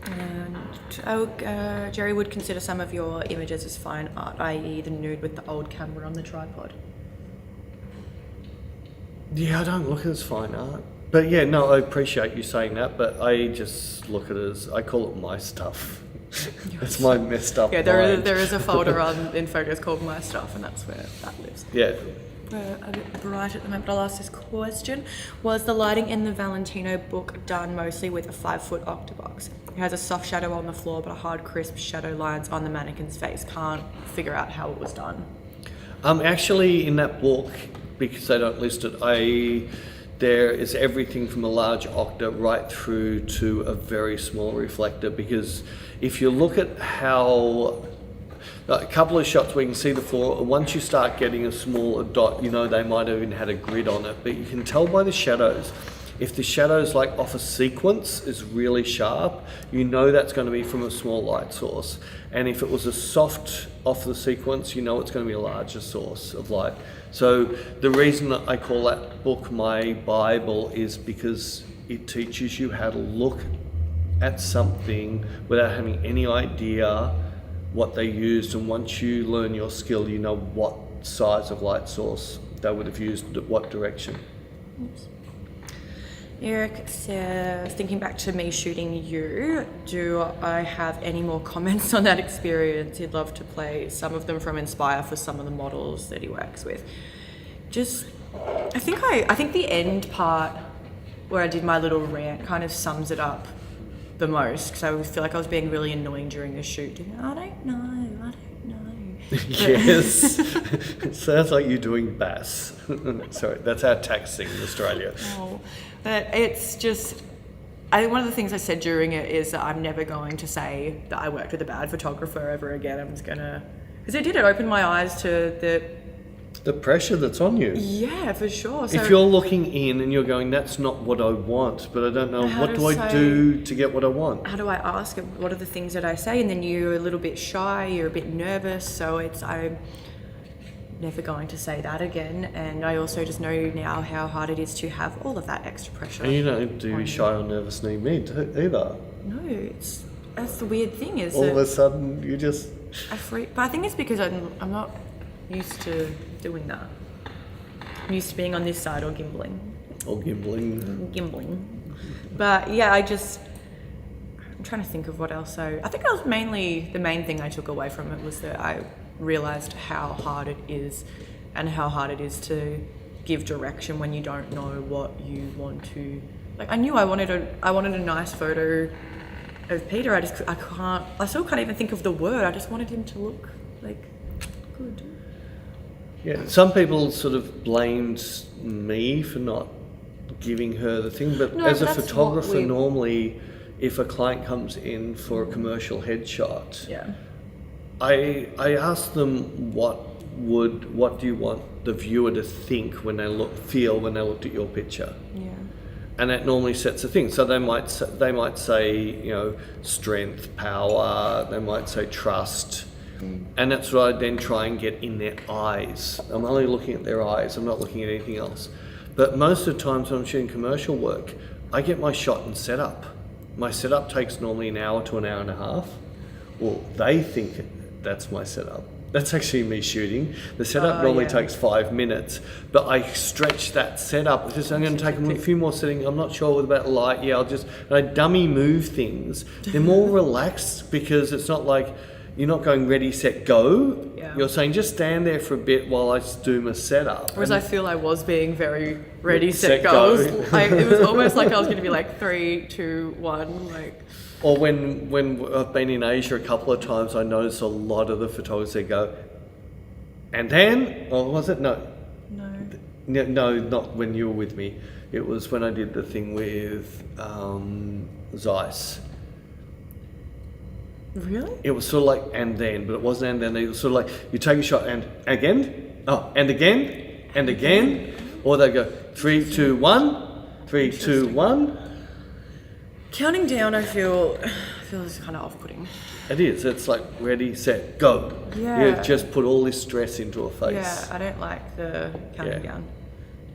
And Jerry would consider some of your images as fine art, i.e. the nude with the old camera on the tripod. Yeah, I don't look at it as fine art. But yeah, no, I appreciate you saying that, but I just look at it as, I call it my stuff. It's my messed up Yeah, mind. there is a folder in Photos called My Stuff, and that's where that lives. Yeah. We're a bit bright at the moment, but I'll ask this question. Was the lighting in the Valentino book done mostly with a 5-foot octabox? It has a soft shadow on the floor, but a hard, crisp shadow lines on the mannequin's face. Can't figure out how it was done. Actually, in that book, because they don't list it, there is everything from a large octa right through to a very small reflector, because if you look at how a couple of shots where you can see the floor, once you start getting a smaller dot, they might have even had a grid on it, but you can tell by the shadows. If the shadows like off a sequence is really sharp, that's going to be from a small light source. And if it was a soft off the sequence, it's going to be a larger source of light. So the reason that I call that book my Bible is because it teaches you how to look at something without having any idea what they used. And once you learn your skill, you know what size of light source they would have used at what direction. Oops. Eric says, thinking back to me shooting you, do I have any more comments on that experience? He'd love to play some of them from Inspire for some of the models that he works with. I think the end part where I did my little rant kind of sums it up the most, because I feel like I was being really annoying during the shoot. I don't know. Yes. It sounds like you're doing bass. Sorry, that's our tax thing in Australia. Oh, but it's just, I think one of the things I said during it is that I'm never going to say that I worked with a bad photographer ever again. I'm just gonna, because it open my eyes to the pressure that's on you. Yeah, for sure. So if you're looking in and you're going, that's not what I want, but I don't know, what do I do to get what I want? How do I ask? What are the things that I say? And then you're a little bit shy, you're a bit nervous, so I'm never going to say that again. And I also just know now how hard it is to have all of that extra pressure. And you don't do shy or nervous need me either. No, that's the weird thing is all of a sudden you just... But I think it's because I'm not used to doing that. I'm used to being on this side or gimbling. But yeah, I'm trying to think of what else. I think that was mainly the main thing I took away from it, was that I realized how hard it is and how hard it is to give direction when you don't know what you want to. Like, I knew I wanted a nice photo of Peter. I still can't even think of the word. I just wanted him to look like good. Yeah, some people sort of blamed me for not giving her the thing, but as a photographer, normally if a client comes in for a commercial headshot, Yeah. I ask them what do you want the viewer to think when they feel when they looked at your picture, Yeah. and that normally sets a thing. So they might say, you know, strength, power. They might say trust, and that's what I then try and get in their eyes. I'm only looking at their eyes. I'm not looking at anything else. But most of the times when I'm shooting commercial work, I get my shot and setup. My setup takes normally an hour to an hour and a half. Well, they think that's my setup. That's actually me shooting. The setup normally takes 5 minutes, but I stretch that setup because I'm going to take a few more settings. I'm not sure about light. Yeah, and I dummy move things. They're more relaxed because it's not like you're not going ready, set, go. Yeah. You're saying just stand there for a bit while I do my setup. Whereas I feel I was being very ready, Set, set, go. go. It was almost like I was going to be like 3, 2, 1, like. Or when I've been in Asia a couple of times, I notice a lot of the photographers, they go, and then, or was it? No, not when you were with me. It was when I did the thing with Zeiss. Really? It was sort of like and then, but it wasn't and then. It was sort of like you take a shot and again, and again, and again, or they go 3, 2, 1, 3, 2, 1. Counting down, I feel is kind of off-putting. It is. It's like ready, set, go. Yeah. You've just put all this stress into a face. Yeah, I don't like the counting down.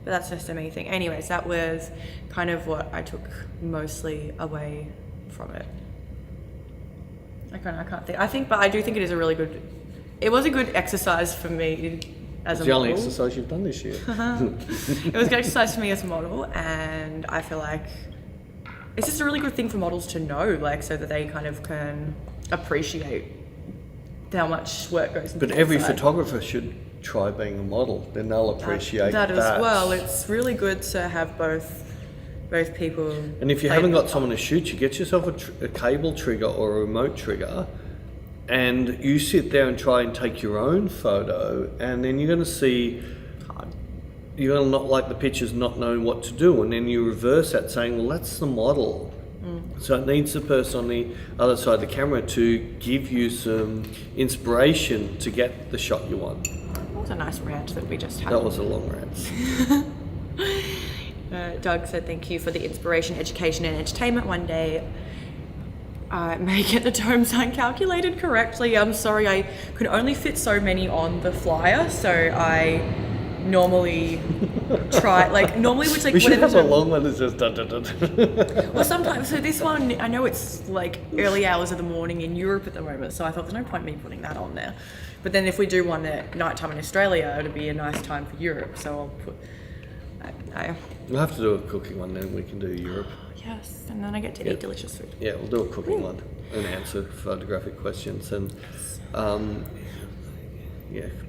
But that's just a me thing. Anyways, that was kind of what I took mostly away from it. I can't think. But I do think it is a really good. It was a good exercise for me as a model. It's the only exercise you've done this year. It was a good exercise for me as a model, and I feel like it's just a really good thing for models to know, like, so that they kind of can appreciate how much work goes into But every photographer should try being a model, then they'll appreciate that. That as well. It's really good to have both people. And if you haven't got someone to shoot, you get yourself a cable trigger or a remote trigger, and you sit there and try and take your own photo, and then you're going to see. You're going to not like the pictures, not knowing what to do, and then you reverse that saying, well, that's the model. So it needs the person on the other side of the camera to give you some inspiration to get the shot you want. That was a nice rant that we just had. That was a long rant. Doug said, thank you for the inspiration, education and entertainment. One day I may get the tome sign calculated correctly. I'm sorry, I could only fit so many on the flyer, so I normally try, which like we should whatever have a long one that's just dun, dun, dun. Well, sometimes, so this one, I know it's like early hours of the morning in Europe at the moment, so I thought there's no point me putting that on there. But then if we do one at night time in Australia, it'll be a nice time for Europe, so I'll put, We'll have to do a cooking one, then we can do Europe. yes, and then I get to eat delicious food. Yeah, we'll do a cooking one and answer photographic questions. And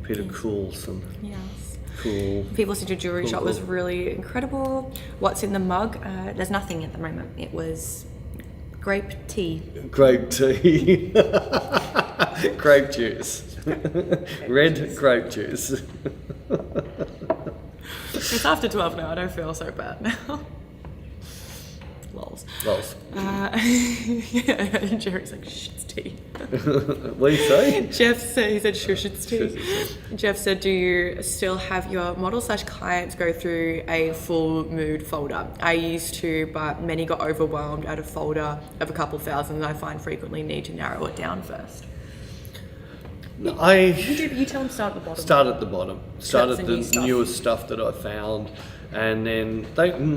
Peter Coulson. Yes. Cool. People said your jewelry Cool, shot was cool. really incredible. What's in the mug? There's nothing at the moment. It was grape tea. Grape tea. Grape juice. Red grape juice. It's after 12 now. I don't feel so bad now. Lols. Lols. Yeah, Jerry's like, shh, it's tea. What do you say? Jeff said, he said, shush, it's tea. Jeff said, do you still have your model/clients go through a full mood folder? I used to, but many got overwhelmed at a folder of a couple thousand, and I find frequently need to narrow it down first. You tell them start at the bottom. Start at the bottom. Start That's at the the new stuff. newest stuff that I found. And then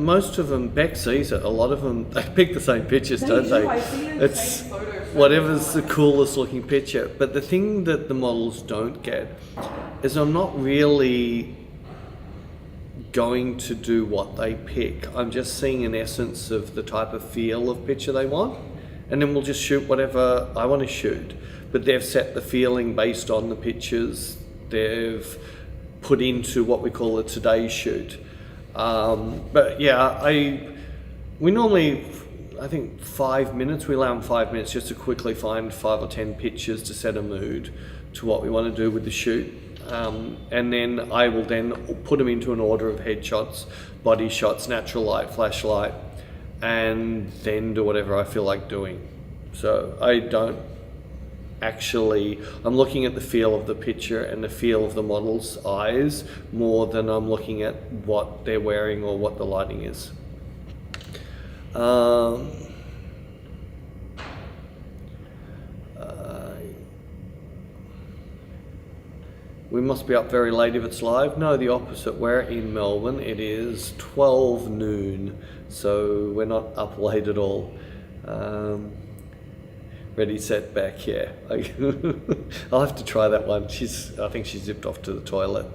most of them, Beck sees it, a lot of them, they pick the same pictures, don't they? I see the It's same photo. whatever's the coolest looking picture. But the thing that the models don't get is I'm not really going to do what they pick. I'm just seeing an essence of the type of feel of picture they want. And then we'll just shoot whatever I want to shoot. But they've set the feeling based on the pictures they've put into what we call a today shoot. But yeah, we normally, I think 5 minutes, we allow them 5 minutes just to quickly find 5 or 10 pictures to set a mood to what we want to do with the shoot. And then I will then put them into an order of headshots, body shots, natural light, flashlight, and then do whatever I feel like doing. So I don't actually, I'm looking at the feel of the picture and the feel of the model's eyes more than I'm looking at what they're wearing or what the lighting is. We must be up very late if it's live. No, the opposite. We're in Melbourne. It is 12 noon, so we're not up late at all. Ready, set, back, yeah. I'll have to try that one. I think she zipped off to the toilet.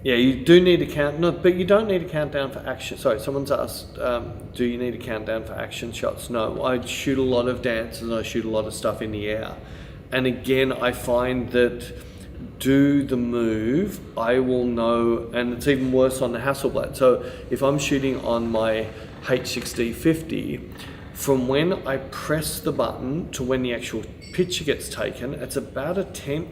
Yeah, you do need a count, no, but you don't need a countdown for action. Sorry, someone's asked, do you need a countdown for action shots? No, I shoot a lot of dances and I shoot a lot of stuff in the air. And again, I find that do the move, I will know, and it's even worse on the Hasselblad. So if I'm shooting on my H6D 50, from when I press the button to when the actual picture gets taken, it's about a 10th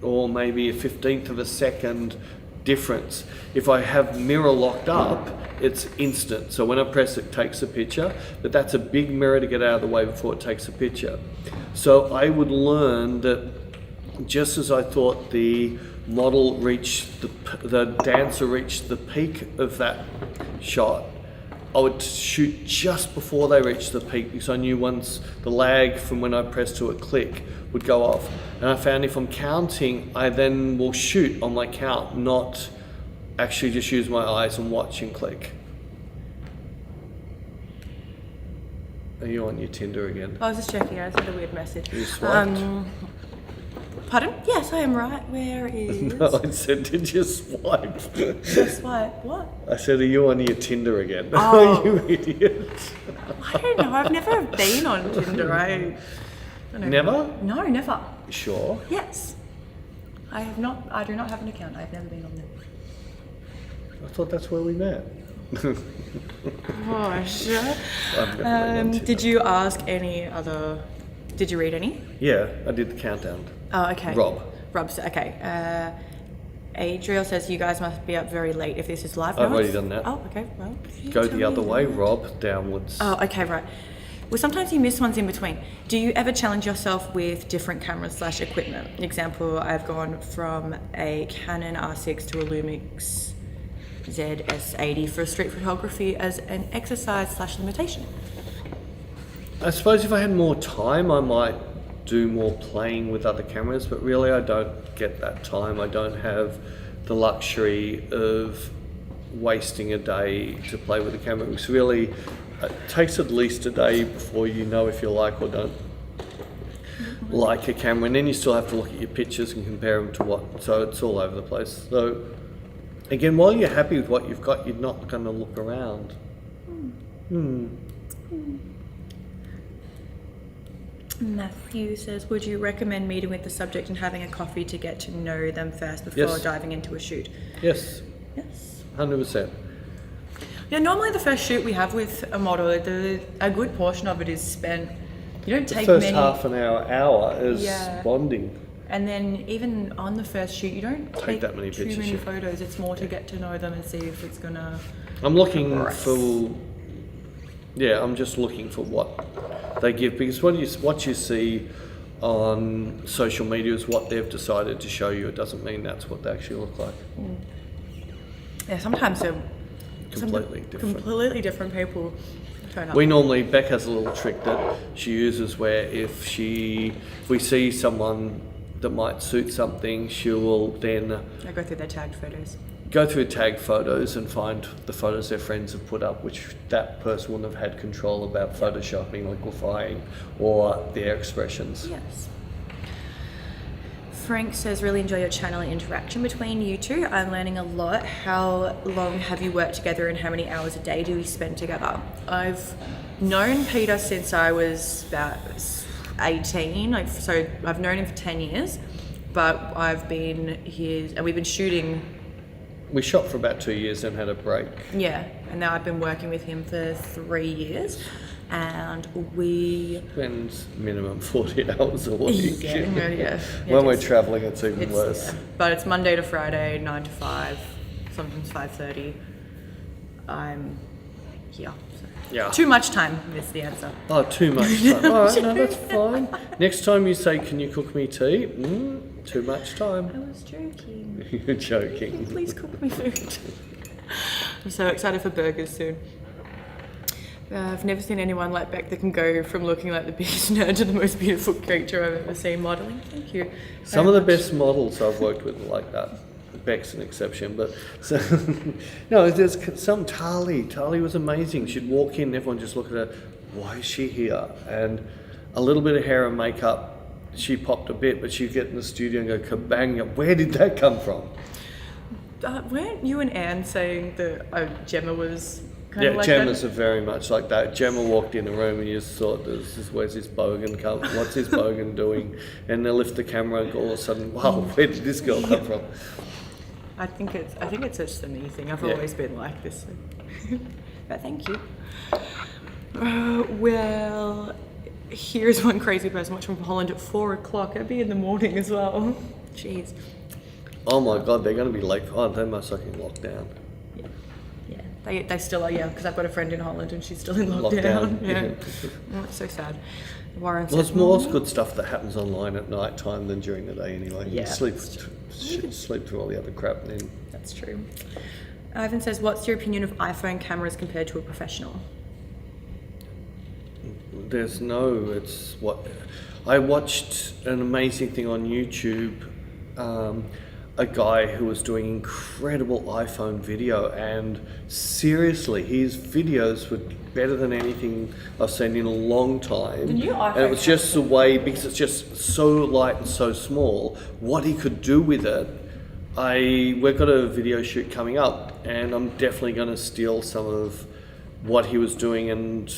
or maybe a 15th of a second difference. If I have mirror locked up, it's instant. So when I press it takes a picture, but that's a big mirror to get out of the way before it takes a picture. So I would learn that just as I thought the model reached, the dancer reached the peak of that shot, I would shoot just before they reached the peak because I knew once the lag from when I press to a click would go off. And I found if I'm counting, I then will shoot on my count, not actually just use my eyes and watch and click. Are you on your Tinder again? I was just checking. I sent a weird message. You swiped? Pardon? Yes, I am right. Where is... No, I said, did you swipe? Swipe. What? I said, are you on your Tinder again? Oh. You idiot. I don't know. I've never been on Tinder. I don't know. Never? No, never. Sure. Yes. I have not. I do not have an account. I've never been on there. I thought that's where we met. Oh, sure. I've never been on Tinder. Did you ask any other... Did you read any? Yeah, I did the countdown. Oh, okay. Rob said, okay. Adriel says you guys must be up very late if this is live. I've No, already it's- done that. Oh, okay. Well, you Go tell the other me way, then. Rob, downwards. Oh, okay, right. Well, sometimes you miss ones in between. Do you ever challenge yourself with different cameras / equipment? Example, I've gone from a Canon R6 to a Lumix ZS80 for street photography as an exercise / limitation. I suppose if I had more time, I might do more playing with other cameras, but really I don't get that time. I don't have the luxury of wasting a day to play with a camera. It's really, it takes at least a day before you know if you like or don't like a camera, and then you still have to look at your pictures and compare them to what, so it's all over the place. So again, while you're happy with what you've got, you're not going to look around. Matthew says, would you recommend meeting with the subject and having a coffee to get to know them first before Yes. diving into a shoot? Yes, Yes. 100%. Yeah, normally the first shoot we have with a model, a good portion of it is spent. You don't The take first many, half an hour is Yeah. bonding. and then even on the first shoot, you don't take that many too pictures, many yeah. photos. It's more to get to know them and see if it's gonna. I'm looking Progress. for, yeah, I'm just looking for what they give, because what you see on social media is what they've decided to show you. It doesn't mean that's what they actually look like. Yeah, sometimes they're Completely different. Completely different people turn up. Beck has a little trick that she uses where if we see someone that might suit something, she will then I go through their tagged photos. go through tag photos and find the photos their friends have put up, which that person wouldn't have had control about photoshopping, liquefying, or their expressions. Yes. Frank says, really enjoy your channel and interaction between you two. I'm learning a lot. How long have you worked together and how many hours a day do we spend together? I've known Peter since I was about 18, so I've known him for 10 years, but I've been his, and we've been shooting. We shot for about 2 years and had a break. Yeah, and now I've been working with him for 3 years, and we... Spends minimum 40 hours a week. Yeah. When we're travelling, it's even It's, worse. yeah. But it's Monday to Friday, 9 to 5, sometimes 5:30. I'm here. So. Yeah. Too much time is the answer. Oh, too much time. All right, no, that's fine. Next time you say, "Can you cook me tea?" Too much time. I was joking. You're joking. Please cook me food. I'm so excited for burgers soon. I've never seen anyone like Beck that can go from looking like the biggest nerd to the most beautiful creature I've ever seen modelling. Thank you. Some of the best models I've worked with are like that. Beck's an exception, but so, no, there's some Tali. Tali was amazing. She'd walk in, everyone just look at her. Why is she here? And a little bit of hair and makeup, she popped a bit, but she'd get in the studio and go kabang. Where did that come from? Weren't you and Anne saying that Gemma was kind Yeah, of like Gemma's that? are very much like that. Gemma walked in the room and you just thought, where's this bogan come? What's this bogan doing? And they lift the camera and all of a sudden, wow, where did this girl come from? I think it's just a me thing. I've always been like this. But thank you. Well, here's one crazy person watching from Holland at 4 o'clock. It'd be in the morning as well. Jeez. Oh my God, they're going to be late. Oh, they must like in lockdown. Yeah. They still are, because I've got a friend in Holland and she's still in lockdown. Yeah. Oh, it's so sad. Warren Well, says, there's more good stuff that happens online at night time than during the day anyway. Yeah, You sleep, that's true. sleep through all the other crap then. That's true. Ivan says, what's your opinion of iPhone cameras compared to a professional? It's what I watched an amazing thing on YouTube. A guy who was doing incredible iPhone video, and seriously, his videos were better than anything I've seen in a long time. The new iPhone and it was just the way, because it's just so light and so small, what he could do with it. We've got a video shoot coming up, and I'm definitely going to steal some of what he was doing, and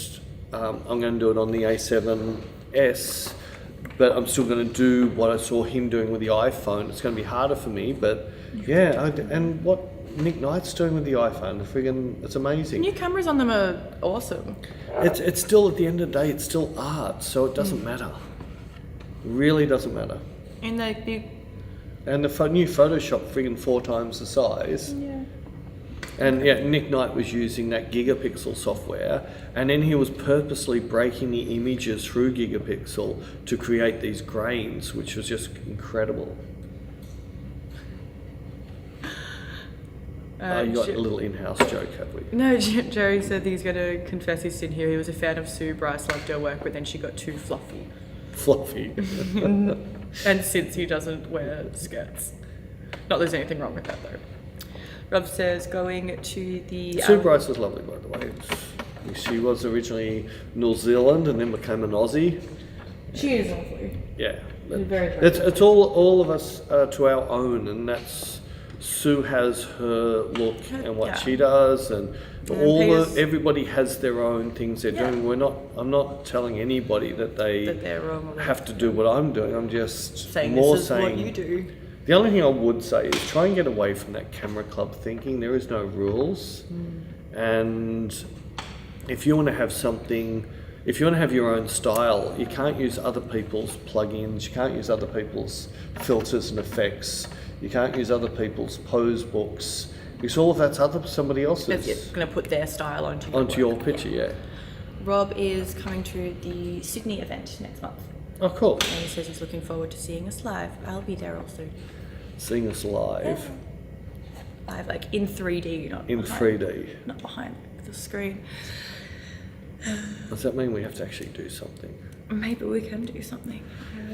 I'm going to do it on the A7s. But I'm still going to do what I saw him doing with the iPhone. It's going to be harder for me, but yeah. And what Nick Knight's doing with the iPhone, it's amazing. The new cameras on them are awesome. It's still, at the end of the day, it's still art, so it doesn't matter. Really doesn't matter. And the new Photoshop, 4 times the size. yeah. And yeah, Nick Knight was using that gigapixel software, and then he was purposely breaking the images through gigapixel to create these grains, which was just incredible. You got a little in-house joke, have we? No, Jerry said he's going to confess his sin here. He was a fan of Sue Bryce, loved her work, but then she got too fluffy. Fluffy. And since he doesn't wear skirts. Not there's anything wrong with that though. Rob says going to the... Sue Bryce was lovely, by the way. She was originally New Zealand and then became an Aussie. She is lovely. Yeah. She's very It's all of us to our own, and that's... Sue has her look and what she does, and everybody has their own things they're doing. I'm not telling anybody that they're wrong have to do what I'm doing. I'm just saying more this is saying what you do. The only thing I would say is try and get away from that camera club thinking. There is no rules, and if you want to have something, if you want to have your own style, you can't use other people's plugins. You can't use other people's filters and effects. You can't use other people's pose books, because all of that's somebody else's. It's going to put their style onto your picture, yeah. Rob is coming to the Sydney event next month. Oh, cool. And he says he's looking forward to seeing us live. I'll be there also. Seeing us live? Live, like in 3D, not in behind, 3D. Not behind the screen. Does that mean we have to actually do something? Maybe we can do something.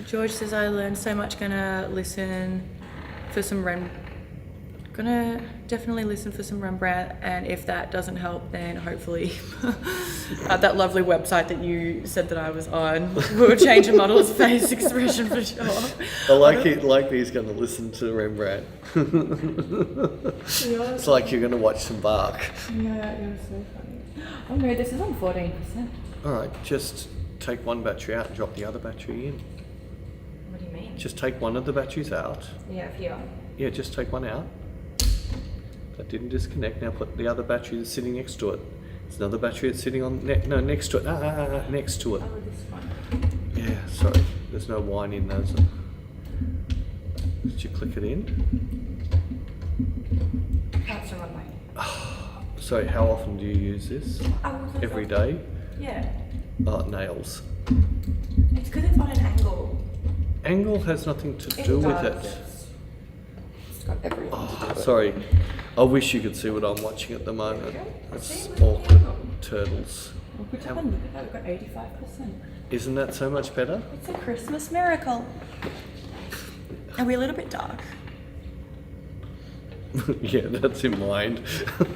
George says I learned so much. Gonna listen for some Gonna definitely listen for some Rembrandt, and if that doesn't help, then hopefully that lovely website that you said that I was on will change a model's face expression for sure. I like he's going to listen to Rembrandt. It's like you're going to watch some Bach. Yeah, it was so funny. Oh no, this is on 14%. All right, just take one battery out and drop the other battery in. What do you mean? Just take one of the batteries out. Yeah, here. Yeah, just take one out. That didn't disconnect. Now put the other battery that's sitting next to it. There's another battery that's sitting on next to it. Next to it. Oh, this one. Yeah, sorry. There's no wine in those. Did you click it in? That's the wrong way. So how often do you use this? Every day? Yeah. Oh, nails. It's because it's on an angle. Angle has nothing to do with it. It's got everything to do with it. Sorry. I wish you could see what I'm watching at the moment. It's See, awkward turtles. Look at that, we've got 85%. Isn't that so much better? It's a Christmas miracle. Are we a little bit dark? Yeah, that's in mind. I'm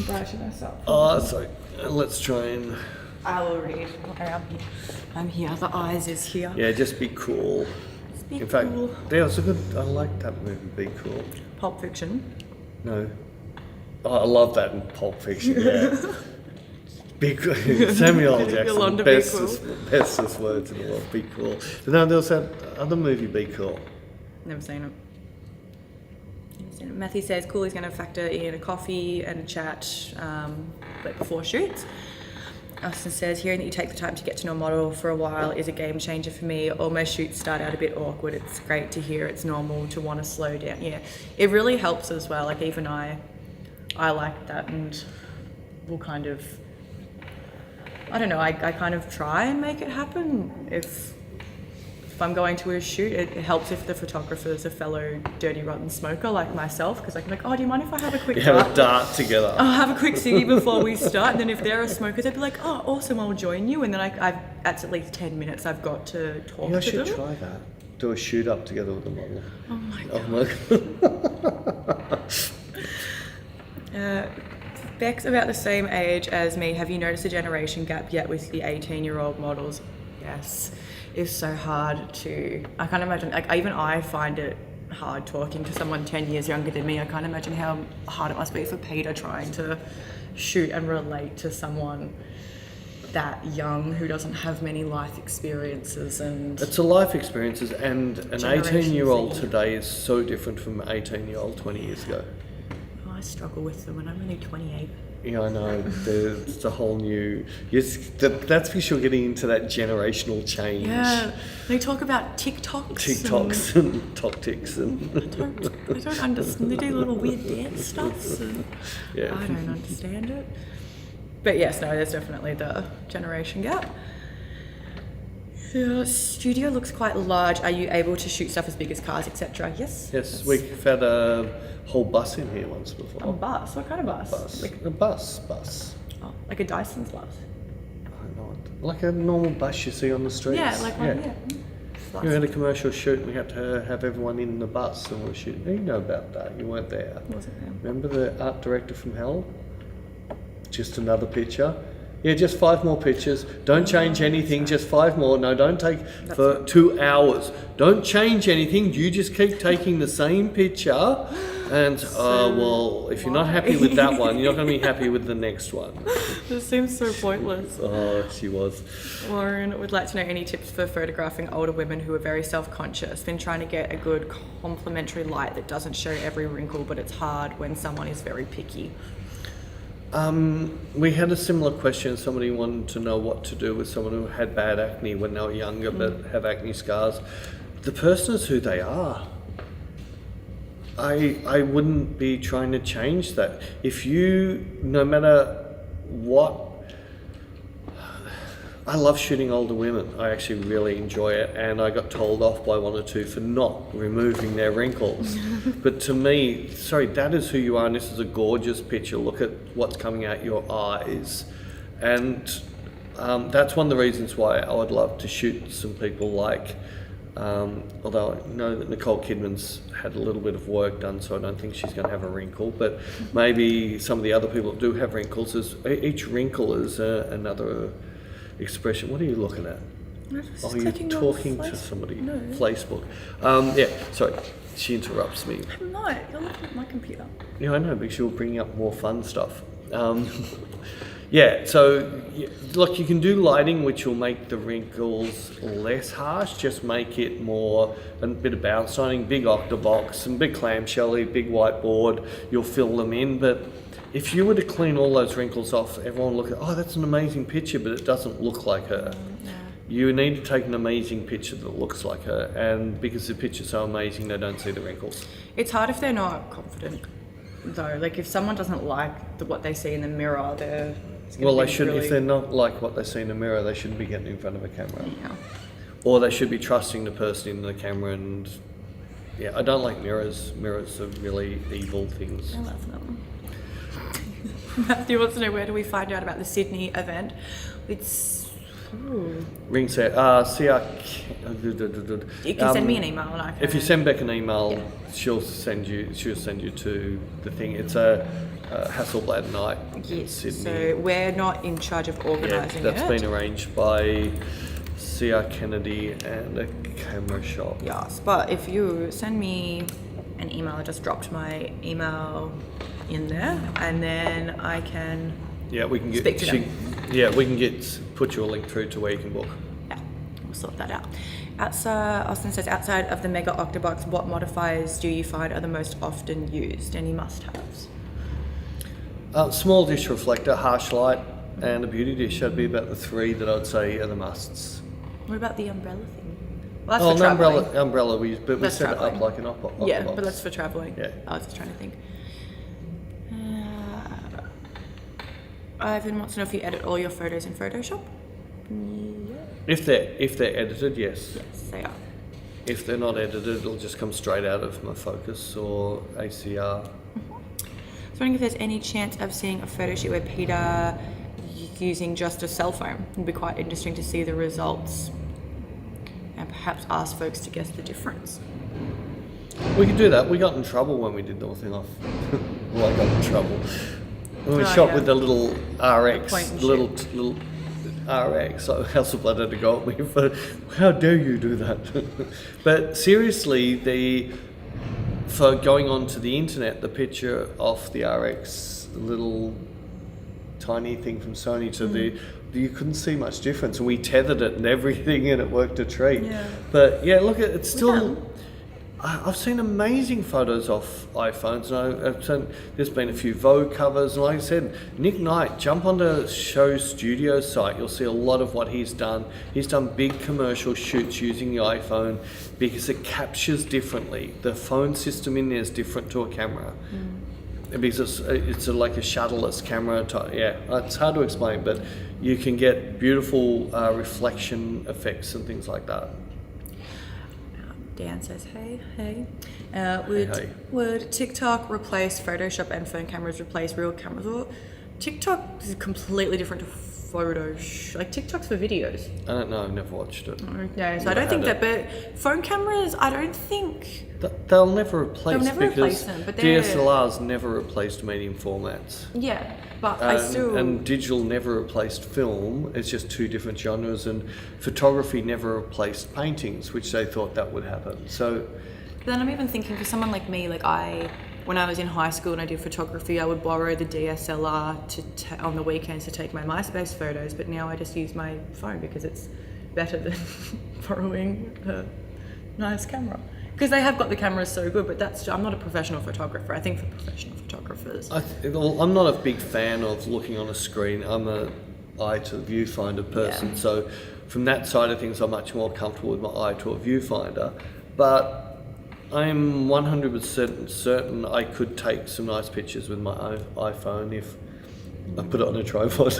brushing us up. Oh, sorry. Let's try and... I will read. I'm here. The eyes is here. Yeah, just be cool. Just be In fact, cool. yeah, it's a good... I like that movie, Be Cool. Pulp Fiction. No. Oh, I love that in Pulp Fiction, yeah. Be cool. Samuel L. Jackson, Yolanda, the be bestest words in the world, be cool. But no, there was that other movie, Be Cool. Never seen it. Matthew says, cool, he's going to factor in a coffee and a chat like before shoots. Austin says, hearing that you take the time to get to know a model for a while is a game changer for me. All my shoots start out a bit awkward. It's great to hear it's normal to want to slow down. Yeah, it really helps as well. Like even I like that, and will kind of, I don't know, I kind of try and make it happen. If I'm going to a shoot, it helps if the photographer's a fellow dirty rotten smoker like myself, because I can be like, oh, do you mind if I have a quick Have dart? a dart together. I'll have a quick ciggy before we start, and then if they're a smoker, they'd be like, oh, awesome, I'll join you, and then that's at least 10 minutes I've got to talk Yeah, I to should them. try that. Do a shoot up together with a model. Oh my god. Oh my god. Beck's about the same age as me. Have you noticed a generation gap yet with the 18-year-old models? Yes. It's so hard to... I can't imagine... Like, even I find it hard talking to someone 10 years younger than me. I can't imagine how hard it must be for Peter trying to shoot and relate to someone that young who doesn't have many life experiences. And It's a life experiences, and an Generation 18-year-old Z. today is so different from an 18-year-old 20 years ago. I struggle with them, and I'm only 28. Yeah, I know. There's a whole new... Yes, that's because you're getting into that generational change. Yeah, they talk about TikToks. TikToks and tactics and... I don't understand. They do little weird dance stuff. Yeah. I don't understand it. But yes, no, there's definitely the generation gap. The studio looks quite large. Are you able to shoot stuff as big as cars, etc.? Yes. Yes, we've had a whole bus in here once before. A bus? What kind of bus? Bus. Like, A bus. oh, like a Dyson's bus? I don't know. Like a normal bus you see on the streets. Yeah, like one, yeah. We had a commercial shoot and we had to have everyone in the bus and we were shooting. You know about that, you weren't there. Wasn't there? Remember the art director from Hell? Just another picture. Yeah, just 5 more pictures. Don't change anything, just 5 more. No, don't take for 2 hours. Don't change anything, you just keep taking the same picture. And, well, if you're not happy with that one, you're not going to be happy with the next one. This seems so pointless. Oh, she was. Lauren would like to know any tips for photographing older women who are very self-conscious. Been trying to get a good complementary light that doesn't show every wrinkle, but it's hard when someone is very picky. We had a similar question. Somebody wanted to know what to do with someone who had bad acne when they were younger but have acne scars. The person is who they are. I wouldn't be trying to change that. If you, no matter what, I love shooting older women. I actually really enjoy it, and I got told off by 1 or 2 for not removing their wrinkles. But to me, sorry, that is who you are, and this is a gorgeous picture. Look at what's coming out your eyes. And that's one of the reasons why I would love to shoot some people like, although I know that Nicole Kidman's had a little bit of work done, so I don't think she's going to have a wrinkle, but maybe some of the other people that do have wrinkles, each wrinkle is another expression. What are you looking at? Oh, you're talking to somebody. No. Facebook. Yeah, sorry. She interrupts me. I'm not. You're looking at my computer. Yeah, I know, because you're bringing up more fun stuff. Yeah, so look, you can do lighting which will make the wrinkles less harsh, just make it more, a bit of bounce lighting, big octabox, some big clamshell, big whiteboard, you'll fill them in. But if you were to clean all those wrinkles off, everyone would look at, oh, that's an amazing picture, but it doesn't look like her. You need to take an amazing picture that looks like her, and because the picture's so amazing, they don't see the wrinkles. It's hard if they're not confident, though. Like if someone doesn't like what they see in the mirror, They should. If they're not like what they see in the mirror, they shouldn't be getting in front of a camera. Yeah. Or they should be trusting the person in the camera. And yeah, I don't like mirrors. Mirrors are really evil things. I love them. Matthew wants to know, where do we find out about the Sydney event? It's Ring set. You can send me an email and I can. If you send Beck an email, Yeah. she'll send you to the thing. It's a Hasselblad night in Yes. Sydney. So we're not in charge of organising That's it. been arranged by C.R. Kennedy and a camera shop. Yes, but if you send me an email, I just dropped my email in there, and then I can. Yeah, we can get. Speak to them. We can put you a link through to where you can book. Yeah, we'll sort that out. Austin says, outside of the Mega Octobox, what modifiers do you find are the most often used? Any must-haves? Small dish reflector, harsh light, and a beauty dish. That'd be about the three that I'd say are the musts. What about the umbrella thing? Well, that's for an traveling. umbrella. We That's set it travelling. up like an octobox. Yeah, but that's for traveling. Yeah. I was just trying to think. Ivan wants to know if you edit all your photos in Photoshop. Yeah. If they're edited, yes. Yes, they are. If they're not edited, it'll just come straight out of my Focus or ACR. So I'm wondering if there's any chance of seeing a photo shoot where Peter using just a cell phone. It'd be quite interesting to see the results and perhaps ask folks to guess the difference. We could do that. We got in trouble when we did the whole thing off. Well, I got in trouble. When we Oh, shot yeah. with the little RX, point and little RX, so Hasselblad had to go at me for, how dare you do that? But seriously, for going onto the internet, the picture of the RX, the little tiny thing from Sony to you couldn't see much difference. And we tethered it and everything, and it worked a treat. Yeah. But yeah, look, it's still. Yeah. I've seen amazing photos off iPhones, and I've seen, there's been a few Vogue covers, and like I said, Nick Knight, jump onto Show Studio site, you'll see a lot of what he's done. He's done big commercial shoots using the iPhone because it captures differently. The phone system in there is different to a camera. Because it's like a shuttleless camera type. Yeah, it's hard to explain, but you can get beautiful reflection effects and things like that. Dan says, hey. Hey. Would TikTok replace Photoshop and phone cameras replace real cameras? Well, TikTok is completely different to Photoshop. Like TikTok's for videos. I don't know, I've never watched it. Yeah, so I don't think that, but phone cameras, I don't think. They'll never replace, They'll never because replace them, but they're- DSLRs never replaced medium formats. Yeah, but I still. And digital never replaced film. It's just two different genres, and photography never replaced paintings, which they thought that would happen. So But then I'm even thinking for someone like me, like when I was in high school and I did photography, I would borrow the DSLR on the weekends to take my MySpace photos, but now I just use my phone because it's better than borrowing a nice camera. Because they have got the cameras so good, but I'm not a professional photographer. I think for professional photographers. I'm not a big fan of looking on a screen. I'm a eye to viewfinder person, Yeah. so from that side of things, I'm much more comfortable with my eye to a viewfinder. But I'm 100% certain I could take some nice pictures with my iPhone if I put it on a tripod.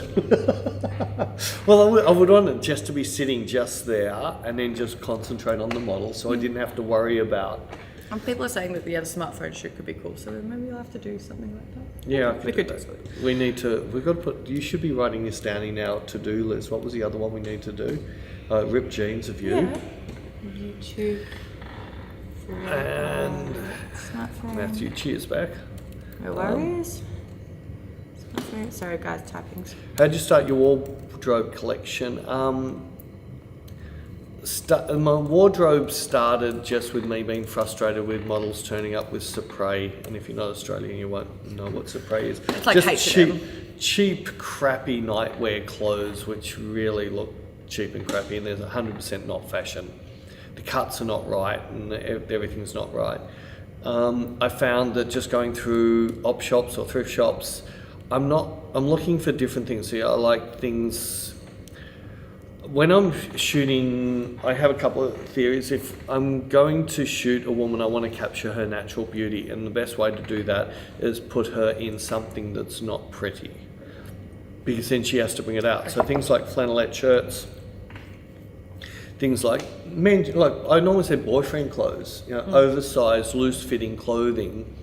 Well, I would want it just to be sitting just there and then just concentrate on the model, so I didn't have to worry about. And people are saying that the smartphone shoot could be cool, so maybe you'll have to do something like that. Yeah, We could do something. we've got to put, you should be writing this down in our to-do list. What was the other one we need to do? Ripped jeans of you. Yeah. YouTube. And Smartphone. Matthew, cheers back. No worries. Smartphone. Sorry guys, typing. How'd you start your wardrobe collection? My wardrobe started just with me being frustrated with models turning up with spray, and if you're not Australian, you won't know what spray is. It's like just H&M. cheap, crappy nightwear clothes, which really look cheap and crappy, and there's 100% not fashion. The cuts are not right, and everything's not right. I found that just going through op shops or thrift shops, I'm looking for different things here. I like things. when I'm shooting, I have a couple of theories. If I'm going to shoot a woman, I want to capture her natural beauty, and the best way to do that is put her in something that's not pretty, because then she has to bring it out. So things like flannelette shirts, things like I normally say boyfriend clothes, oversized, loose-fitting clothing,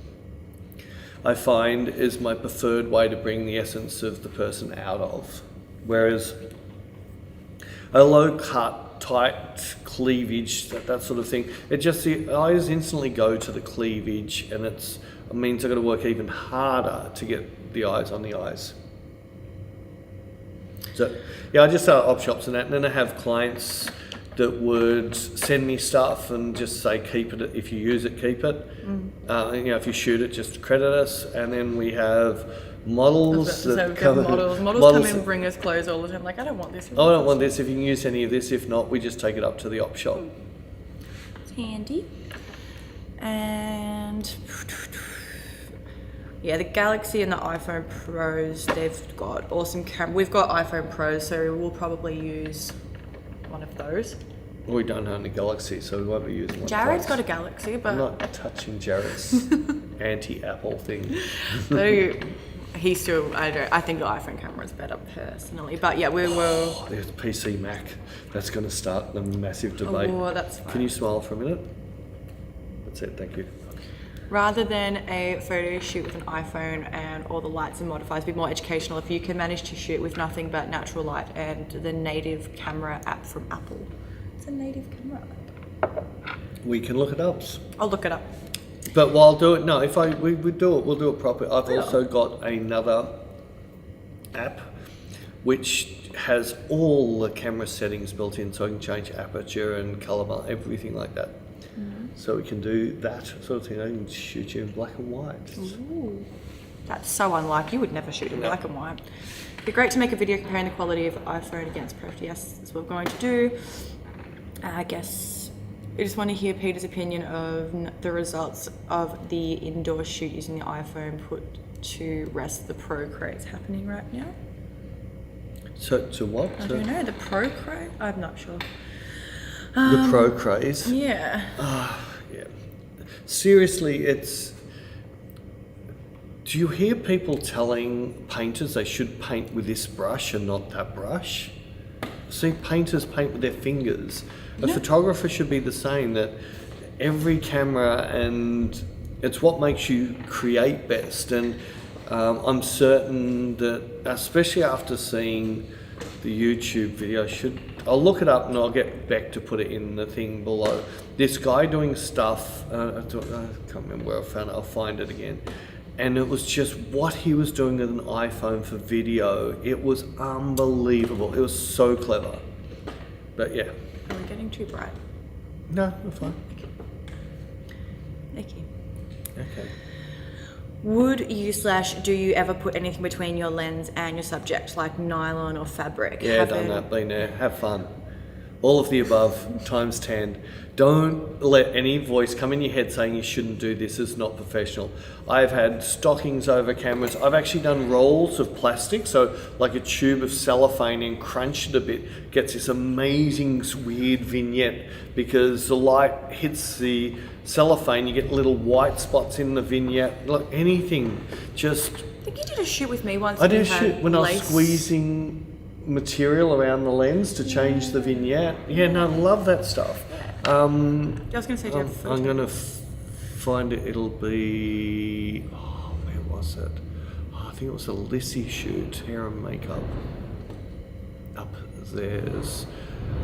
I find is my preferred way to bring the essence of the person out of. Whereas a low cut, tight cleavage, that sort of thing, the eyes instantly go to the cleavage, and it means I've got to work even harder to get the eyes on the eyes. So yeah, I just start op shops and that, and then I have clients that would send me stuff and just say, keep it, if you use it, keep it. If you shoot it, just credit us. And then we have models that come models come in and bring us clothes all the time. Like, I don't want this. I don't want this. If you can use any of this, if not, we just take it up to the op shop. It's handy. And yeah, the Galaxy and the iPhone Pros, they've got awesome camera. We've got iPhone Pros, so we'll probably use one of those. We don't own a Galaxy, so we won't be using one. Jared's got a Galaxy, but I'm not touching Jared's anti-Apple thing. He still, I think the iPhone camera is better personally, but yeah, we will. Oh, there's PC Mac. That's going to start a massive debate. Oh, that's fine. Can you smile for a minute? That's it, thank you. Rather than a photo shoot with an iPhone and all the lights and modifiers, be more educational if you can manage to shoot with nothing but natural light and the native camera app from Apple. It's a native camera app. We can look it up. I'll look it up. But while I'll do it, no, if we do it, we'll do it properly. I've also got another app which has all the camera settings built in, so I can change aperture and color, everything like that. So we can do that sort of thing. I can shoot you in black and white. Ooh, that's so unlike you. Would never shoot in black and white. It'd be great to make a video comparing the quality of iPhone against Pro. Yes, that's what we're going to do. I guess I just want to hear Peter's opinion of the results of the indoor shoot using the iPhone put to rest the Pro craze happening right now. So to what? I don't know. The Pro craze? I'm not sure. The Pro craze? Yeah. Yeah. Seriously, do you hear people telling painters they should paint with this brush and not that brush? See, painters paint with their fingers. A photographer should be the same, that every camera, and it's what makes you create best. And I'm certain that, especially after seeing the YouTube video, I'll look it up and I'll get Beck to put it in the thing below. This guy doing stuff, I can't remember where I found it, I'll find it again. And it was just what he was doing with an iPhone for video. It was unbelievable. It was so clever. But yeah. Are we getting too bright? No, we're fine. Thank you. Okay. Would you / do you ever put anything between your lens and your subject, like nylon or fabric? Yeah, done that, been there. Have fun. All of the above, times 10. Don't let any voice come in your head saying you shouldn't do this, it's not professional. I've had stockings over cameras. I've actually done rolls of plastic, so like a tube of cellophane, and crunched it a bit, gets this amazing weird vignette because the light hits the cellophane, you get little white spots in the vignette, like anything, just... I think you did a shoot with me once. I did a shoot when I was squeezing material around the lens to change the vignette. Yeah, no, I love that stuff. I was going to say, do you have I'm going to find it. It'll be... Oh, where was it? Oh, I think it was a Lissy shoot, hair and makeup. Up there's...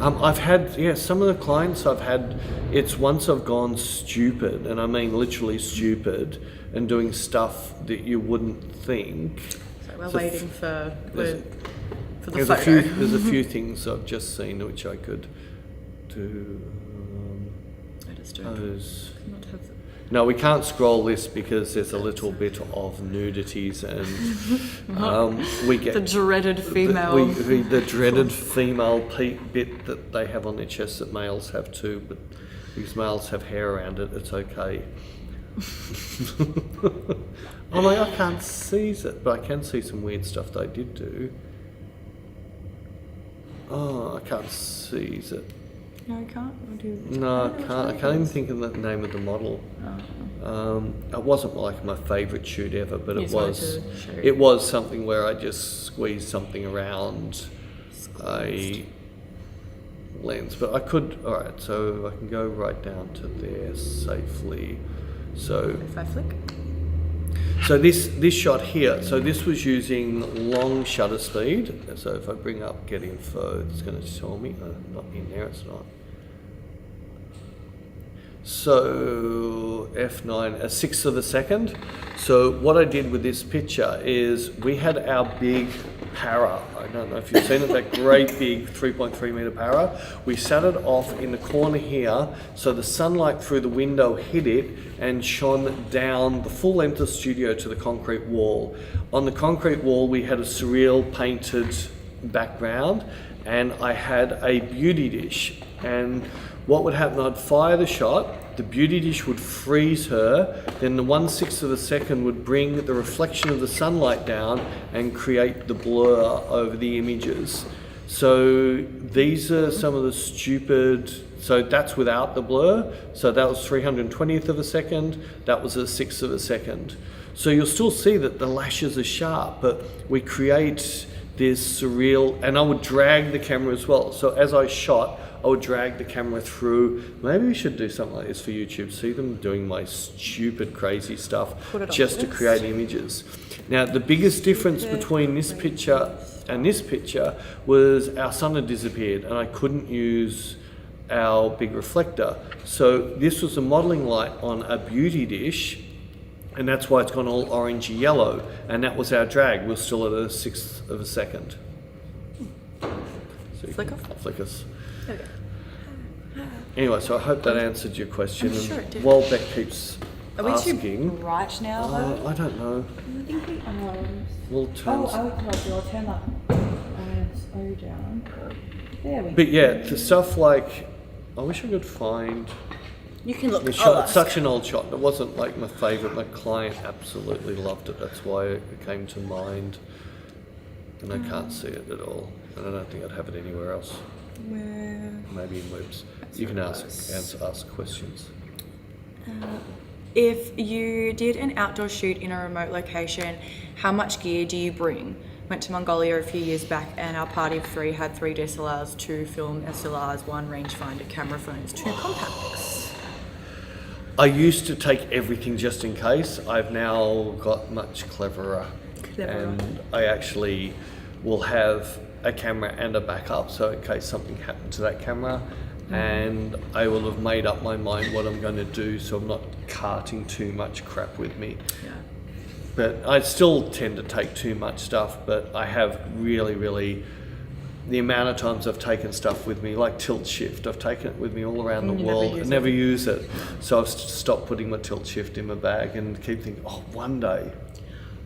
I've had, some of the clients I've had, it's once I've gone stupid, and I mean literally stupid, and doing stuff that you wouldn't think. So we're waiting for the there's photo. There's a few things I've just seen which I could do. I just don't not have No, we can't scroll this because there's a little bit of nudities, and we get the dreaded female. The dreaded female bit that they have on their chest that males have too, but because males have hair around it, it's okay. I'm like, I can't see it, but I can see some weird stuff they did do. Oh, I can't see. Is it? No, I can't. No, I can't. I can't even think of the name of the model. It wasn't like my favourite shoot ever, but You it just wanted was. to show. It was something where I just squeezed something around a lens. But I could. All right, so I can go right down to there safely. So. If I flick. So this shot here, so this was using long shutter speed. So if I bring up get info, it's going to tell me, not in there, it's not. So f9, a sixth of a second. So what I did with this picture is we had our big para. I don't know if you've seen it, that great big 3.3 meter para. We sat it off in the corner here, so the sunlight through the window hit it and shone down the full length of the studio to the concrete wall. On the concrete wall, we had a surreal painted background, and I had a beauty dish. And what would happen, I'd fire the shot, the beauty dish would freeze her, then the 1/6 of a second would bring the reflection of the sunlight down and create the blur over the images. So these are some of the stupid, so that's without the blur. So that was 320th of a second, that was a 1/6 of a second. So you'll still see that the lashes are sharp, but we create this surreal, and I would drag the camera as well. So as I shot, I would drag the camera through. Maybe we should do something like this for YouTube. See them doing my stupid, crazy stuff just to create images. Now, the biggest difference between this picture and this picture was our sun had disappeared and I couldn't use our big reflector. So this was a modeling light on a beauty dish, and that's why it's gone all orangey yellow. And that was our drag. We're still at a 1/6 of a second. So Flicker? Flick us. There we go. Anyway, so I hope that answered your question. I'm sure it And did. while Beck keeps Are we too asking, bright now though? I don't know. I think we are. We'll turn. Oh, I would tell you, I'll turn that ISO down. There we go. But yeah, the stuff like, I wish I could find You can look. the shot. It's such an old shot. It wasn't like my favourite. My client absolutely loved it. That's why it came to mind. And I can't see it at all. And I don't think I'd have it anywhere else. Where? Maybe in webs. You can ask questions. If you did an outdoor shoot in a remote location, how much gear do you bring? Went to Mongolia a few years back and our party of 3 had 3 DSLRs, 2 film SLRs, 1 rangefinder, camera phones, 2 compacts. I used to take everything just in case. I've now got much cleverer. And I actually will have a camera and a backup, so in case something happened to that camera, and I will have made up my mind what I'm going to do, so I'm not carting too much crap with me. Yeah. But I still tend to take too much stuff, but I have really, the amount of times I've taken stuff with me, like tilt shift, I've taken it with me all around the world and never use it. So I've stopped putting my tilt shift in my bag and keep thinking, oh, one day.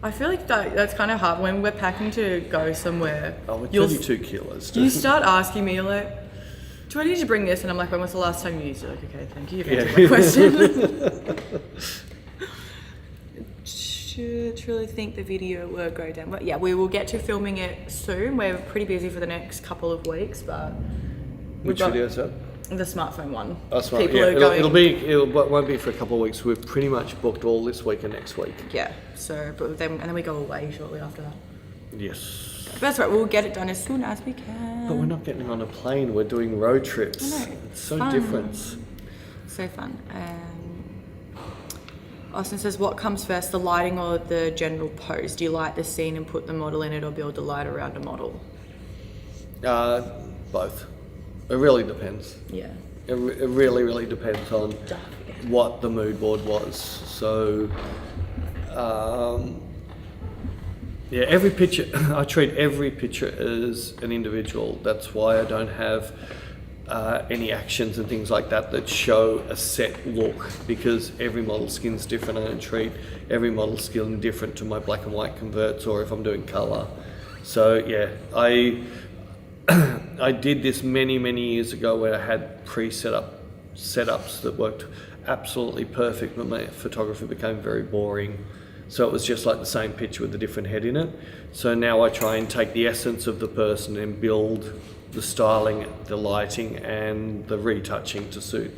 I feel like that's kind of hard when we're packing to go somewhere. Oh, we're 32 kilos. You start asking me like, do I need to bring this? And I'm like, when was the last time you used it? Like, okay, thank you. You've answered my question. Should really think the video will go down. But yeah, we will get to filming it soon. We're pretty busy for the next couple of weeks, but Which video is that? the smartphone one. Oh, smart. People Yeah, are going. it won't be for a couple of weeks. We've pretty much booked all this week and next week. Yeah. So, but then we go away shortly after that. Yes. But that's right. We'll get it done as soon as we can. But we're not getting on a plane. We're doing road trips. I know. It's so Fun. different. So fun. Austin says, what comes first, the lighting or the general pose? Do you light the scene and put the model in it, or build the light around a model? Both. It really depends. Yeah. It really depends on what the mood board was. So, yeah, every picture, I treat every picture as an individual. That's why I don't have any actions and things like that show a set look, because every model skin's different. I don't treat every model skin different to my black and white converts or if I'm doing color. So yeah, I did this many years ago where I had setups that worked absolutely perfect, but my photography became very boring. So it was just like the same picture with a different head in it. So now I try and take the essence of the person and build the styling, the lighting, and the retouching to suit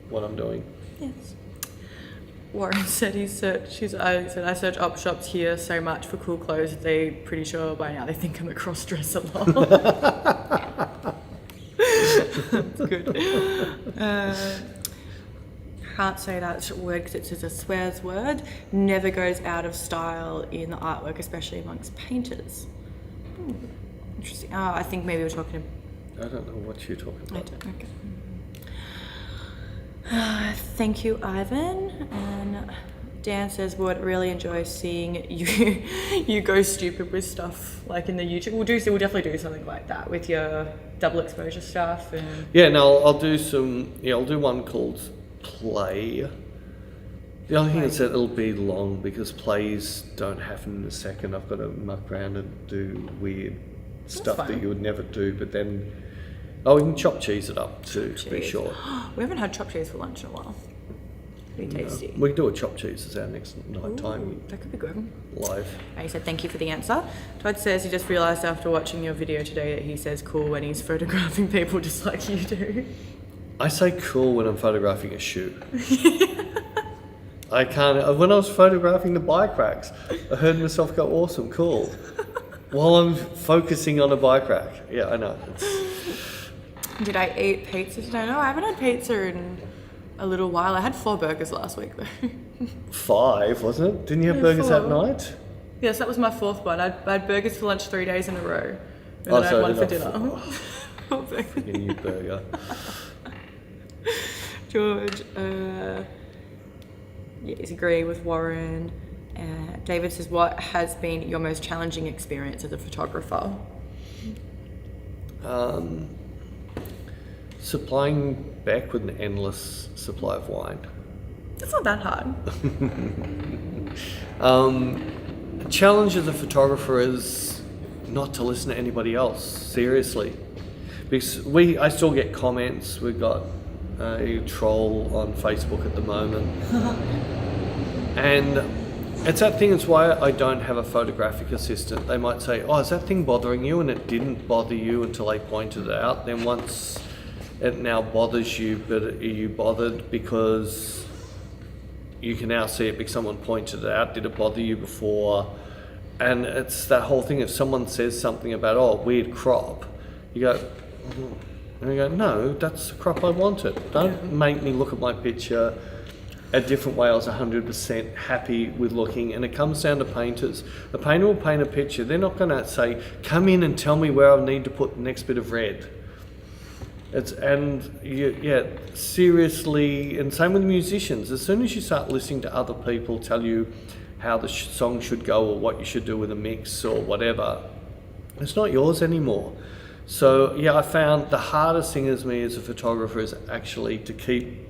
what I'm doing. Yes. Warren said I search op shops here so much for cool clothes. They're pretty sure by now they think I'm a cross dresser. That's good. Can't say that word because it's just a swears word. Never goes out of style in the artwork, especially amongst painters. Interesting. Oh, I think maybe we're talking. I don't know what you're talking about. I don't. Okay. Thank you, Ivan. And Dan says, "Would really enjoy seeing you go stupid with stuff like in the YouTube. We'll definitely do something like that with your double exposure stuff." And Yeah, no, I'll do some. Yeah, I'll do one called Play. The only thing is that it'll be long because plays don't happen in a second. I've got to muck around and do weird stuff fine. that you would never do. But then, we can chop cheese it up to be cheese. short. We haven't had chopped cheese for lunch in a while. Be tasty. We can do a chopped cheese as our next night time Ooh, that could be good. live. He said thank you for the answer. Todd says he just realised after watching your video today that he says cool when he's photographing people just like you do. I say cool when I'm photographing a shoe. I can't. When I was photographing the bike racks, I heard myself go, awesome, cool, while I'm focusing on a bike rack. Yeah, I know. Did I eat pizza today? No, I haven't had pizza in a little while. I had 4 burgers last week though. 5, wasn't it? Didn't you have Yeah, burgers 4. that night? Yes, that was my 4th one. I had burgers for lunch 3 days in a row. And Oh, then I so had one for did I. dinner. Fucking you burger. George, he's agreeing with Warren. David says, what has been your most challenging experience as a photographer? Supplying Beck with an endless supply of wine. It's not that hard. The challenge as a photographer is not to listen to anybody else, seriously. Because I still get comments. We've got a troll on Facebook at the moment. And it's that thing, it's why I don't have a photographic assistant. They might say, oh, is that thing bothering you? And it didn't bother you until they pointed it out. Then once it now bothers you, but are you bothered because you can now see it because someone pointed it out? Did it bother you before? And it's that whole thing, if someone says something about, weird crop, you go, and you go, no, that's the crop I wanted. Don't make me look at my picture a different way. I was 100% happy with looking, and it comes down to painters. The painter will paint a picture. They're not going to say, come in and tell me where I need to put the next bit of red. Seriously, and same with musicians. As soon as you start listening to other people tell you how the song should go or what you should do with a mix or whatever, it's not yours anymore. So I found the hardest thing as me as a photographer is actually to keep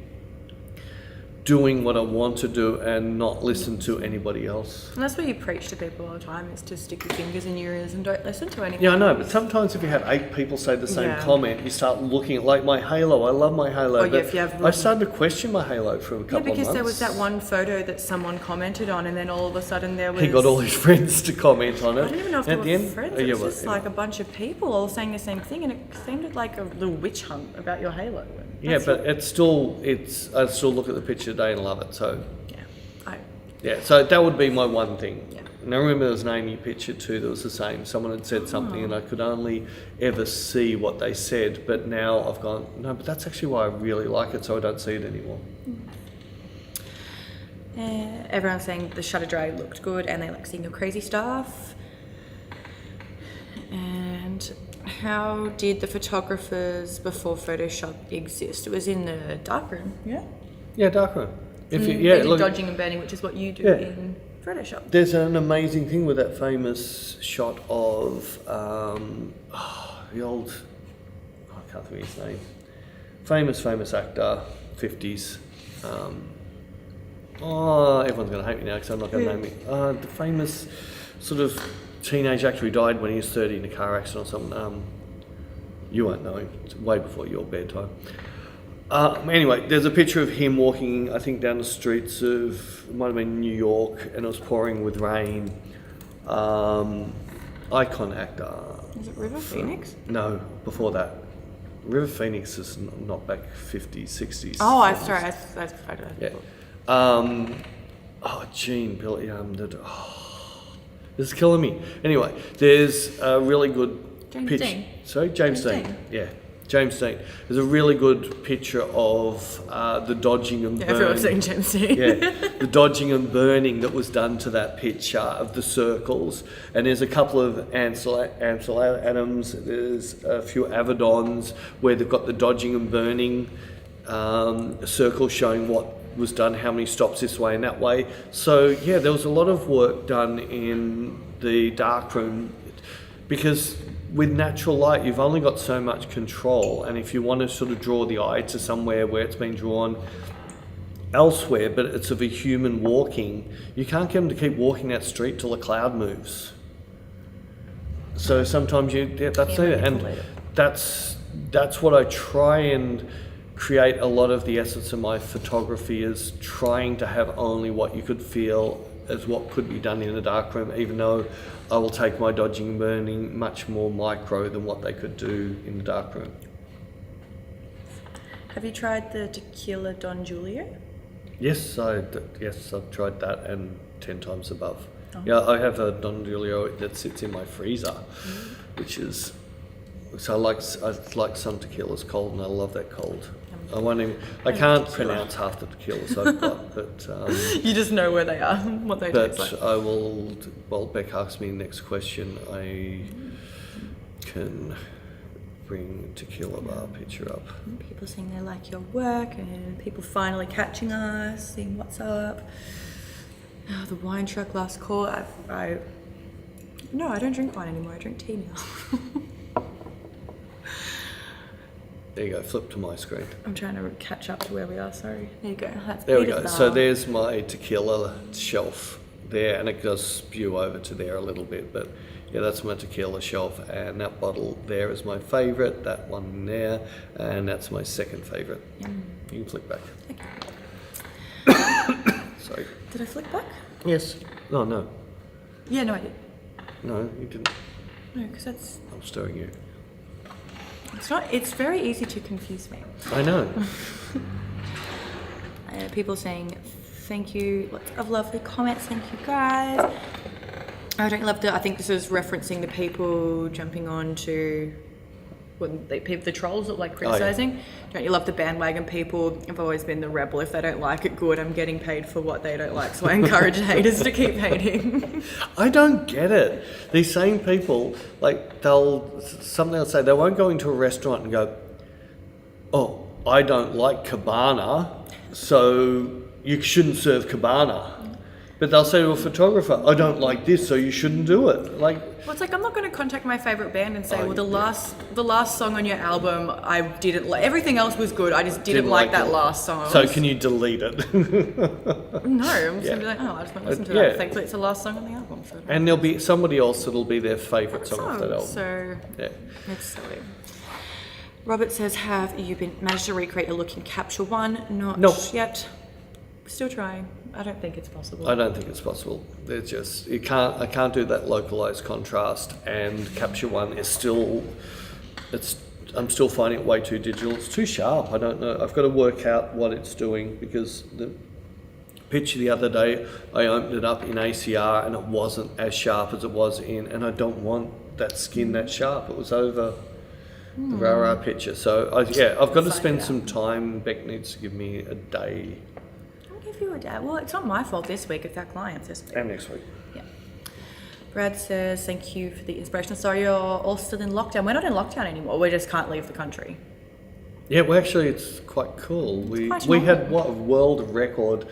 doing what I want to do and not listen to anybody else. And that's what you preach to people all the time, is to stick your fingers in your ears and don't listen to anyone. Yeah, I know, but sometimes if you have 8 people say the same comment, you start looking at, like, my halo. I love my halo. But if you have I started to question my halo for a couple of months. because there was that one photo that someone commented on, and then all of a sudden there was... He got all his friends to comment on it. I don't even know if And they were friends. It was just like a a bunch of people all saying the same thing, and it seemed like a little witch hunt about your halo. Yeah, but I still look at the picture today and love it. So so that would be my one thing. Yeah. And I remember there was an Amy picture too that was the same. Someone had said something and I could only ever see what they said, but now I've gone, no, but that's actually why I really like it, so I don't see it anymore. Everyone's saying the shutter dry looked good and they like seeing your crazy stuff. And how did the photographers before Photoshop exist? It was in the darkroom, yeah? Yeah, darkroom. They did dodging and burning, which is what you do in Photoshop. There's an amazing thing with that famous shot of the old, I can't think of his name, famous actor, 50s. Everyone's going to hate me now because I'm not going to name it. The famous sort of teenage actor who died when he was 30 in a car accident or something. You won't know him. It's way before your bedtime. Anyway, there's a picture of him walking, I think, down the streets of, it might have been New York, and it was pouring with rain. Icon actor. Is it River Phoenix? No, before that. River Phoenix is not back 50s, 60s. Oh, I'm 70s. sorry. That's photo. Yeah. Gene, Billy, this is killing me. Anyway, there's a really good James pitch. Dean. Sorry, James Dean. Yeah, James Dean. There's a really good picture of the dodging and burning. Everyone's saying James Dean. Yeah, the dodging and burning that was done to that picture of the circles. And there's a couple of Ansel Adams, there's a few Avedons where they've got the dodging and burning circles showing what was done, how many stops this way and that way. So yeah, there was a lot of work done in the darkroom because with natural light, you've only got so much control, and if you want to sort of draw the eye to somewhere where it's been drawn elsewhere, but it's of a human walking, you can't get them to keep walking that street till a cloud moves. So sometimes that's it, and that's what I try and create a lot of the essence of my photography is trying to have only what you could feel as what could be done in a darkroom, even though I will take my dodging and burning much more micro than what they could do in the darkroom. Have you tried the Tequila Don Julio? Yes, I've tried that and 10 times above. Oh. Yeah, I have a Don Julio that sits in my freezer, which is, so I like some tequilas cold, and I love that cold. I can't pronounce half the tequilas I've got, but you just know where they are, what they taste like. But I will. Well, Beck asks me next question. I can bring tequila bar picture up. People saying they like your work, and people finally catching us, seeing what's up. Oh, the wine truck last call. No, I don't drink wine anymore. I drink tea now. There you go, flip to my screen. I'm trying to catch up to where we are, sorry. There you go. There we go. So there's my tequila shelf there, and it does spew over to there a little bit, but yeah, that's my tequila shelf, and that bottle there is my favourite, that one there, and that's my second favourite. You can flick back. Okay. Sorry. Did I flick back? Yes. Oh, no. Yeah, no, I did. No, you didn't. No, because that's... I'm stirring you. It's very easy to confuse me. I know. People saying thank you, lots of lovely comments, thank you guys. I think this is referencing the people jumping on to the trolls that like criticising. Oh, yeah. Don't you love the bandwagon people? I've always been the rebel. If they don't like it, good. I'm getting paid for what they don't like, so I encourage haters to keep hating. I don't get it. These same people, like they'll say they won't go into a restaurant and go, "Oh, I don't like cabana, so you shouldn't serve cabana." But they'll say to a photographer, "I don't like this, so you shouldn't do it." Like, well, it's like I'm not going to contact my favorite band and say, the last song on your album I didn't like. Everything else was good. I just didn't like that last song. So can you delete it? No, I'm just going to be like, I just won't listen to that. Thankfully, it's the last song on the album. So and there'll be somebody else that'll be their favourite song off that album. So yeah, it's silly. Robert says, "Have you managed to recreate a look in Capture One?" Not yet. Still trying. I don't think it's possible. I don't think it's possible. There's just I can't do that localized contrast, and Capture One is still I'm still finding it way too digital. It's too sharp. I don't know. I've got to work out what it's doing, because the picture the other day I opened it up in ACR and it wasn't as sharp as it was and I don't want that skin that sharp. It was over the RAW picture. So I've got to spend some time. Beck needs to give me a day. Well, it's not my fault this week, it's our clients this week. And next week. Yeah. Brad says, thank you for the inspiration. Sorry, you're all still in lockdown. We're not in lockdown anymore. We just can't leave the country. Yeah, well, actually, it's quite cool. We had a world record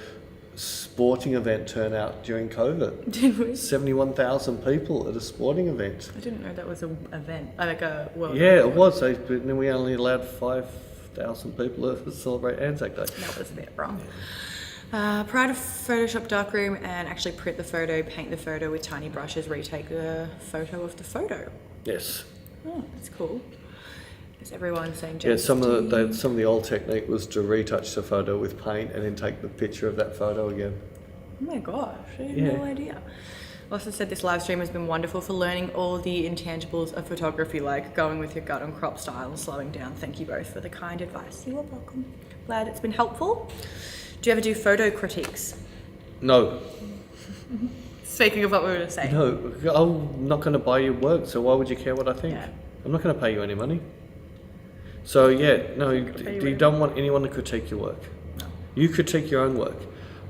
sporting event turnout during COVID. Did we? 71,000 people at a sporting event. I didn't know that was an event, like a world record. Yeah, it was. But then we only allowed 5,000 people to celebrate Anzac Day. That was a bit wrong. Prior to Photoshop darkroom and actually print the photo, paint the photo with tiny brushes, retake the photo of the photo. Yes. Oh, that's cool. Is everyone saying Yeah, some of the old technique was to retouch the photo with paint and then take the picture of that photo again. Oh my gosh, I had no idea. Also said this live stream has been wonderful for learning all the intangibles of photography, like going with your gut on crop style and slowing down. Thank you both for the kind advice. You are welcome. Glad it's been helpful. Do you ever do photo critiques? No. Speaking of what we were going to say. No, I'm not going to buy your work, so why would you care what I think? Yeah. I'm not going to pay you any money. So yeah, no, you don't want anyone to critique your work. No. You critique your own work.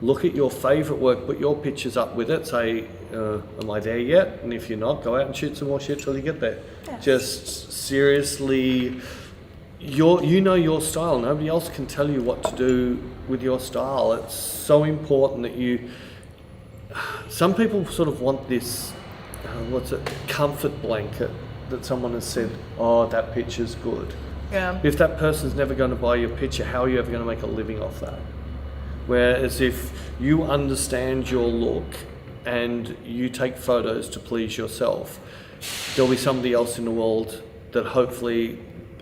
Look at your favourite work, put your pictures up with it, say, am I there yet? And if you're not, go out and shoot some more shit till you get there. Yes. Just seriously, you know your style. Nobody else can tell you what to do with your style. It's so important that you... Some people sort of want this, comfort blanket that someone has said, oh, that picture's good. Yeah. If that person's never going to buy your picture, how are you ever going to make a living off that? Whereas if you understand your look and you take photos to please yourself, there'll be somebody else in the world that hopefully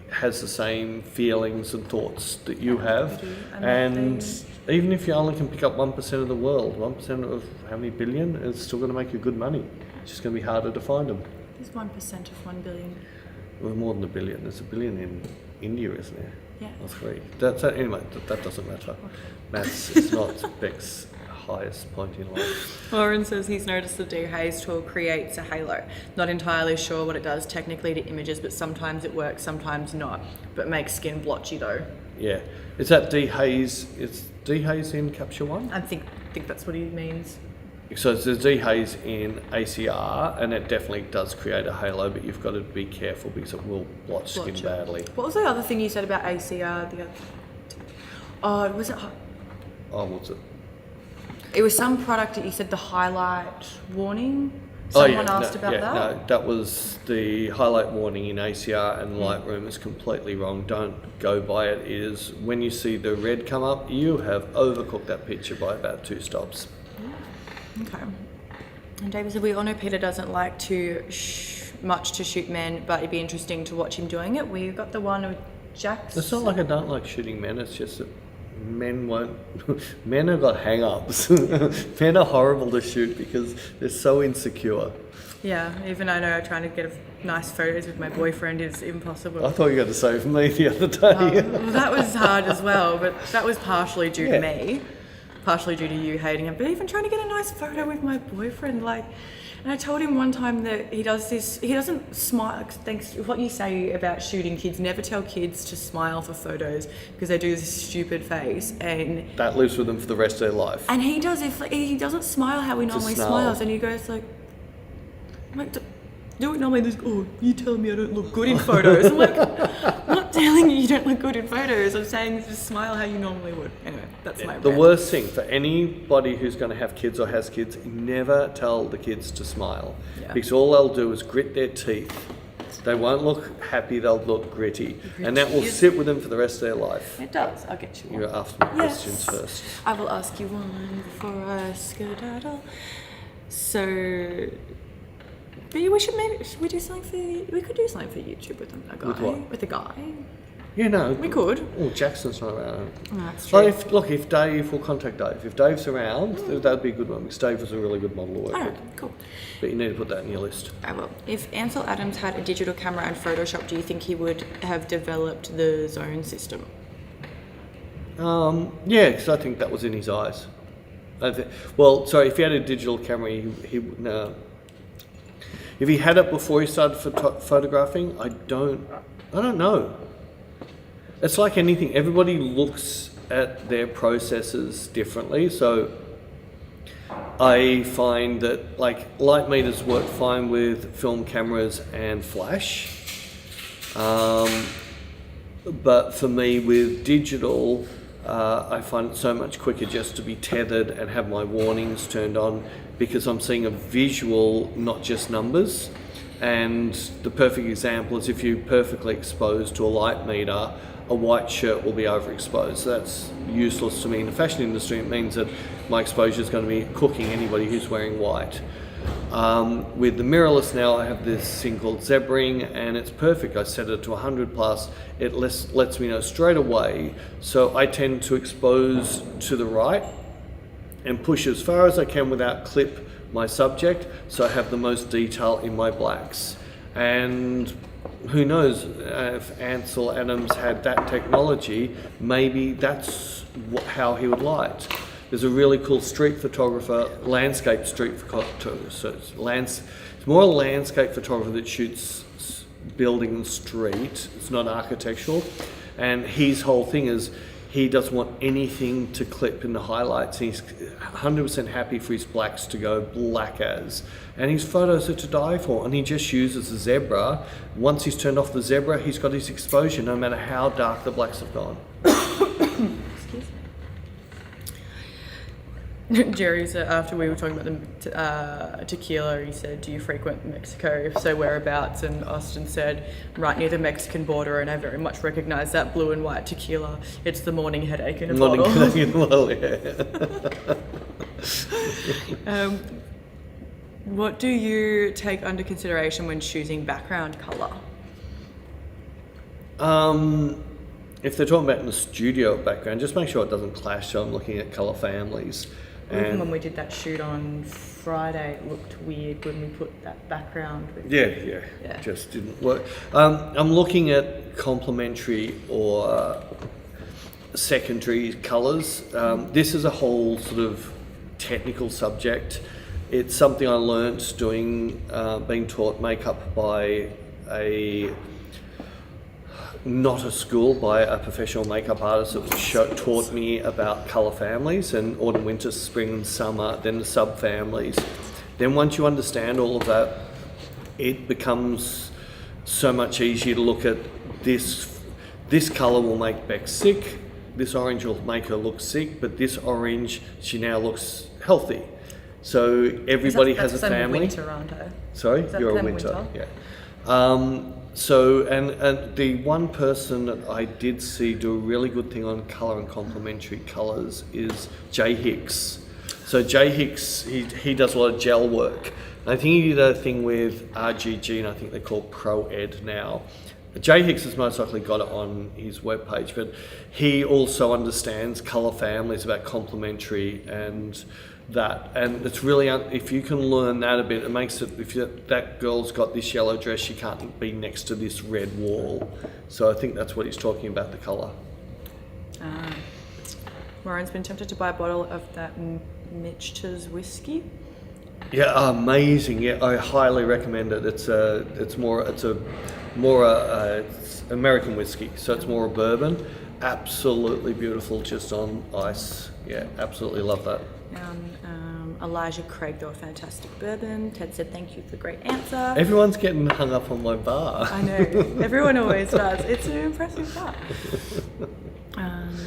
has the same feelings and thoughts that you have. And even if you only can pick up 1% of the world, 1% of how many billion, it's still going to make you good money. It's just going to be harder to find them. There's 1% of 1 billion. Well, more than a billion. There's a billion in India, isn't there? Yeah. Or 3. Anyway, that doesn't matter. Okay. Maths is not Beck's highest point in life. Lauren says he's noticed the dehaze tool creates a halo. Not entirely sure what it does technically to images, but sometimes it works, sometimes not. But makes skin blotchy though. Yeah. Is that dehaze? Is dehaze in Capture One? I think that's what he means. So it's a dehaze in ACR, and it definitely does create a halo, but you've got to be careful because it will blotch skin badly. What was the other thing you said about ACR? Was it? Oh, what's it? It was some product that you said the highlight warning. Someone asked about that. No, that was the highlight warning in ACR, and Lightroom is completely wrong. Don't go by it. It is when you see the red come up, you have overcooked that picture by about 2 stops. Okay. And David said, we all know Peter doesn't like to much to shoot men, but it'd be interesting to watch him doing it. We've got the one with Jackson. It's not like I don't like shooting men, it's just that men won't... men have got hang-ups. Men are horrible to shoot because they're so insecure. Yeah, even I know trying to get nice photos with my boyfriend is impossible. I thought you were going to say for me the other day. Well, that was hard as well, but that was partially due to me. Partially due to you hating him, but even trying to get a nice photo with my boyfriend, and I told him one time that he doesn't smile, thanks to what you say about shooting kids, never tell kids to smile for photos because they do this stupid face, and that lives with them for the rest of their life. And he does, he doesn't smile how he normally smiles, and he goes like do it normally. Oh, you telling me I don't look good in photos? I'm like, I'm not telling you don't look good in photos. I'm saying just smile how you normally would. Anyway, that's my The worst thing for anybody who's going to have kids or has kids, never tell the kids to smile. Yeah. Because all they'll do is grit their teeth. They won't look happy, they'll look gritty. And that will sit with them for the rest of their life. It does. I'll get you one. You're after me questions first. I will ask you one before I skedaddle. So... But we could do something for YouTube with a guy. With what? With a guy. Yeah, no. We could. Oh, Jackson's not around. Oh, that's true. If Dave, we'll contact Dave. If Dave's around, that'd be a good one because Dave was a really good model to work with. Cool. But you need to put that in your list. I will. If Ansel Adams had a digital camera and Photoshop, do you think he would have developed the zone system? Yeah, because I think that was in his eyes. If he had a digital camera, he would... If he had it before he started photographing, I don't know. It's like anything. Everybody looks at their processes differently. So I find that light meters work fine with film cameras and flash. But for me with digital, I find it so much quicker just to be tethered and have my warnings turned on because I'm seeing a visual, not just numbers. And the perfect example is if you're perfectly exposed to a light meter, a white shirt will be overexposed. So that's useless to me. In the fashion industry, it means that my exposure is going to be cooking anybody who's wearing white. With the mirrorless now, I have this thing called zebraing, and it's perfect. I set it to 100 plus. It lets me know straight away. So I tend to expose to the right and push as far as I can without clip my subject, so I have the most detail in my blacks. And who knows, if Ansel Adams had that technology, maybe that's how he would light. There's a really cool street photographer, landscape street photographer, so it's more a landscape photographer that shoots building and street, it's not architectural, and his whole thing is he doesn't want anything to clip in the highlights. He's 100% happy for his blacks to go black as, and his photos are to die for, and he just uses the zebra. Once he's turned off the zebra, he's got his exposure no matter how dark the blacks have gone. Excuse me. Jerry said, after we were talking about the tequila, he said, do you frequent Mexico? If so, whereabouts? And Austin said, right near the Mexican border, and I very much recognize that blue and white tequila. It's the morning headache in a bottle. Well, yeah. What do you take under consideration when choosing background color? If they're talking about in the studio background, just make sure it doesn't clash. So I'm looking at color families. Even when we did that shoot on Friday, it looked weird when we put that background with Yeah. Just didn't work. I'm looking at complementary or secondary colours. This is a whole sort of technical subject. It's something I learnt doing, being taught makeup by not a school, by a professional makeup artist that taught me about colour families and autumn, winter, spring and summer, then the sub-families. Then once you understand all of that, it becomes so much easier to look at this colour will make Beck sick, this orange will make her look sick, but this orange, she now looks healthy. So everybody has a family. Winter, aren't I? Sorry, Is that you're a them winter. Yeah. So, and the one person that I did see do a really good thing on colour and complementary colours is Jay Hicks. So Jay Hicks, he does a lot of gel work. And I think he did a thing with RGG, and I think they're called Pro Ed now. Jay Hicks has most likely got it on his webpage, but he also understands colour families about complementary and that, and it's really, if you can learn that a bit, it makes it, if that girl's got this yellow dress, she can't be next to this red wall. So I think that's what he's talking about, the colour. Warren's been tempted to buy a bottle of that Mitch's whiskey. Yeah, amazing. Yeah, I highly recommend it. It's American whiskey, so it's more a bourbon. Absolutely beautiful, just on ice. Yeah, absolutely love that. Elijah Craig, though, a fantastic bourbon. Ted said, thank you for the great answer. Everyone's getting hung up on my bar. I know. Everyone always does. It's an impressive bar.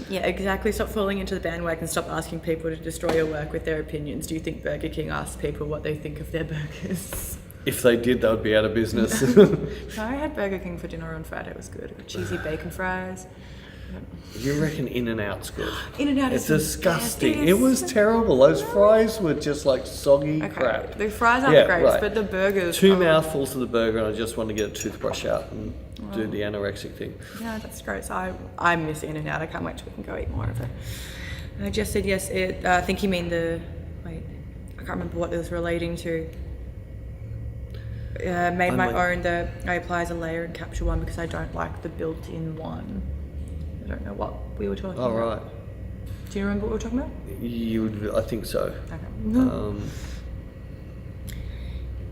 Yeah, exactly. Stop falling into the bandwagon. Stop asking people to destroy your work with their opinions. Do you think Burger King asks people what they think of their burgers? If they did, they would be out of business. I had Burger King for dinner on Friday. It was good. Cheesy bacon fries. You reckon In-N-Out's good? In-N-Out is disgusting. It was terrible. Those fries were just like soggy crap. The fries aren't great, right. but the burgers. Two mouthfuls of the burger, and I just want to get a toothbrush out and do the anorexic thing. Yeah, that's great. So I miss In-N-Out. I can't wait till we can go eat more of it. And I just said yes. I think you mean I can't remember what it was relating to. Made my own. I apply as a layer and capture one because I don't like the built-in one. I don't know what we were talking about. Oh, right. Do you remember what we were talking about? I think so. Okay.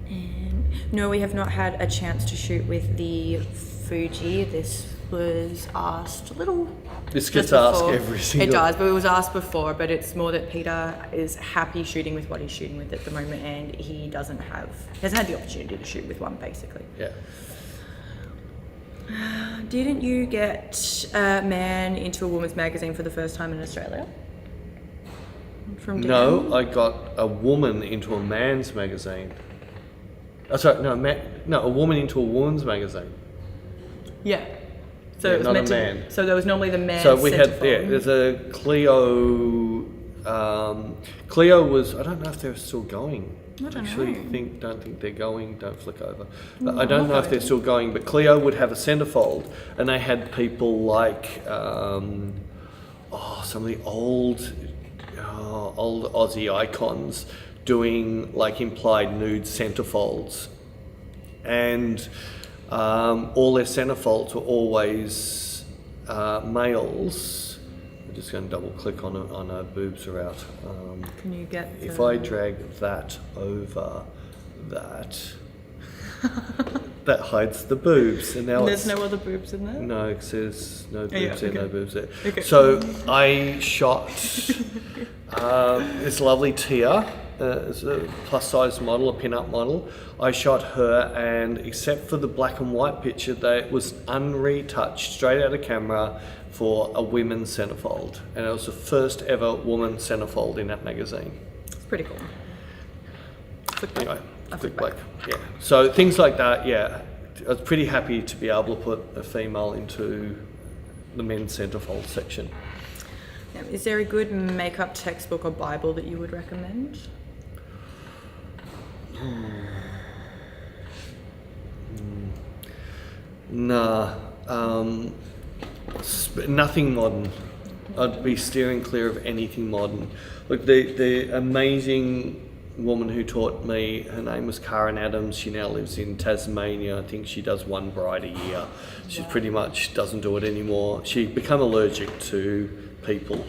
And no, we have not had a chance to shoot with the Fuji. This was asked a little. This gets asked every single. It does, but it was asked before. But it's more that Peter is happy shooting with what he's shooting with at the moment, and he hasn't had the opportunity to shoot with one, basically. Yeah. Didn't you get a man into a woman's magazine for the first time in Australia? From Dan? No, I got a woman into a man's magazine. A woman into a woman's magazine. Yeah. So Yeah, it was not meant a man. So there was normally the man. So we had, centerfold. there's a Clio. Clio was, I don't know if they're still going. I don't Don't think they're going. Don't flick over. I don't know if they're still going, but Clio would have a centerfold, and they had people like some of the old Aussie icons doing like implied nude centerfolds, and all their centerfolds were always males. I'm just going to double click on it. On her boobs are out. Can you get? If I drag that over that, that hides the boobs, and now There's no other boobs in there. no, because there's no boobs yeah, there, okay. no boobs there. Okay. So I shot this lovely Tia. It's a plus size model, a pin-up model. I shot her, and except for the black and white picture, it was unretouched, straight out of camera for a women's centerfold. And it was the first ever woman centerfold in that magazine. It's pretty cool. Flick back. Anyway, I'll flick flick back. Yeah. So things like that, yeah. I was pretty happy to be able to put a female into the men's centerfold section. Yeah, is there a good makeup textbook or Bible that you would recommend? Nah, nothing modern. I'd be steering clear of anything modern. Look, the amazing woman who taught me, her name was Karen Adams. She now lives in Tasmania. I think she does one bride a year. She pretty much doesn't do it anymore. She'd become allergic to people.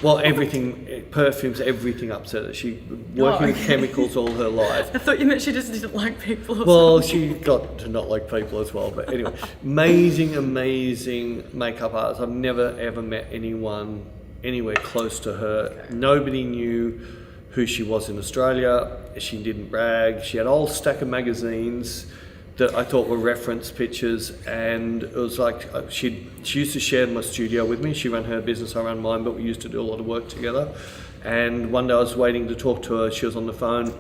Well, everything, perfumes, everything upset her. She working with chemicals all her life. I thought you meant she just didn't like people. Well, she got to not like people as well. But anyway, amazing makeup artist. I've never ever met anyone anywhere close to her. Nobody knew who she was in Australia. She didn't brag. She had a whole stack of magazines that I thought were reference pictures, and it was like she used to share my studio with me. She ran her business, I ran mine, but we used to do a lot of work together. And one day I was waiting to talk to her. She was on the phone.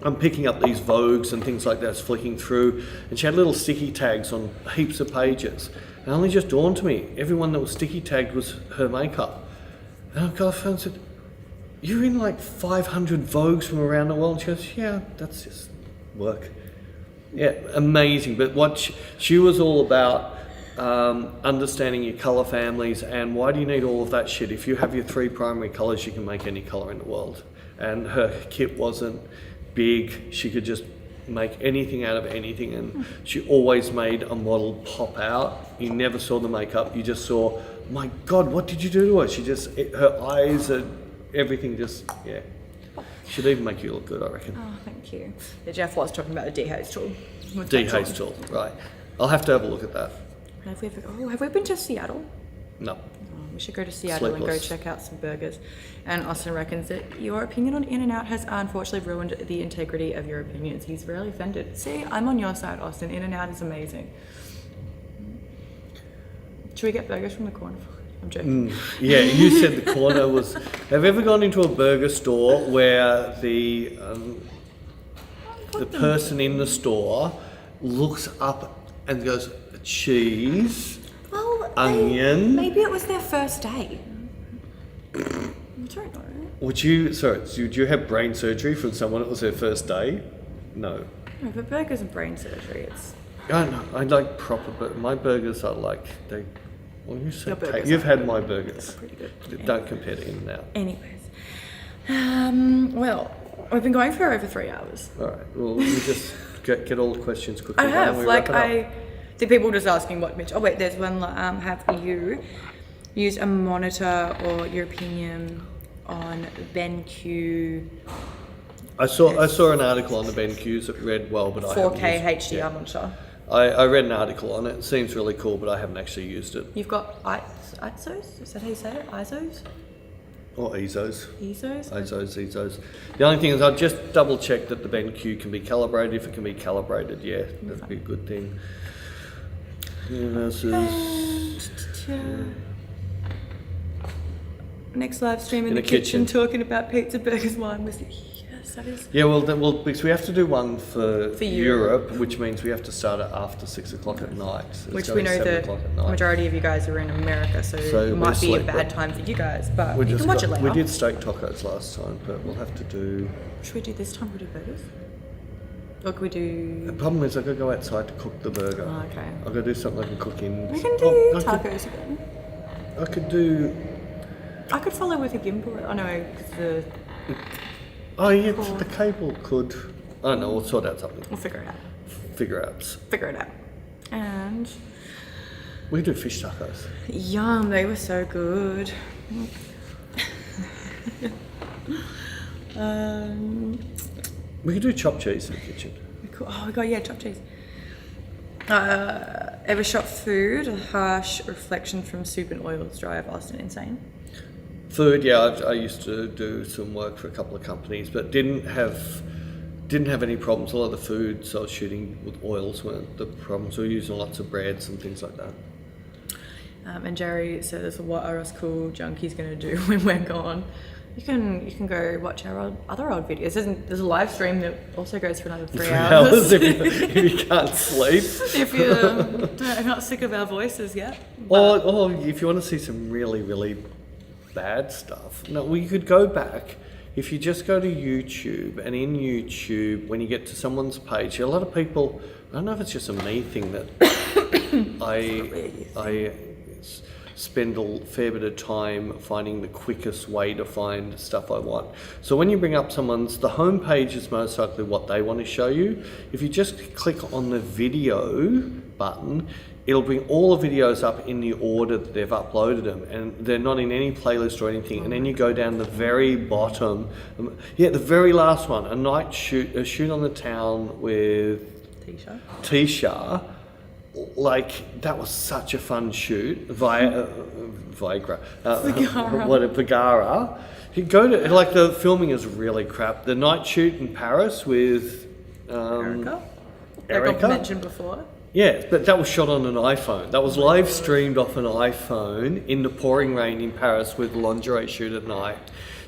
I'm picking up these Vogues and things like that, flicking through, and she had little sticky tags on heaps of pages. And it only just dawned to me, everyone that was sticky tagged was her makeup. And I got off the phone and said, "You're in like 500 Vogues from around the world." And she goes, "Yeah, that's just work." Yeah, amazing. But what she was all about, understanding your colour families, and why do you need all of that shit? If you have your 3 primary colours, you can make any colour in the world. And her kit wasn't big. She could just make anything out of anything, and she always made a model pop out. You never saw the makeup. You just saw, my God, what did you do to her? She just, her eyes and everything just, yeah. Should even make you look good, I reckon. Oh, thank you. Yeah, Jeff was talking about the dehaze tool. Dehaze tool, right. I'll have to have a look at that. Have we been to Seattle? No. Oh, we should go to Seattle and go check out some burgers. And Austin reckons that your opinion on In-N-Out has unfortunately ruined the integrity of your opinions. He's really offended. See, I'm on your side, Austin. In-N-Out is amazing. Should we get burgers from the corner? I'm joking. Yeah, you said the corner was... Have you ever gone into a burger store where the person in the store looks up and goes, cheese, onion... Maybe it was their first date. I don't know. Would you have brain surgery from someone that was their first day? No. No, but burgers and brain surgery, it's... I know, I like proper, but my burgers are like, they... Well, you've had my burgers. Pretty good. Don't compare to In-N-Out. Anyways. Well, we've been going for over 3 hours. All right, well, we just get all the questions quickly. I have, I think people just asking what Mitch... Oh wait, there's one, have you used a monitor or your opinion on BenQ? I saw an article on the BenQs that read well, but I haven't 4K used it. HDR monitor. I read an article on it. It seems really cool, but I haven't actually used it. You've got ISOs? Is that how you say it? ISOs? Or ESOs. ESOs? ESOs. The only thing is I've just double checked that the BenQ can be calibrated. If it can be calibrated, yeah, that'd be a good thing. Next live stream in the kitchen talking about pizza, burgers, wine was yes, that is. Yeah, well, because we have to do one for Europe, which means we have to start it after 6 o'clock at night. So which we know the majority of you guys are in America, so it might be a bad time for you guys, but you can watch it later. We did steak tacos last time, but we'll have to do... Should we do this time? We'll do burgers? Or could we do... The problem is I've got to go outside to cook the burger. Oh, okay. I've got to do something I can cook in... We can do tacos again. I could do... I could follow with a gimbal. Oh no, because Oh yeah, the cable could. I don't know. We'll sort out something. We'll figure it out. Figure outs. Figure it out. And We do fish tacos. yum, they were so good. We could do chopped cheese in the kitchen. Cool. Oh my god, yeah, chopped cheese. Ever shot food? A harsh reflection from soup and oils drive Austin insane. Food, yeah. I used to do some work for a couple of companies, but didn't have any problems. A lot of the foods I was shooting with oils weren't the problems. We were using lots of breads and things like that. And Jerry says, "What are us cool junkies gonna do when we're gone?" You can go watch our other old videos. There's a live stream that also goes for another 3 hours. if you can't sleep. If you're not sick of our voices yet. Or if you want to see some really, really bad stuff. No, well, you could go back. If you just go to YouTube, and in YouTube, when you get to someone's page, a lot of people, I don't know if it's just a me thing that I spend a fair bit of time finding the quickest way to find stuff I want. So when you bring up the home page is most likely what they want to show you. If you just click on the video button, it'll bring all the videos up in the order that they've uploaded them, and they're not in any playlist or anything. And then you go down the very bottom, the very last one, a shoot on the town with Tisha. Like, that was such a fun shoot. Vergara. You go to, like, the filming is really crap. The night shoot in Paris with Erica. That got mentioned before. Yeah, but that was shot on an iPhone. That was live streamed off an iPhone in the pouring rain in Paris with lingerie shoot at night.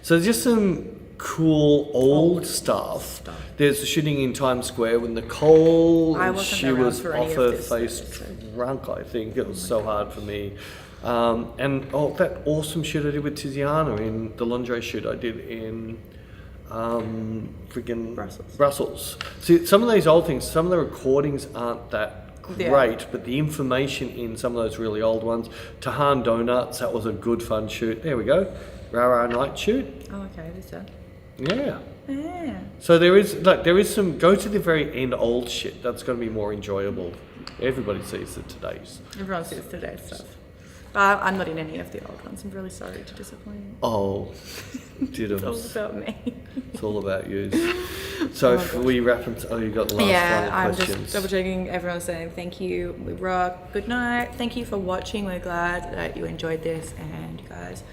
So just some cool old stuff. There's the shooting in Times Square with Nicole. She was off her face drunk, I think. It was so hard for me. And that awesome shoot I did with Tiziana in the lingerie shoot I did in Brussels. See, some of these old things, some of the recordings aren't that great, but the information in some of those really old ones. Tahan Donuts, that was a good fun shoot. There we go. Rara night shoot. Oh, okay, this that. Yeah. Yeah. So there is some, go to the very end old shit. That's going to be more enjoyable. Everybody sees the today's. Everyone sees today's stuff. I'm not in any of the old ones. I'm really sorry to disappoint you. Oh, It's all about me. It's all about you. So if we wrap you got the last Yeah, I'm questions. just double checking. Everyone's saying thank you. We rock. Good night. Thank you for watching. We're glad that you enjoyed this and you guys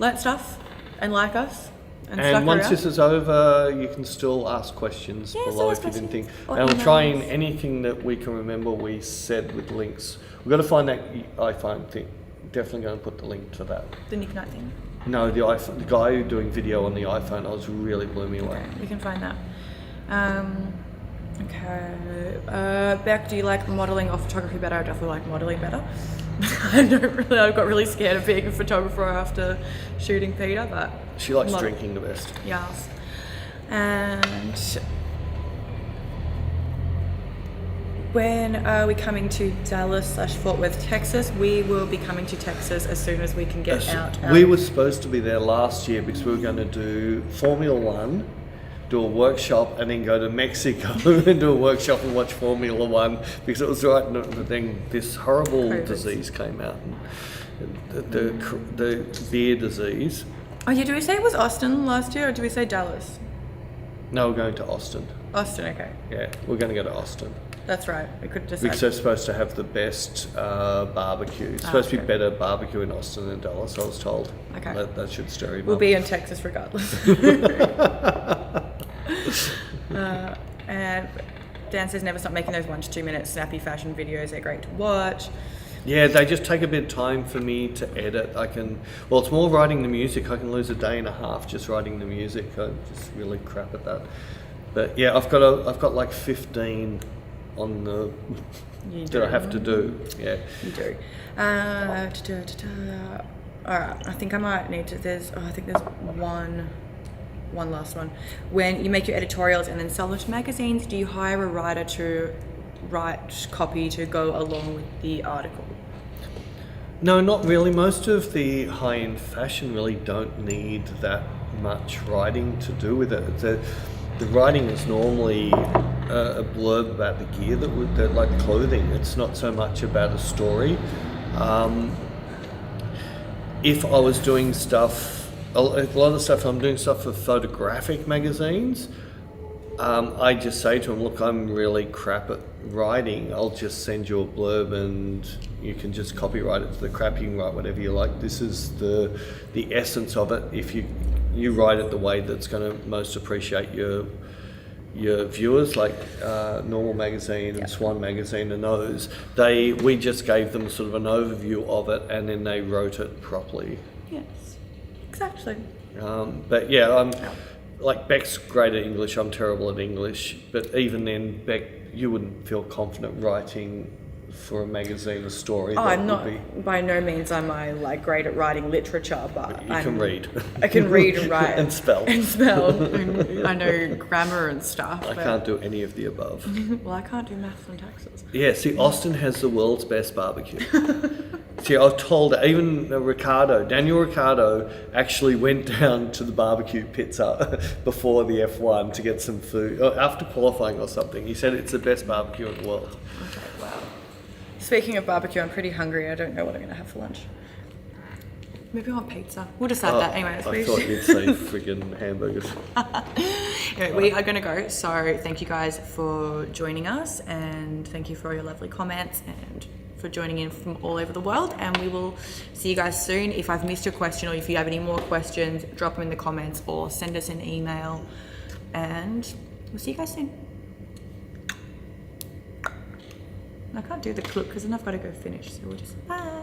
learnt stuff and like us. And once this is over, you can still ask questions below if you didn't think. And I'll try in anything that we can remember we said with links. We've got to find that iPhone thing. Definitely going to put the link to that. The Nick Knight thing? No, the iPhone. The guy doing video on the iPhone, I was really blew me away. Okay, we can find that. Okay. Beck, do you like modelling or photography better? I definitely like modelling better. I got really scared of being a photographer after shooting Peter, but she likes drinking the best. Yes. And when are we coming to Dallas/Fort Worth, Texas? We will be coming to Texas as soon as we can get out. We were supposed to be there last year because we were going to do Formula One, do a workshop, and then go to Mexico and do a workshop and watch Formula One because it was right. But then this horrible disease came out, and the beer disease. Oh yeah, did we say it was Austin last year or did we say Dallas? No, we're going to Austin. Austin, okay. Yeah, we're going to go to Austin. That's right. We could decide. Because they're supposed to have the best barbecue. It's supposed to be better barbecue in Austin than Dallas, I was told. Okay. That should stir you. We'll be in Texas regardless. And Dan says never stop making those 1 to 2 minute snappy fashion videos. They're great to watch. Yeah, they just take a bit of time for me to edit. It's more writing the music. I can lose a day and a half just writing the music. I'm just really crap at that. But yeah, I've got like 15 on the that I have to do. Yeah. You do. Alright, I think I might need to, I think there's one last one. When you make your editorials and then sell them to magazines, do you hire a writer to write copy to go along with the article? No, not really. Most of the high-end fashion really don't need that much writing to do with it. The writing is normally a blurb about the gear that like clothing. It's not so much about a story. If I was doing stuff, a lot of stuff, I'm doing stuff for photographic magazines, I just say to them, look, I'm really crap at writing. I'll just send you a blurb and you can just copyright it to the crap. You can write whatever you like. This is the essence of it. If you write it the way that's going to most appreciate your viewers, like Normal Magazine and Swan Magazine and those, we just gave them sort of an overview of it and then they wrote it properly. Yes, exactly. But yeah, like Beck's great at English, I'm terrible at English, but even then, Beck, you wouldn't feel confident writing for a magazine a story. Oh, I'm not, by no means am I like great at writing literature, but you can read. I can read and write. And spell. I know grammar and stuff. I can't do any of the above. Well, I can't do maths and taxes. Yeah, see, Austin has the world's best barbecue. See, I was told, even Daniel Ricciardo actually went down to the barbecue pits before the F1 to get some food, after qualifying or something. He said it's the best barbecue in the world. Okay, wow. Speaking of barbecue, I'm pretty hungry. I don't know what I'm going to have for lunch. Maybe I want pizza. We'll decide that. Anyway, I thought you'd say friggin' hamburgers. Anyway, we are going to go. So thank you guys for joining us and thank you for all your lovely comments and for joining in from all over the world, and we will see you guys soon. If I've missed your question or if you have any more questions, drop them in the comments or send us an email, and we'll see you guys soon. I can't do the clip because then I've got to go finish, so we'll just bye.